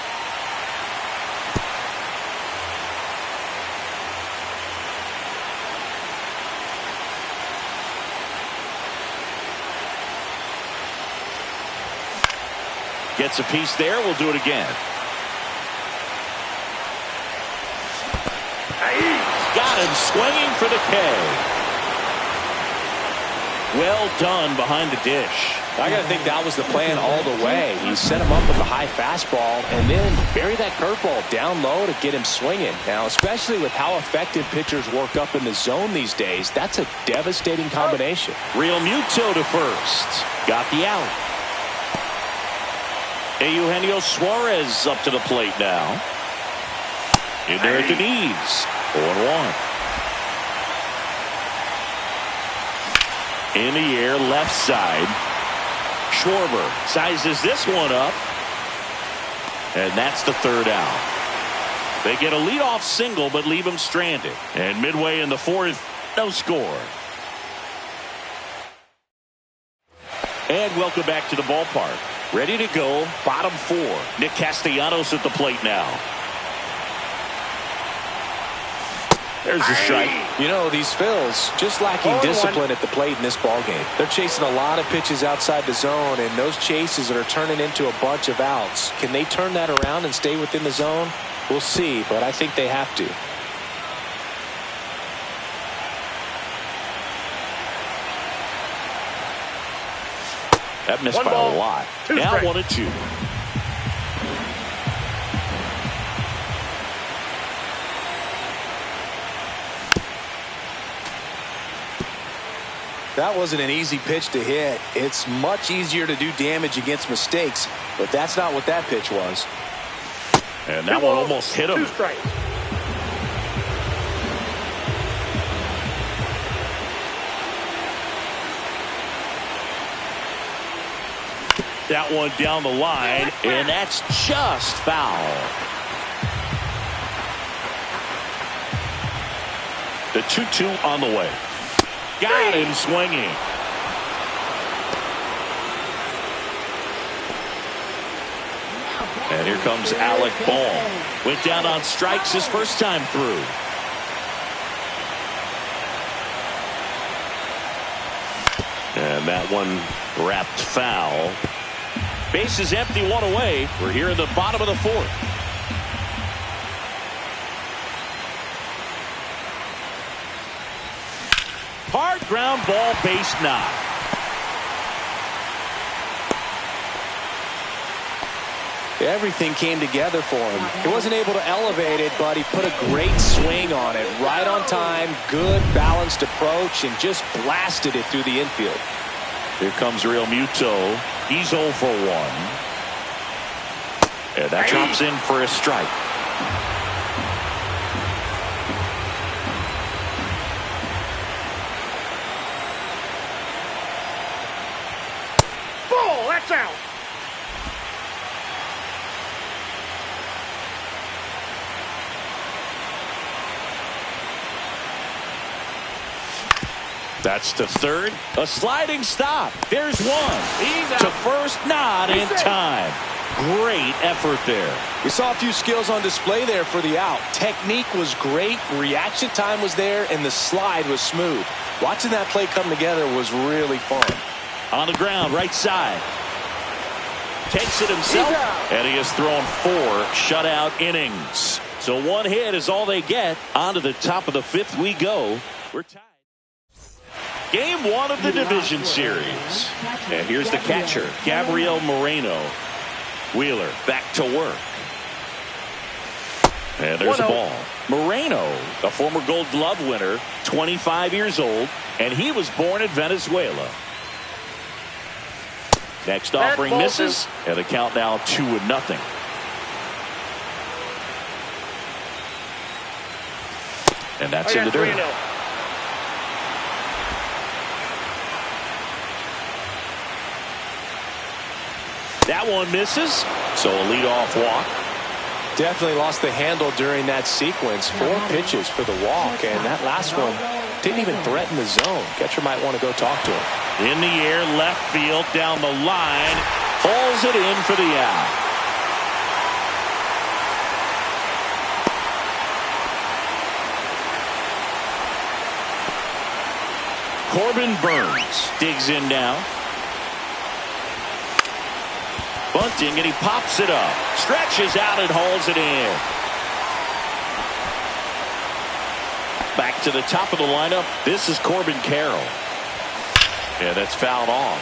Gets a piece there. We'll do it again. Got him swinging for the K. Well done behind the dish. I got to think that was the plan all the way. He set him up with a high fastball and then bury that curveball down low to get him swinging. Now, especially with how effective pitchers work up in the zone these days, that's a devastating combination. Real Muto to first. Got the out. Eugenio Suarez up to the plate now. In there at the knees. 0-1. In the air, left side. Schwarber sizes this one up. And that's the third out. They get a leadoff single but leave him stranded. And midway in the fourth, no score. And welcome back to the ballpark. Ready to go, bottom four. Nick Castellanos at the plate now. There's a strike. You know, these Phils just lacking discipline at the plate in this ballgame. They're chasing a lot of pitches outside the zone, and those chases are turning into a bunch of outs. Can they turn that around and stay within the zone? We'll see, but I think they have to. That missed by a lot. Now 1-2. That wasn't an easy pitch to hit. It's much easier to do damage against mistakes, but that's not what that pitch was. And that one almost hit him. 2 strikes. That one down the line, and that's just foul. The 2-2 on the way. Got him swinging. And here comes Alec Bohm. Went down on strikes his first time through. And that one wrapped foul. Base is empty, one away. We're here in the bottom of the fourth. Hard ground ball, base knock. Everything came together for him. He wasn't able to elevate it, but he put a great swing on it. Right on time, good balanced approach, and just blasted it through the infield. Here comes Real Muto. He's 0 for 1. And that drops in for a strike. Ball, that's out. That's the third. A sliding stop. There's one. To first, not in time. Great effort there. We saw a few skills on display there for the out. Technique was great, reaction time was there, and the slide was smooth. Watching that play come together was really fun. On the ground, right side. Takes it himself, and he has thrown 4 shutout innings. So 1 hit is all they get. On to the top of the 5th we go. We're tied. Game 1 of the division series. And here's the catcher, Gabriel Moreno. Wheeler back to work. And there's a ball. Moreno, a former Gold Glove winner, 25 years old, and he was born in Venezuela. Next offering misses, and the count now 2-0. And that's in the dirt. That one misses, so a leadoff walk. Definitely lost the handle during that sequence. 4 pitches for the walk, and that last one didn't even threaten the zone. Catcher might want to go talk to him. In the air, left field, down the line, hauls it in for the out. Corbin Burns digs in now. Bunting, and he pops it up. Stretches out and hauls it in. Back to the top of the lineup. This is Corbin Carroll. Yeah, that's fouled off.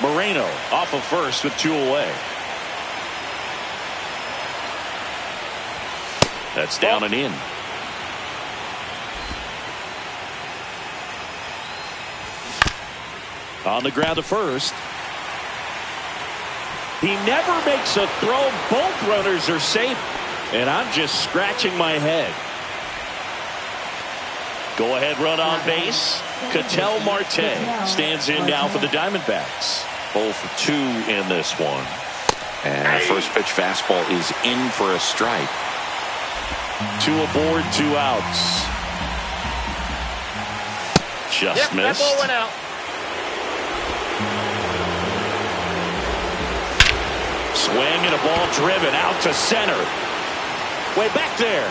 Moreno off of first with 2 away. That's down and in. On the ground to first. He never makes a throw. Both runners are safe. And I'm just scratching my head. Go ahead run on base. Ketel Marte stands in now for the Diamondbacks. 0 for 2 in this one. And the first pitch fastball is in for a strike. 2 aboard, 2 outs. Just missed. That ball went out. Swing and a ball driven out to center. Way back there.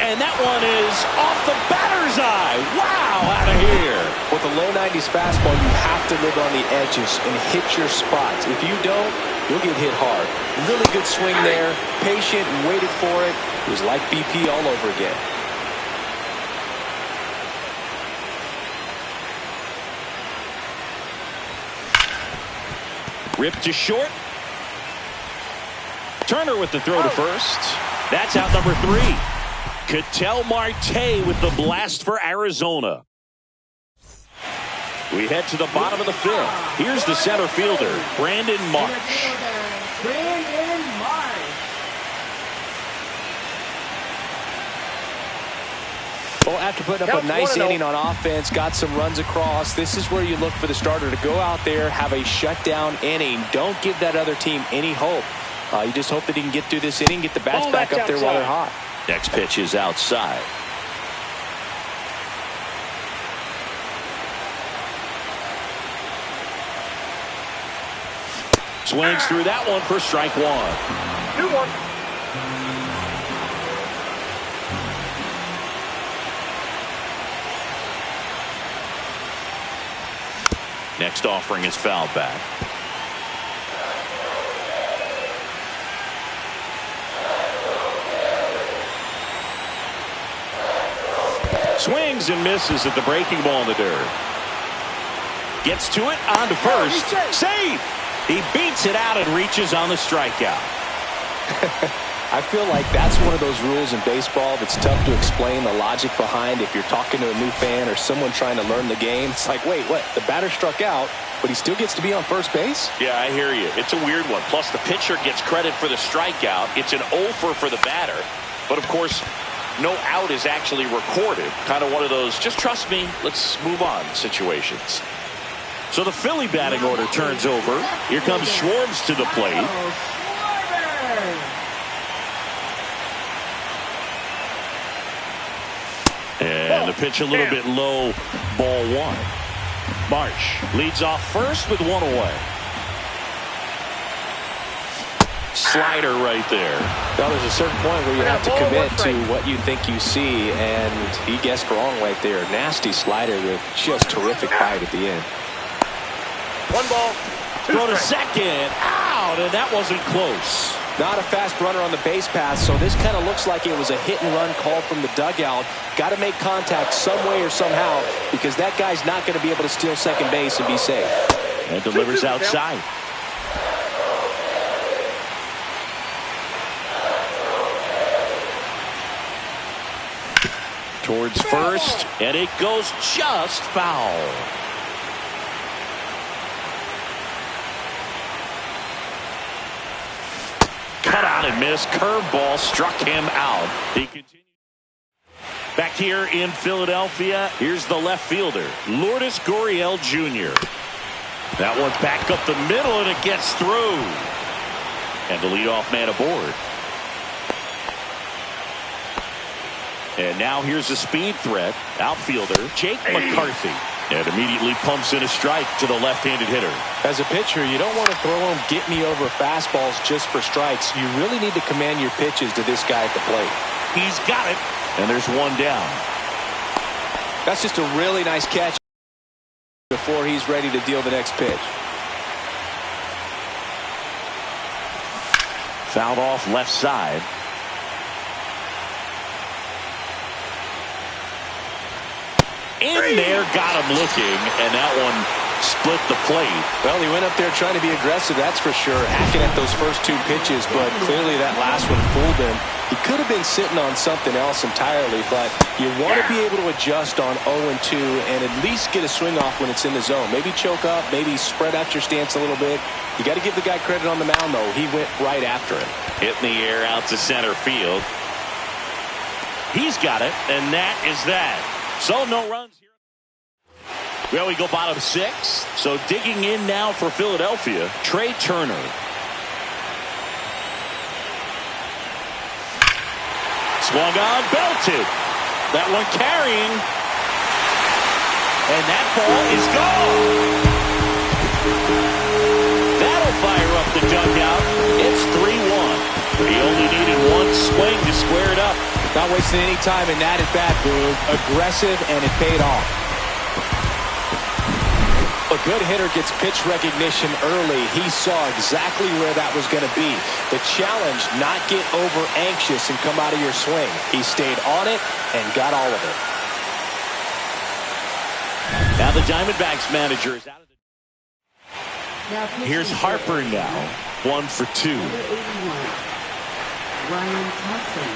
And that one is off the batter's eye. Wow, out of here. With a low 90s fastball, you have to live on the edges and hit your spots. If you don't, you'll get hit hard. Really good swing there. Patient and waited for it. It was like BP all over again. Ripped to short. Turner with the throw to first. That's out number 3. Ketel Marte with the blast for Arizona. We head to the bottom of the 5th. Here's the center fielder, Brandon Marsh. Brandon Marsh. Well, after putting up a nice inning on offense, got some runs across, this is where you look for the starter to go out there, have a shutdown inning. Don't give that other team any hope. You just hope that he can get through this inning, get the bats back up there while they're hot. Next pitch is outside. Swings through that one for strike 1. 2-1. Next offering is fouled back. Swings and misses at the breaking ball in the dirt. Gets to it, on to first. Safe! He beats it out and reaches on the strikeout. I feel like that's one of those rules in baseball that's tough to explain the logic behind if you're talking to a new fan or someone trying to learn the game. It's like, wait, what? The batter struck out, but he still gets to be on first base? Yeah, I hear you. It's a weird one. Plus, the pitcher gets credit for the strikeout. It's an over for the batter. But, of course, no out is actually recorded. Kind of one of those, just trust me, let's move on situations. So the Philly batting order turns over. Here comes Schwartz to the plate. And the pitch a little bit low, ball 1. Marsh leads off first with 1 away. Slider right there. Now there's a certain point where you have to commit to what you think you see, and he guessed wrong right there. Nasty slider with just terrific bite at the end. 1 ball. Throw to second. Out, and that wasn't close. Not a fast runner on the base path, so this kind of looks like it was a hit and run call from the dugout. Got to make contact some way or somehow, because that guy's not going to be able to steal second base and be safe. And delivers outside. Towards first, and it goes just foul. Cut out and missed. Curveball struck him out. He continues. Back here in Philadelphia, here's the left fielder, Lourdes Gurriel Jr. That one's back up the middle, and it gets through. And the leadoff man aboard. And now here's a speed threat, outfielder Jake McCarthy. And immediately pumps in a strike to the left-handed hitter. As a pitcher, you don't want to throw him get-me-over fastballs just for strikes. You really need to command your pitches to this guy at the plate. He's got it, and there's 1 down. That's just a really nice catch before he's ready to deal the next pitch. Fouled off left side. In there, got him looking, and that one split the plate. Well, he went up there trying to be aggressive, that's for sure, hacking at those first two pitches, but clearly that last one fooled him. He could have been sitting on something else entirely, but you want to be able to adjust on 0-2 and at least get a swing off when it's in the zone. Maybe choke up, maybe spread out your stance a little bit. You got to give the guy credit on the mound, though. He went right after it. Hit in the air out to center field. He's got it, and that is that. So no runs here. Well, we go bottom 6. So digging in now for Philadelphia, Trey Turner. Swung on, belted. That one carrying. And that ball is gone. That'll fire up the dugout. It's 3-1. He only needed one swing to square it up. Not wasting any time in that at bat, Boog. Aggressive, and it paid off. A good hitter gets pitch recognition early. He saw exactly where that was going to be. The challenge, not get over anxious and come out of your swing. He stayed on it and got all of it. Now the Diamondbacks manager is out of the... Here's Harper now. 1 for 2. Ryan Thompson.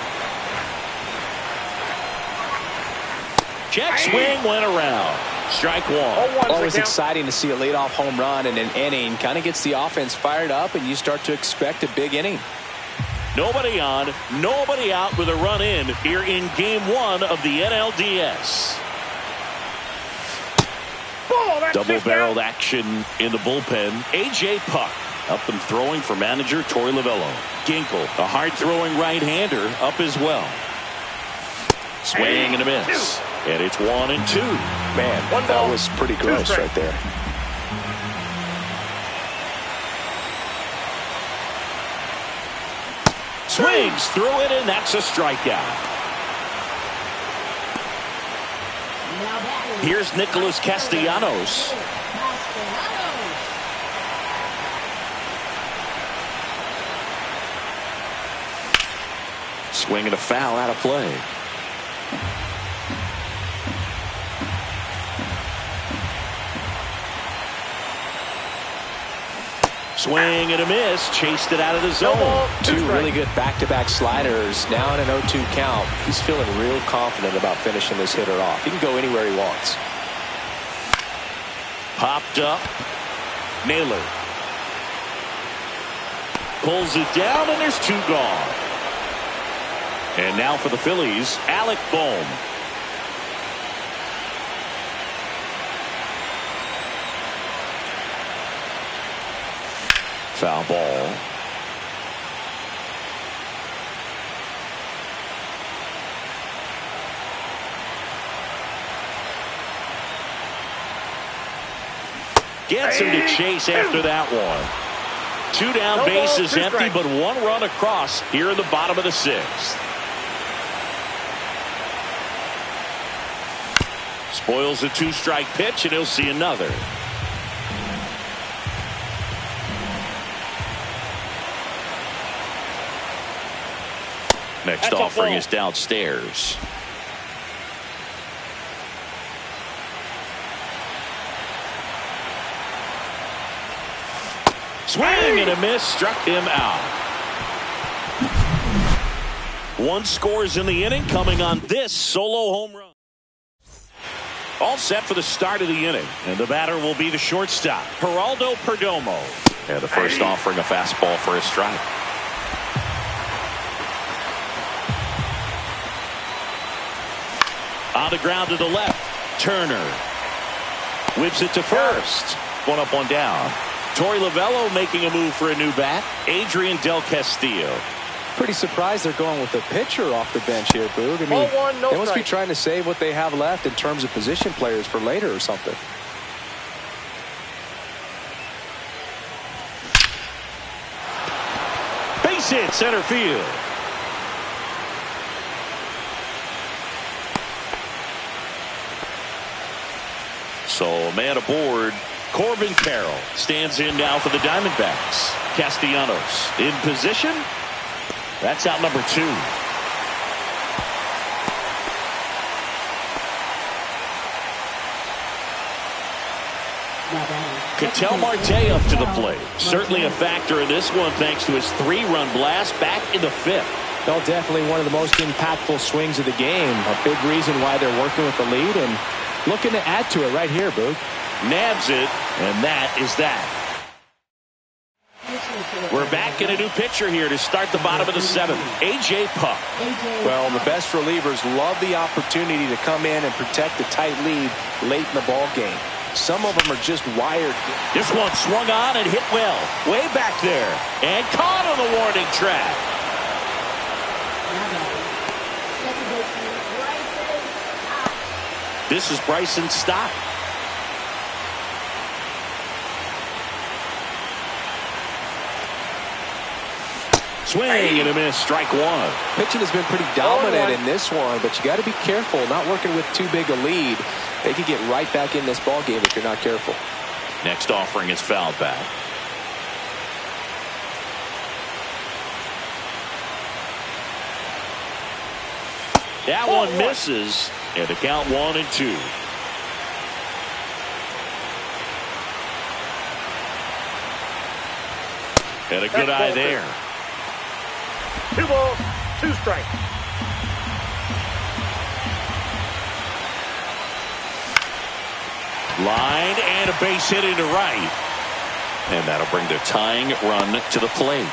Check swing went around. Strike one. Always exciting to see a leadoff home run in an inning. Kind of gets the offense fired up, and you start to expect a big inning. Nobody on, nobody out with a run in here in game 1 of the NLDS. Double-barreled action in the bullpen. A.J. Puck up and throwing for manager Torey Lovullo. Ginkel, a hard-throwing right-hander, up as well. Swing and a miss. And it's 1-2. Man, that was pretty gross right there. Swings through it, and that's a strikeout. Here's Nicholas Castellanos. Swing and a foul out of play. Swing and a miss. Chased it out of the zone. Two really good back-to-back sliders. Now in an 0-2 count. He's feeling real confident about finishing this hitter off. He can go anywhere he wants. Popped up. Naylor. Pulls it down, and there's 2 gone. And now for the Phillies, Alec Bohm. Foul ball. Gets him to chase after that one. 2 down, bases empty, but 1 run across here in the bottom of the 6th. Spoils a 2-strike pitch, and he'll see another. Next offering is downstairs. Swing and a miss, struck him out. 1 scores in the inning, coming on this solo home run. All set for the start of the inning, and the batter will be the shortstop, Geraldo Perdomo. And the first offering, a fastball for a strike. On the ground to the left, Turner whips it to first. 1 up, 1 down. Torey Lovullo making a move for a new bat. Adrian Del Castillo. Pretty surprised they're going with a pitcher off the bench here, Boog. I mean, they must be trying to save what they have left in terms of position players for later or something. Base hit, center field. So a man aboard. Corbin Carroll stands in now for the Diamondbacks. Castellanos in position. That's out number 2. Ketel Marte up to the plate. Certainly a factor in this one thanks to his 3-run blast back in the 5th. Well, definitely one of the most impactful swings of the game. A big reason why they're working with the lead and looking to add to it right here, Boog. Nabs it, and that is that. We're back in a new pitcher here to start the bottom of the 7th. A.J. Puck. Well, the best relievers love the opportunity to come in and protect the tight lead late in the ball game. Some of them are just wired. This one swung on and hit well. Way back there. And caught on the warning track. This is Bryson Stott. Swing and a miss. Strike 1. Pitching has been pretty dominant in this one, but you got to be careful. Not working with too big a lead. They could get right back in this ball game if you're not careful. Next offering is fouled back. That one misses, and the count 1-2. And a good eye there. 2 balls, 2 strikes. Line and a base hit into right. And that'll bring the tying run to the plate.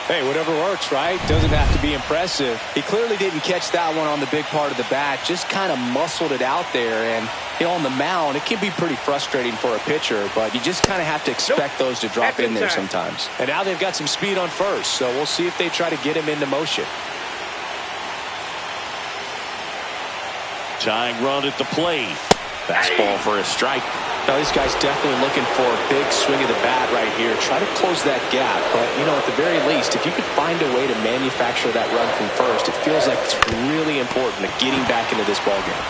Hey, whatever works, right? Doesn't have to be impressive. He clearly didn't catch that one on the big part of the bat. Just kind of muscled it out there. And, you know, on the mound, it can be pretty frustrating for a pitcher, but you just kind of have to expect those to drop in there sometimes. And now they've got some speed on first, so we'll see if they try to get him into motion. Tying run at the plate. Fastball for a strike. Now, this guy's definitely looking for a big swing of the bat right here. Try to close that gap. But, you know, at the very least, if you could find a way to manufacture that run from first, it feels like it's really important to getting back into this ballgame.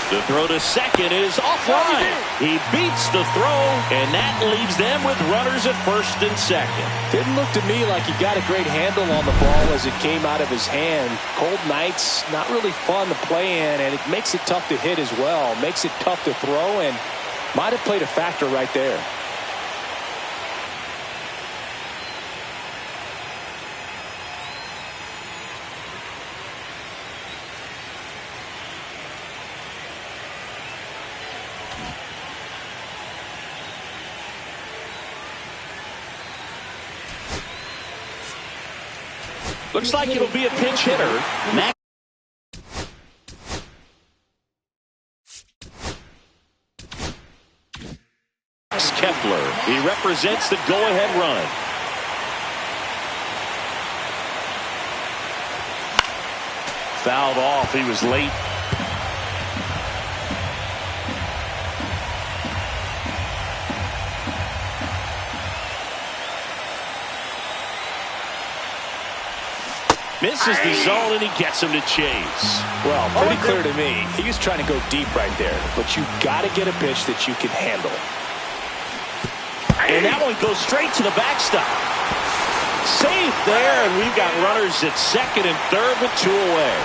The throw to second is offline. He beats the throw, and that leaves them with runners at first and second. Didn't look to me like he got a great handle on the ball as it came out of his hand. Cold nights, not really fun to play in, and it makes it tough to hit as well. Makes it tough to throw, and might have played a factor right there. Looks like it'll be a pinch hitter. Max Kepler. He represents the go-ahead run. Fouled off. He was late. Misses the zone, and he gets him to chase. Well, pretty clear to me. He was trying to go deep right there, but you got to get a pitch that you can handle. And that one goes straight to the backstop. Safe there, and we've got runners at second and third with 2 away.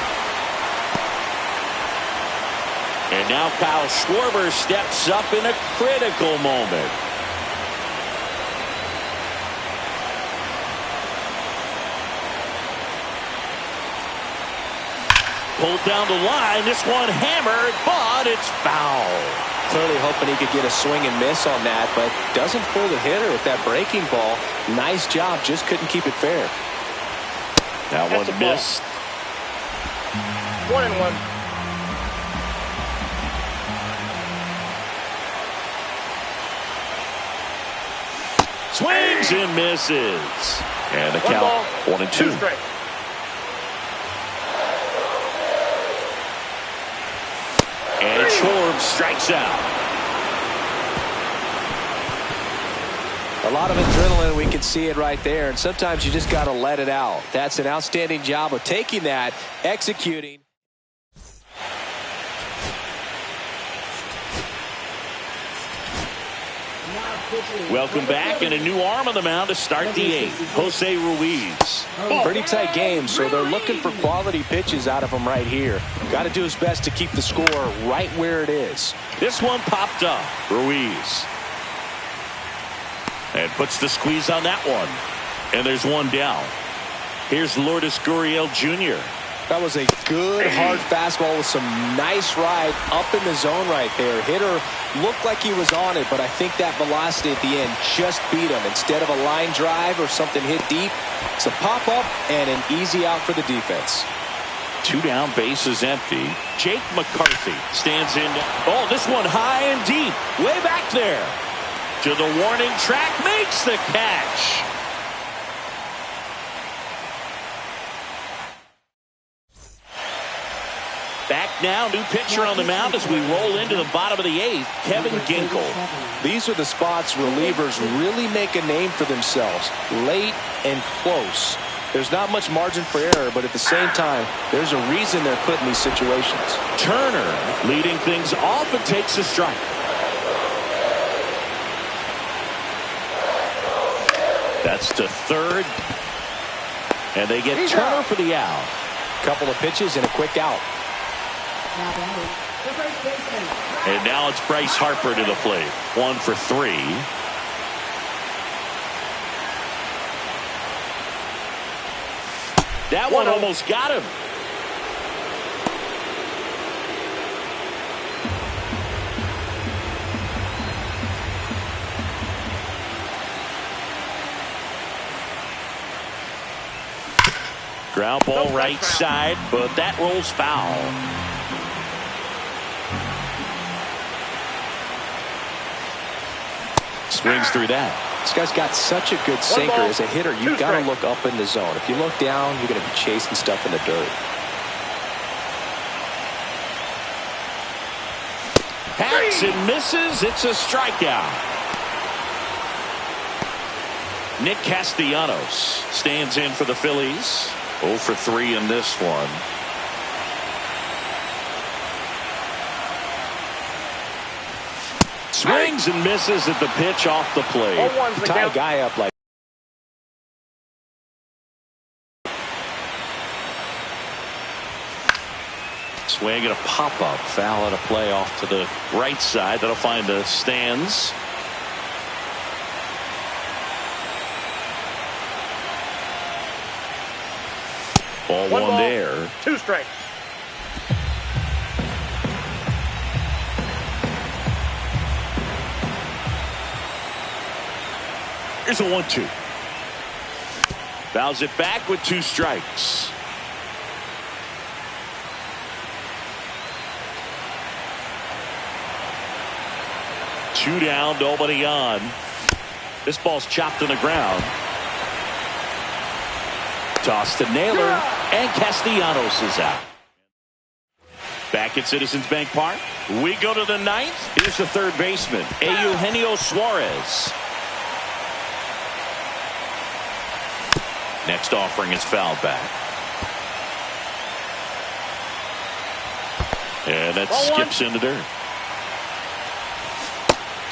And now Kyle Schwarber steps up in a critical moment. Pulled down the line. This one hammered, but it's foul. Clearly hoping he could get a swing and miss on that, but doesn't fool the hitter with that breaking ball. Nice job, just couldn't keep it fair. That one missed. 1-1. Swings and misses. And the count 1-2. And Schwarber strikes out. A lot of adrenaline, we can see it right there, and sometimes you just got to let it out. That's an outstanding job of taking that, executing. Welcome back, and a new arm on the mound to start the eighth. Jose Ruiz. Pretty tight game, so they're looking for quality pitches out of him right here. Got to do his best to keep the score right where it is. This one popped up. Ruiz. And puts the squeeze on that one. And there's one down. Here's Lourdes Gurriel Jr. That was a good hard fastball with some nice ride up in the zone right there. Hitter looked like he was on it, but I think that velocity at the end just beat him. Instead of a line drive or something hit deep, it's a pop-up and an easy out for the defense. 2 down, bases empty. Jake McCarthy stands in. Oh, this one high and deep. Way back there. To the warning track, makes the catch. Back now, new pitcher on the mound as we roll into the bottom of the eighth, Kevin Ginkel. These are the spots relievers really make a name for themselves, late and close. There's not much margin for error, but at the same time, there's a reason they're put in these situations. Turner leading things off and takes a strike. That's to third. And they get Turner for the out. Couple of pitches and a quick out. And now it's Bryce Harper to the plate. 1 for 3. That one almost got him. Ground ball right side, but that rolls foul. Swings through that. This guy's got such a good sinker. As a hitter, you've got to look up in the zone. If you look down, you're going to be chasing stuff in the dirt. Hacks and misses. It's a strikeout. Nick Castellanos stands in for the Phillies. 0 for 3 in this one. Swings and misses at the pitch off the plate. Tie a guy up like swing and a pop-up. Foul at a play off to the right side. That'll find the stands. Ball one there. 2 strikes. Here's a 1-2. Fouls it back with 2 strikes. Two down, nobody on. This ball's chopped on the ground. Toss to Naylor, and Castellanos is out. Back at Citizens Bank Park, we go to the 9th. Here's the third baseman, Eugenio Suarez. Next offering is fouled back. And that skips in the dirt.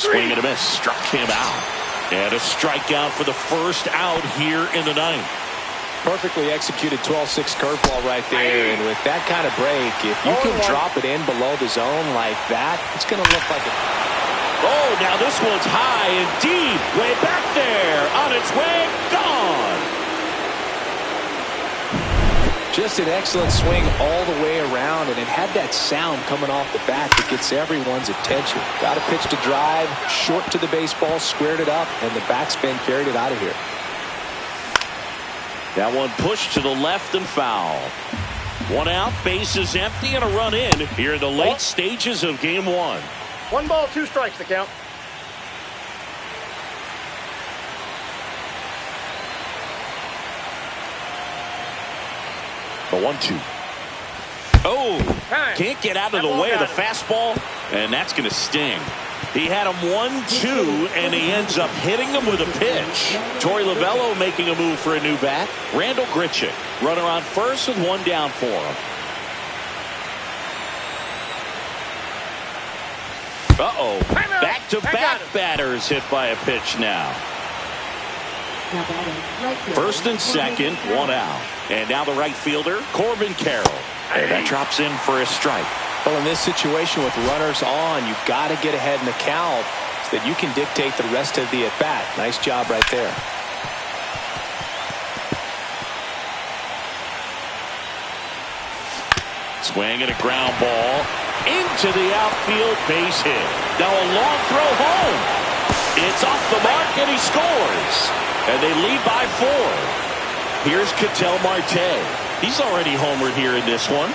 Swing and a miss. Struck him out. And a strikeout for the first out here in the 9th. Perfectly executed 12-6 curveball right there. And with that kind of break, if you can drop it in below the zone like that, it's going to look like a... Oh, now this one's high and deep. Way back there. On its way. Gone. Just an excellent swing all the way around, and it had that sound coming off the bat that gets everyone's attention. Got a pitch to drive, short to the baseball, squared it up, and the backspin carried it out of here. That one pushed to the left and foul. 1 out, bases empty, and a run in here in the late stages of game 1. 1 ball, 2 strikes to count. The 1-2. Oh, can't get out of the way of the fastball, and that's going to sting. He had him 1-2, and he ends up hitting him with a pitch. Torey Lovullo making a move for a new bat. Randall Grichuk, runner on first with 1 down for him. Uh-oh. Back-to-back batters hit by a pitch now. First and second, one out. And now the right fielder, Corbin Carroll. And that drops in for a strike. Well, in this situation with runners on, you've got to get ahead in the count so that you can dictate the rest of the at-bat. Nice job right there. Swing and a ground ball into the outfield, base hit. Now a long throw home. It's off the mark and he scores. And they lead by 4. Here's Ketel Marte. He's already homered here in this one.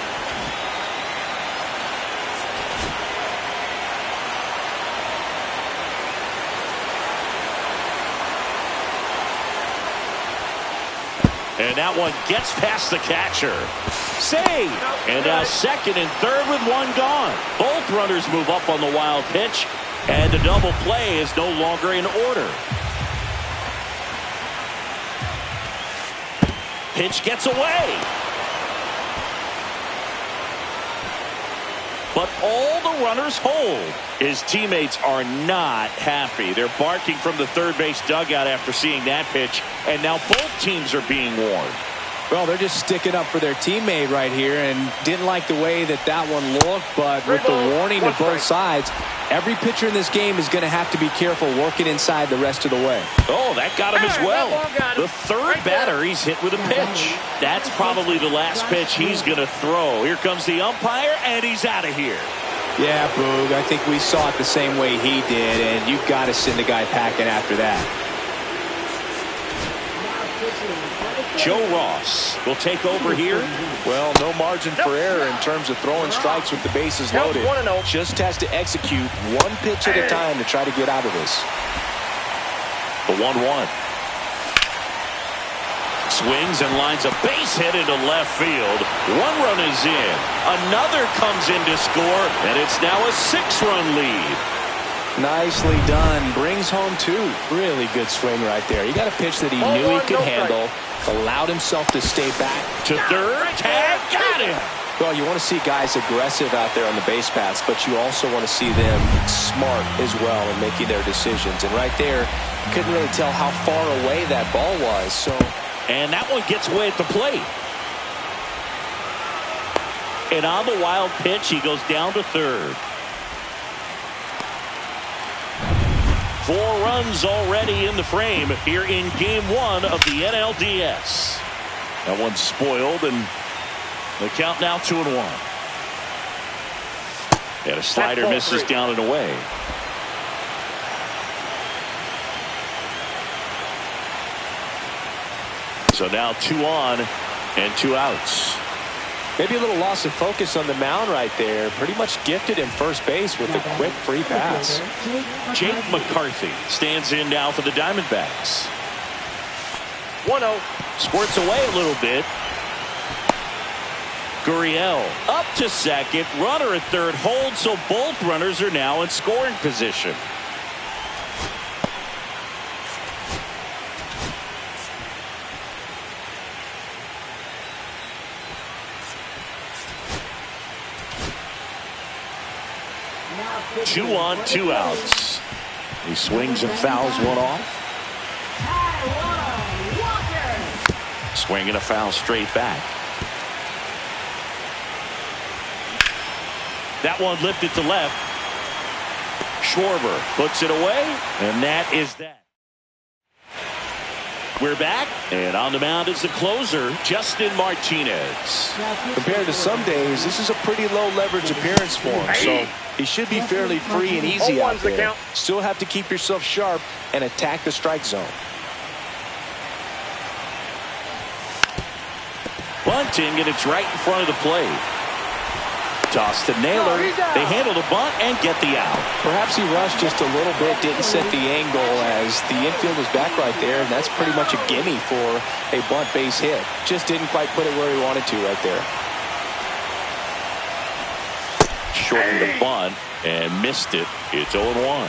And that one gets past the catcher. Save! And now second and third with one gone. Both runners move up on the wild pitch. And the double play is no longer in order. Pitch gets away. But all the runners hold. His teammates are not happy. They're barking from the third base dugout after seeing that pitch. And now both teams are being warned. Well, they're just sticking up for their teammate right here and didn't like the way that one looked. But with the warning to both sides, every pitcher in this game is going to have to be careful working inside the rest of the way. Oh, that got him as well. The third batter he's hit with a pitch. That's probably the last pitch he's going to throw. Here comes the umpire, and he's out of here. Yeah, Boog, I think we saw it the same way he did, and you've got to send a guy packing after that. Joe Ross will take over here. Well, no margin for error in terms of throwing strikes with the bases loaded. Just has to execute one pitch at a time to try to get out of this. The 1-1. Swings and lines a base hit into left field. One run is in. Another comes in to score, and it's now a 6-run lead. Nicely done. Brings home 2. Really good swing right there. He got a pitch that he knew he could handle. Allowed himself to stay back. To third. Tag. Got him. Well, you want to see guys aggressive out there on the base paths, but you also want to see them smart as well in making their decisions. And right there, couldn't really tell how far away that ball was. And that one gets away at the plate. And on the wild pitch, he goes down to third. 4 runs already in the frame here in game 1 of the NLDS. That one's spoiled, and the count now 2-1. And a slider misses down and away. So now 2 on and 2 outs. Maybe a little loss of focus on the mound right there. Pretty much gifted him first base with a quick free pass. Jake McCarthy stands in now for the Diamondbacks. 1-0. Squirts away a little bit. Gurriel up to second. Runner at third holds, so both runners are now in scoring position. Two on, 2 outs. He swings and fouls one off. Swing and a foul straight back. That one lifted to left. Schwarber puts it away, and that is that. We're back, and on the mound is the closer, Justin Martinez. Compared to some days, this is a pretty low leverage appearance for him, so he should be fairly free and easy out there. Still have to keep yourself sharp and attack the strike zone. Bunting, and it's right in front of the plate. Toss to Naylor. They handle the bunt and get the out. Perhaps he rushed just a little bit, didn't set the angle as the infield was back right there, and that's pretty much a gimme for a bunt base hit. Just didn't quite put it where he wanted to right there. Shortened the bunt and missed it. It's 0-1.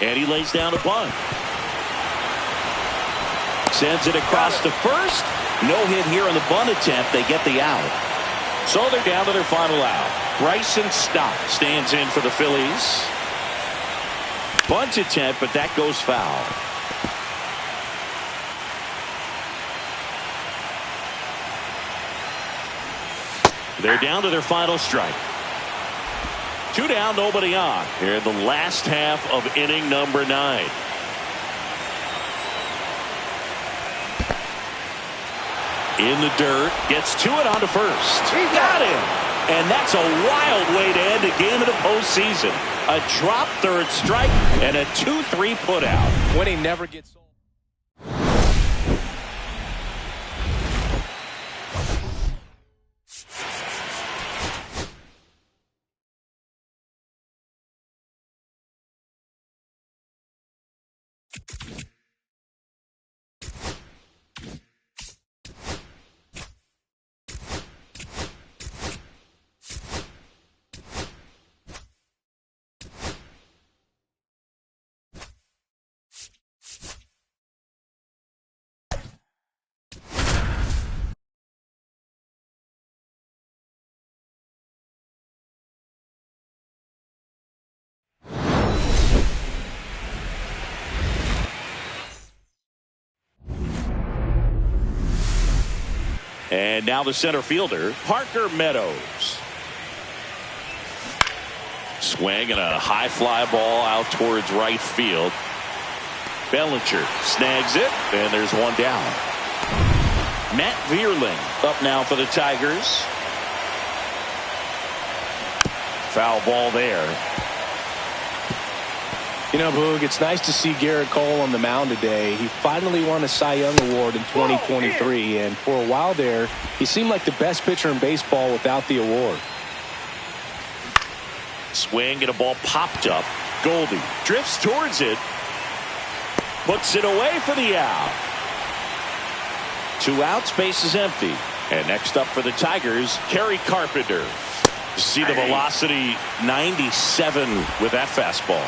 And he lays down a bunt. Sends it across to first, No hit here on the bunt attempt. They get the out. So they're down to their final out. Bryson Stott stands in for the Phillies. Bunt attempt, but that goes foul. They're down to their final strike. 2 down, nobody on. Here in the last half of inning number 9. In the dirt, gets to it onto first. Got him! And that's a wild way to end a game in the postseason. A drop third strike and a 2-3 put out. When he never gets old. And now the center fielder, Parker Meadows. Swing and a high fly ball out towards right field. Bellinger snags it, and there's one down. Matt Vierling up now for the Tigers. Foul ball there. You know, Boog, it's nice to see Garrett Cole on the mound today. He finally won a Cy Young Award in 2023, and for a while there, he seemed like the best pitcher in baseball without the award. Swing and a ball popped up. Goldie drifts towards it. Puts it away for the out. 2 outs, base is empty. And next up for the Tigers, Kerry Carpenter. You see the velocity, 97 with that fastball.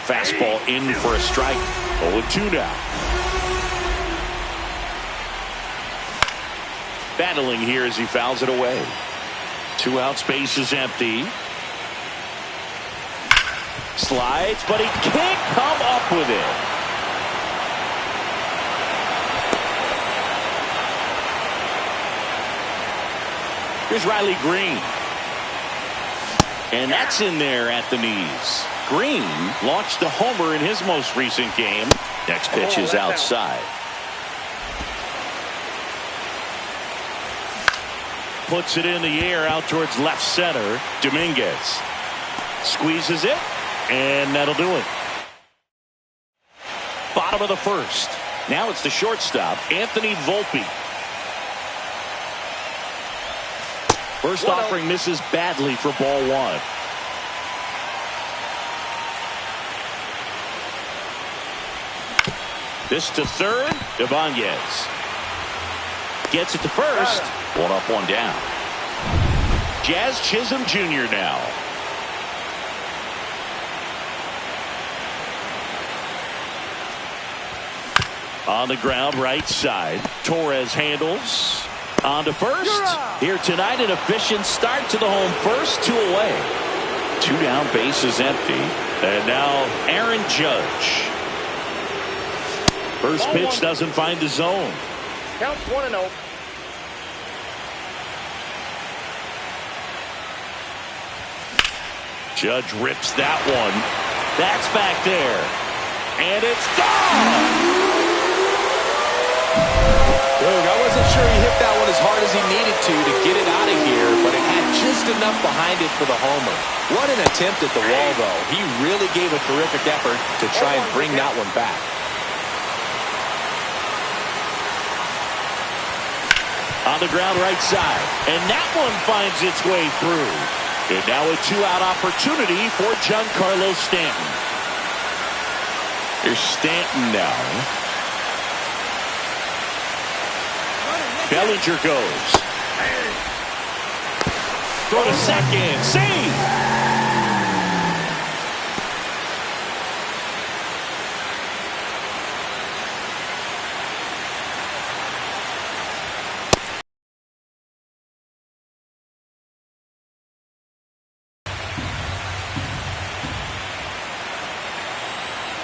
Fastball in for a strike. 0-2 now. Battling here as he fouls it away. 2 outs, base is empty. Slides, but he can't come up with it. Here's Riley Green. And that's in there at the knees. Green launched a homer in his most recent game. Next pitch is outside. Puts it in the air out towards left center. Dominguez squeezes it, and that'll do it. Bottom of the first. Now it's the shortstop, Anthony Volpe. First offering misses badly for ball 1. This to third. Ibanez gets it to first. 1 up, 1 down. Jazz Chisholm Jr. now. On the ground, right side. Torres handles. On to first. Here tonight, an efficient start to the home first. 2 away. 2 down, base is empty. And now Aaron Judge. First pitch doesn't find the zone. Counts 1-0. Judge rips that one. That's back there. And it's gone! Look, I wasn't sure he hit that one as hard as he needed to get it out of here, but it had just enough behind it for the homer. What an attempt at the wall, though. He really gave a terrific effort to try and bring that one back. On the ground right side. And that one finds its way through. And now a 2-out opportunity for Giancarlo Stanton. Here's Stanton now. Bellinger goes. Throw to second. Save!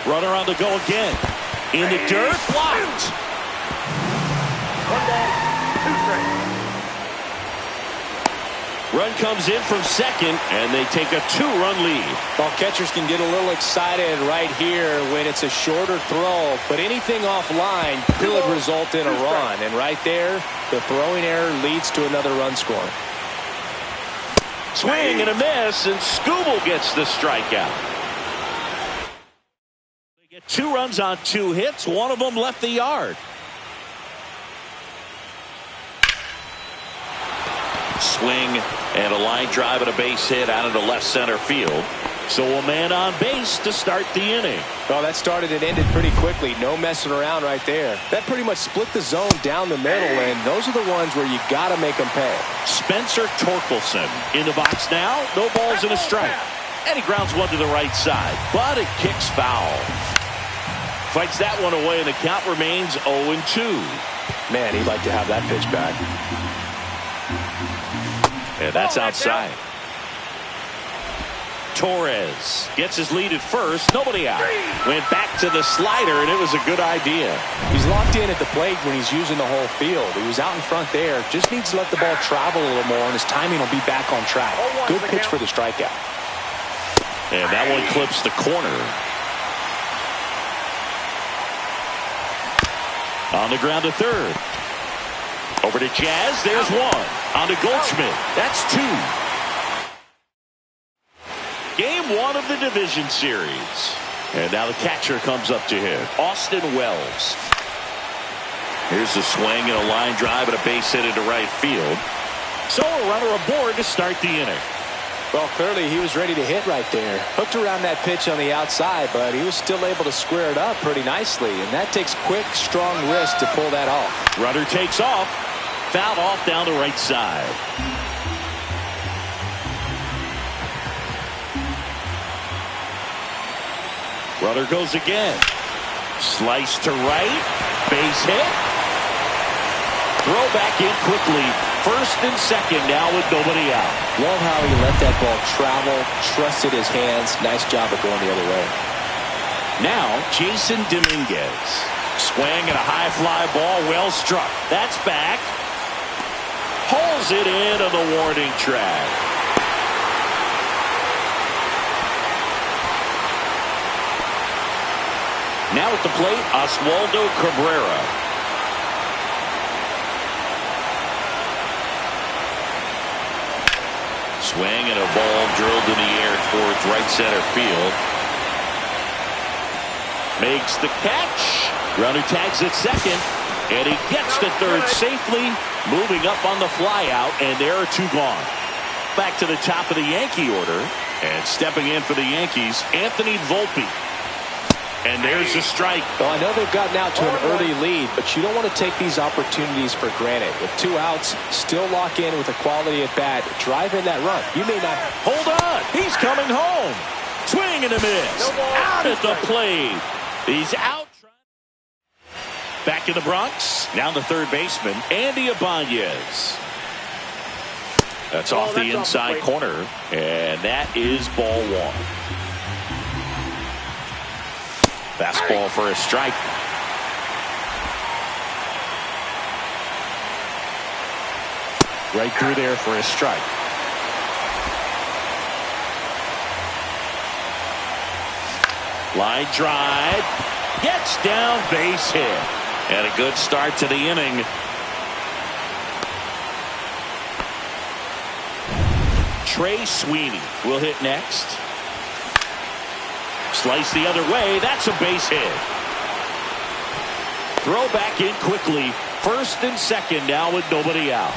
Runner on the go again. In the dirt, blocked. 1 ball, 2 strikes. Run comes in from second, and they take a 2-run lead. Well, catchers can get a little excited right here when it's a shorter throw, but anything offline could result in a run. And right there, the throwing error leads to another run scoring. Swing and a miss, and Skubal gets the strikeout. They get 2 runs on 2 hits. One of them left the yard. Swing and a line drive and a base hit out into left center field. So a man on base to start the inning. Well, that started and ended pretty quickly. No messing around right there. That pretty much split the zone down the middle, and those are the ones where you got to make them pay. Spencer Torkelson in the box now. No balls and a strike. And he grounds one to the right side, but it kicks foul. Fights that one away, and the count remains 0-2. Man, he'd like to have that pitch back. And that's outside. Torres gets his lead at first. Nobody out. Went back to the slider, and it was a good idea. He's locked in at the plate when he's using the whole field. He was out in front there. Just needs to let the ball travel a little more, and his timing will be back on track. Good pitch for the strikeout. And that one clips the corner. On the ground to third. Over to Jazz. There's one. On to Goldschmidt. That's 2. Game 1 of the division series. And now the catcher comes up to hit. Austin Wells. Here's the swing and a line drive and a base hit into right field. So a runner aboard to start the inning. Well, clearly he was ready to hit right there. Hooked around that pitch on the outside, but he was still able to square it up pretty nicely. And that takes quick, strong wrist to pull that off. Runner takes off. Fouled off down the right side. Runner goes again. Slice to right. Base hit. Throw back in quickly. First and second now with nobody out. Love how he let that ball travel, trusted his hands. Nice job of going the other way. Now Jason Dominguez. Swing and a high fly ball, well struck. That's back. Pulls it in on the warning track. Now at the plate, Oswaldo Cabrera. Swing and a ball drilled in the air towards right center field. Makes the catch. Runner tags at second. And he gets to third safely. Moving up on the fly out. And there are 2 gone. Back to the top of the Yankee order. And stepping in for the Yankees, Anthony Volpe. And there's a strike. Well, I know they've gotten out to an early lead, but you don't want to take these opportunities for granted. With 2 outs, still lock in with a quality at bat. Drive in that run. You may not. Hold on. He's coming home. Swing and a miss. Out at the plate. He's out. Back in the Bronx. Now the third baseman, Andy Ibanez. That's off the inside corner. And that is ball 1. Fastball for a strike. Right through there for a strike. Line drive. Gets down, base hit. And a good start to the inning. Trey Sweeney will hit next. Slice the other way. That's a base hit. Throw back in quickly. First and second now with nobody out.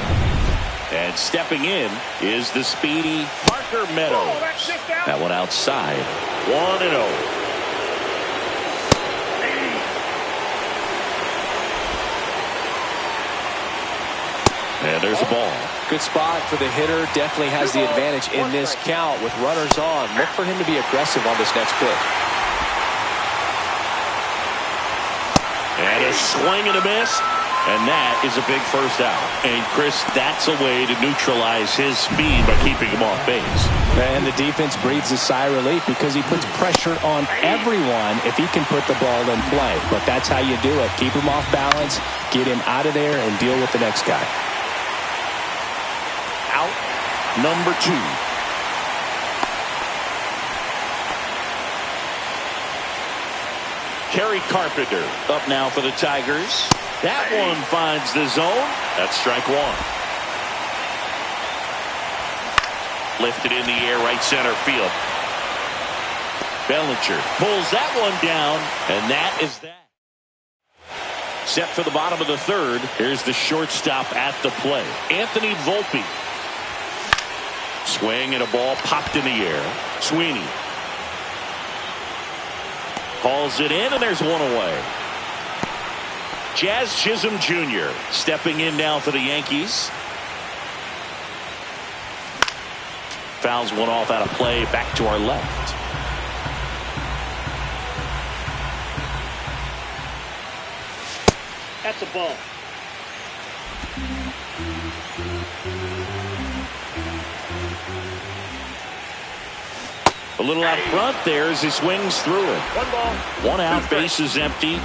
And stepping in is the speedy Parker Meadows. That one outside. 1-0. And there's a ball. Good spot for the hitter. Definitely has the advantage in this count with runners on. Look for him to be aggressive on this next pitch. And a swing and a miss. And that is a big first out. And, Chris, that's a way to neutralize his speed by keeping him off base. And the defense breathes a sigh of relief because he puts pressure on everyone if he can put the ball in play. But that's how you do it. Keep him off balance, get him out of there, and deal with the next guy. Out number 2. Kerry Carpenter up now for the Tigers. That one finds the zone. That's strike 1. Lifted in the air, right center field. Bellinger pulls that one down, and that is that. Set for the bottom of the 3rd. Here's the shortstop at the play, Anthony Volpe. Swing and a ball popped in the air. Sweeney calls it in, and there's one away. Jazz Chisholm Jr. stepping in now for the Yankees. Fouls one off out of play, back to our left. That's a ball. A little out front there as he swings through it. 1 ball. 1 out, base is empty.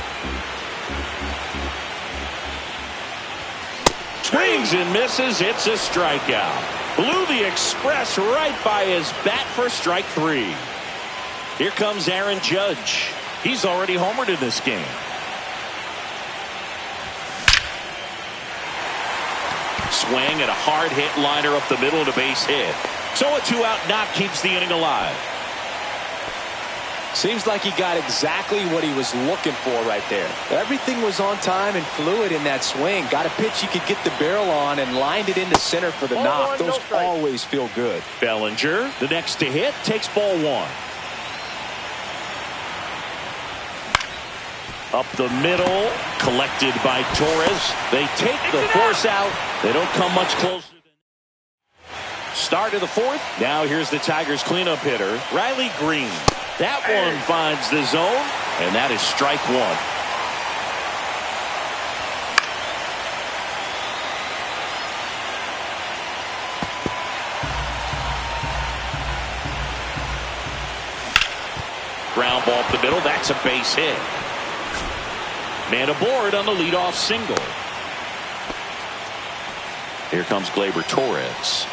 Swings and misses. It's a strikeout. Blew the express right by his bat for strike 3. Here comes Aaron Judge. He's already homered in this game. Swing and a hard hit liner up the middle and a base hit. So a 2-out knock keeps the inning alive. Seems like he got exactly what he was looking for right there. Everything was on time and fluid in that swing. Got a pitch he could get the barrel on and lined it into center for the knock. Those always feel good. Bellinger, the next to hit, takes ball 1. Up the middle, collected by Torres. They take the force out. They don't come much closer. Start of the 4th. Now here's the Tigers cleanup hitter, Riley Green. That one finds the zone, and that is strike 1. Ground ball up the middle. That's a base hit. Man aboard on the leadoff single. Here comes Gleyber Torres.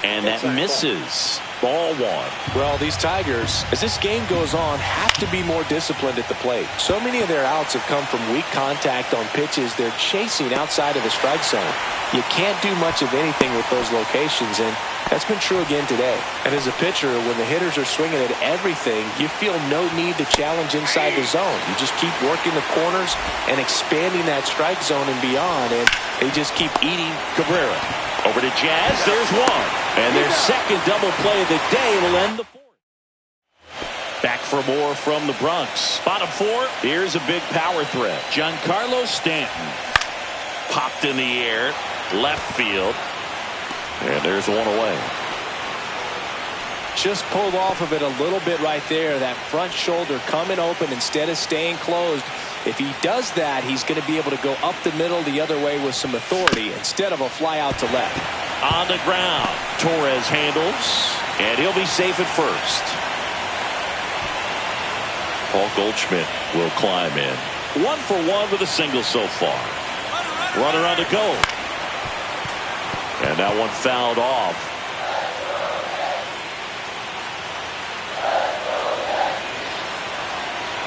And that misses. Ball 1. Well, these Tigers, as this game goes on, have to be more disciplined at the plate. So many of their outs have come from weak contact on pitches they're chasing outside of the strike zone. You can't do much of anything with those locations, and that's been true again today. And as a pitcher, when the hitters are swinging at everything, you feel no need to challenge inside the zone. You just keep working the corners and expanding that strike zone and beyond, and they just keep eating. Cabrera over to Jazz. There's one. And their second double play of the day will end the 4th. Back for more from the Bronx. Bottom 4. Here's a big power threat. Giancarlo Stanton. Popped in the air. Left field. And there's one away. Just pulled off of it a little bit right there. That front shoulder coming open instead of staying closed. If he does that, he's going to be able to go up the middle the other way with some authority instead of a fly out to left. On the ground, Torres handles, and he'll be safe at first. Paul Goldschmidt will climb in. 1 for 1 with a single so far. Runner on the go. And that one fouled off.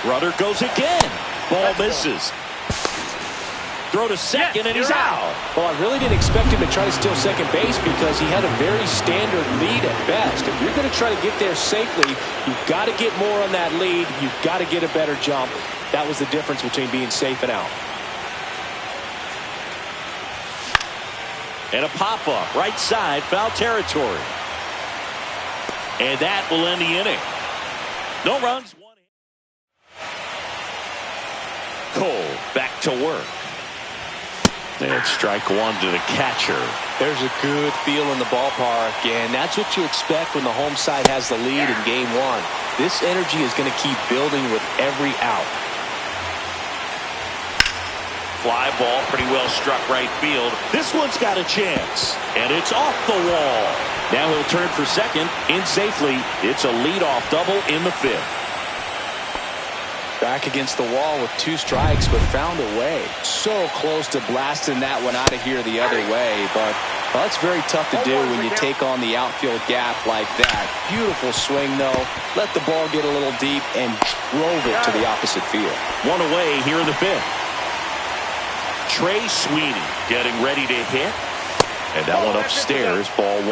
Runner goes again. Ball misses. Throw to second, and he's out. Well, I really didn't expect him to try to steal second base because he had a very standard lead at best. If you're going to try to get there safely, you've got to get more on that lead. You've got to get a better jump. That was the difference between being safe and out. And a pop-up, right side, foul territory. And that will end the inning. No runs. Cole back to work. And strike 1 to the catcher. There's a good feel in the ballpark, and that's what you expect when the home side has the lead in game 1. This energy is going to keep building with every out. Fly ball, pretty well struck right field. This one's got a chance, and it's off the wall. Now he'll turn for second in safely. It's a leadoff double in the fifth. Back against the wall with 2 strikes, but found a way. So close to blasting that one out of here the other way, but well, that's very tough to do when you take on the outfield gap like that. Beautiful swing, though. Let the ball get a little deep and drove it to the opposite field. One away here in the fifth. Trey Sweeney getting ready to hit. And that one upstairs, ball 1.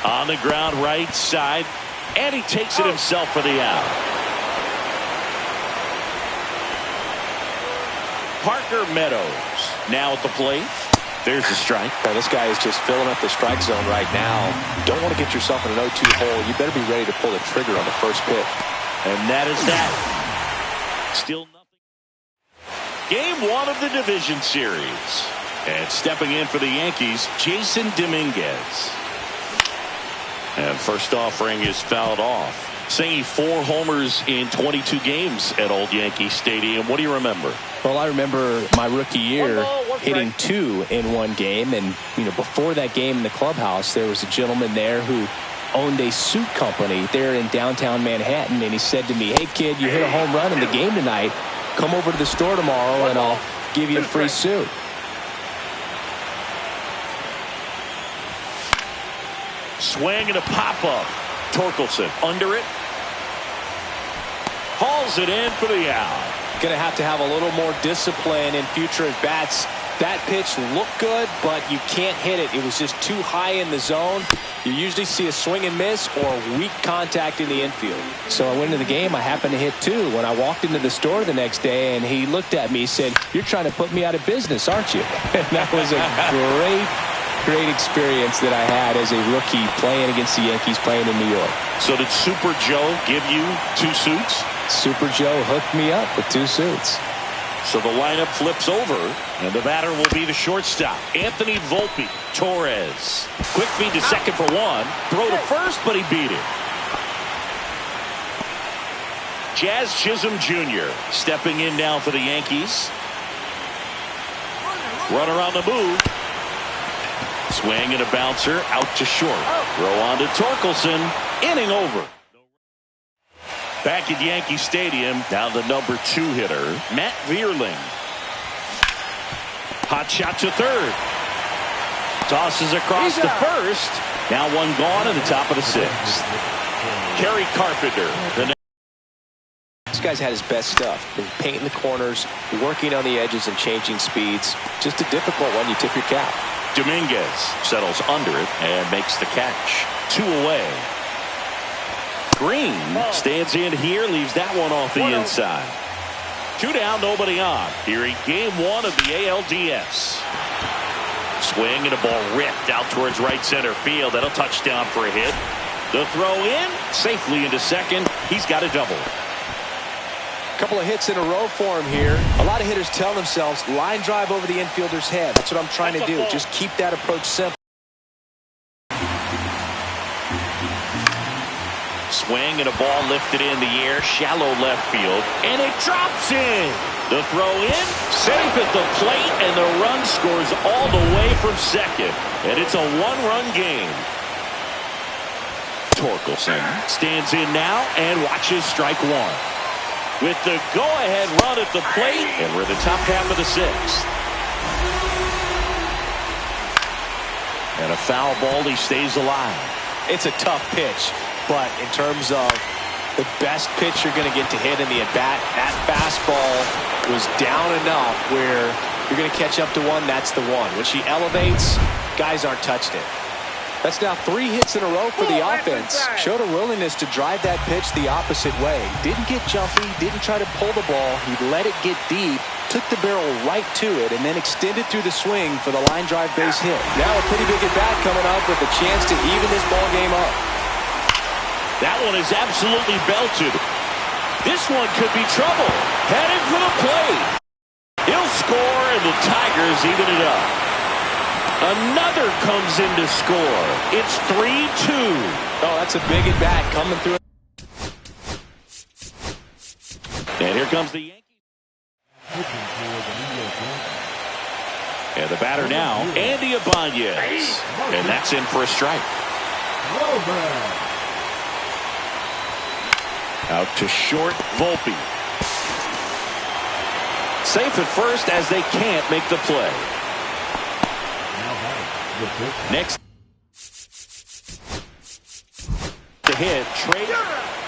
On the ground right side, and he takes it himself for the out. Parker Meadows now at the plate. There's the strike. Now, this guy is just filling up the strike zone right now. Don't want to get yourself in an 0-2 hole. You better be ready to pull the trigger on the first pitch. And that is that. Still nothing. Game 1 of the division series. And stepping in for the Yankees, Jason Dominguez. And first offering is fouled off. Saying 4 homers in 22 games at Old Yankee Stadium. What do you remember? Well, I remember my rookie year hitting 2 in one game. And, you know, before that game in the clubhouse, there was a gentleman there who owned a suit company there in downtown Manhattan. And he said to me, "Hey, kid, you hit a home run in the game tonight. Come over to the store tomorrow and I'll give you a free suit." Swing and a pop-up. Torkelson under it. Hauls it in for the out. Going to have a little more discipline in future at-bats. That pitch looked good, but you can't hit it. It was just too high in the zone. You usually see a swing and miss or weak contact in the infield. So I went into the game. I happened to hit 2 when I walked into the store the next day, and he looked at me. He said, "You're trying to put me out of business, aren't you?" And that was a great experience that I had as a rookie playing against the Yankees, playing in New York. So did Super Joe give you 2 suits? Super Joe hooked me up with 2 suits. So the lineup flips over, and the batter will be the shortstop, Anthony Volpe. Torres. Quick feed to second for 1. Throw to first, but he beat it. Jazz Chisholm Jr. stepping in now for the Yankees. Runner on the move. Swing and a bouncer out to short. Throw on to Torkelson. Inning over. Back at Yankee Stadium, now the number 2 hitter, Matt Vierling. Hot shot to third. Tosses across the first. Now one gone in the top of the 6th. Kerry Carpenter. This guy's had his best stuff. Been painting the corners, working on the edges and changing speeds. Just a difficult one. You tip your cap. Dominguez settles under it and makes the catch. 2 away. Green stands in here, leaves that one off the inside. 2 down, nobody on. Here in game 1 of the ALDS. Swing and a ball ripped out towards right center field. That'll touchdown for a hit. The throw in, safely into second. He's got a double. Couple of hits in a row for him here. A lot of hitters tell themselves, line drive over the infielder's head. That's what I'm trying to do. Just keep that approach simple. Swing and a ball lifted in the air, shallow left field, and it drops in. The throw in, safe at the plate, and the run scores all the way from second. And it's a 1-run game. Torkelson stands in now and watches strike 1. With the go-ahead run at the plate, and we're in the top half of the 6th. And a foul ball, he stays alive. It's a tough pitch, but in terms of the best pitch you're going to get to hit in the at-bat, that fastball was down enough where you're going to catch up to one, that's the one. When she elevates, guys aren't touching it. That's now 3 hits in a row for the offense. Showed a willingness to drive that pitch the opposite way. Didn't get jumpy, didn't try to pull the ball. He let it get deep, took the barrel right to it, and then extended through the swing for the line drive base hit. Now a pretty big at-bat coming up with a chance to even this ball game up. That one is absolutely belted. This one could be trouble. Headed for the plate. He'll score, and the Tigers even it up. Another comes in to score. It's 3-2. Oh, that's a big at-bat coming through. comes the Yankees. And the batter now, Andy Ibanez. And that's in for a strike. Out to short, Volpe. Safe at first as they can't make the play. Next to hit, Trey.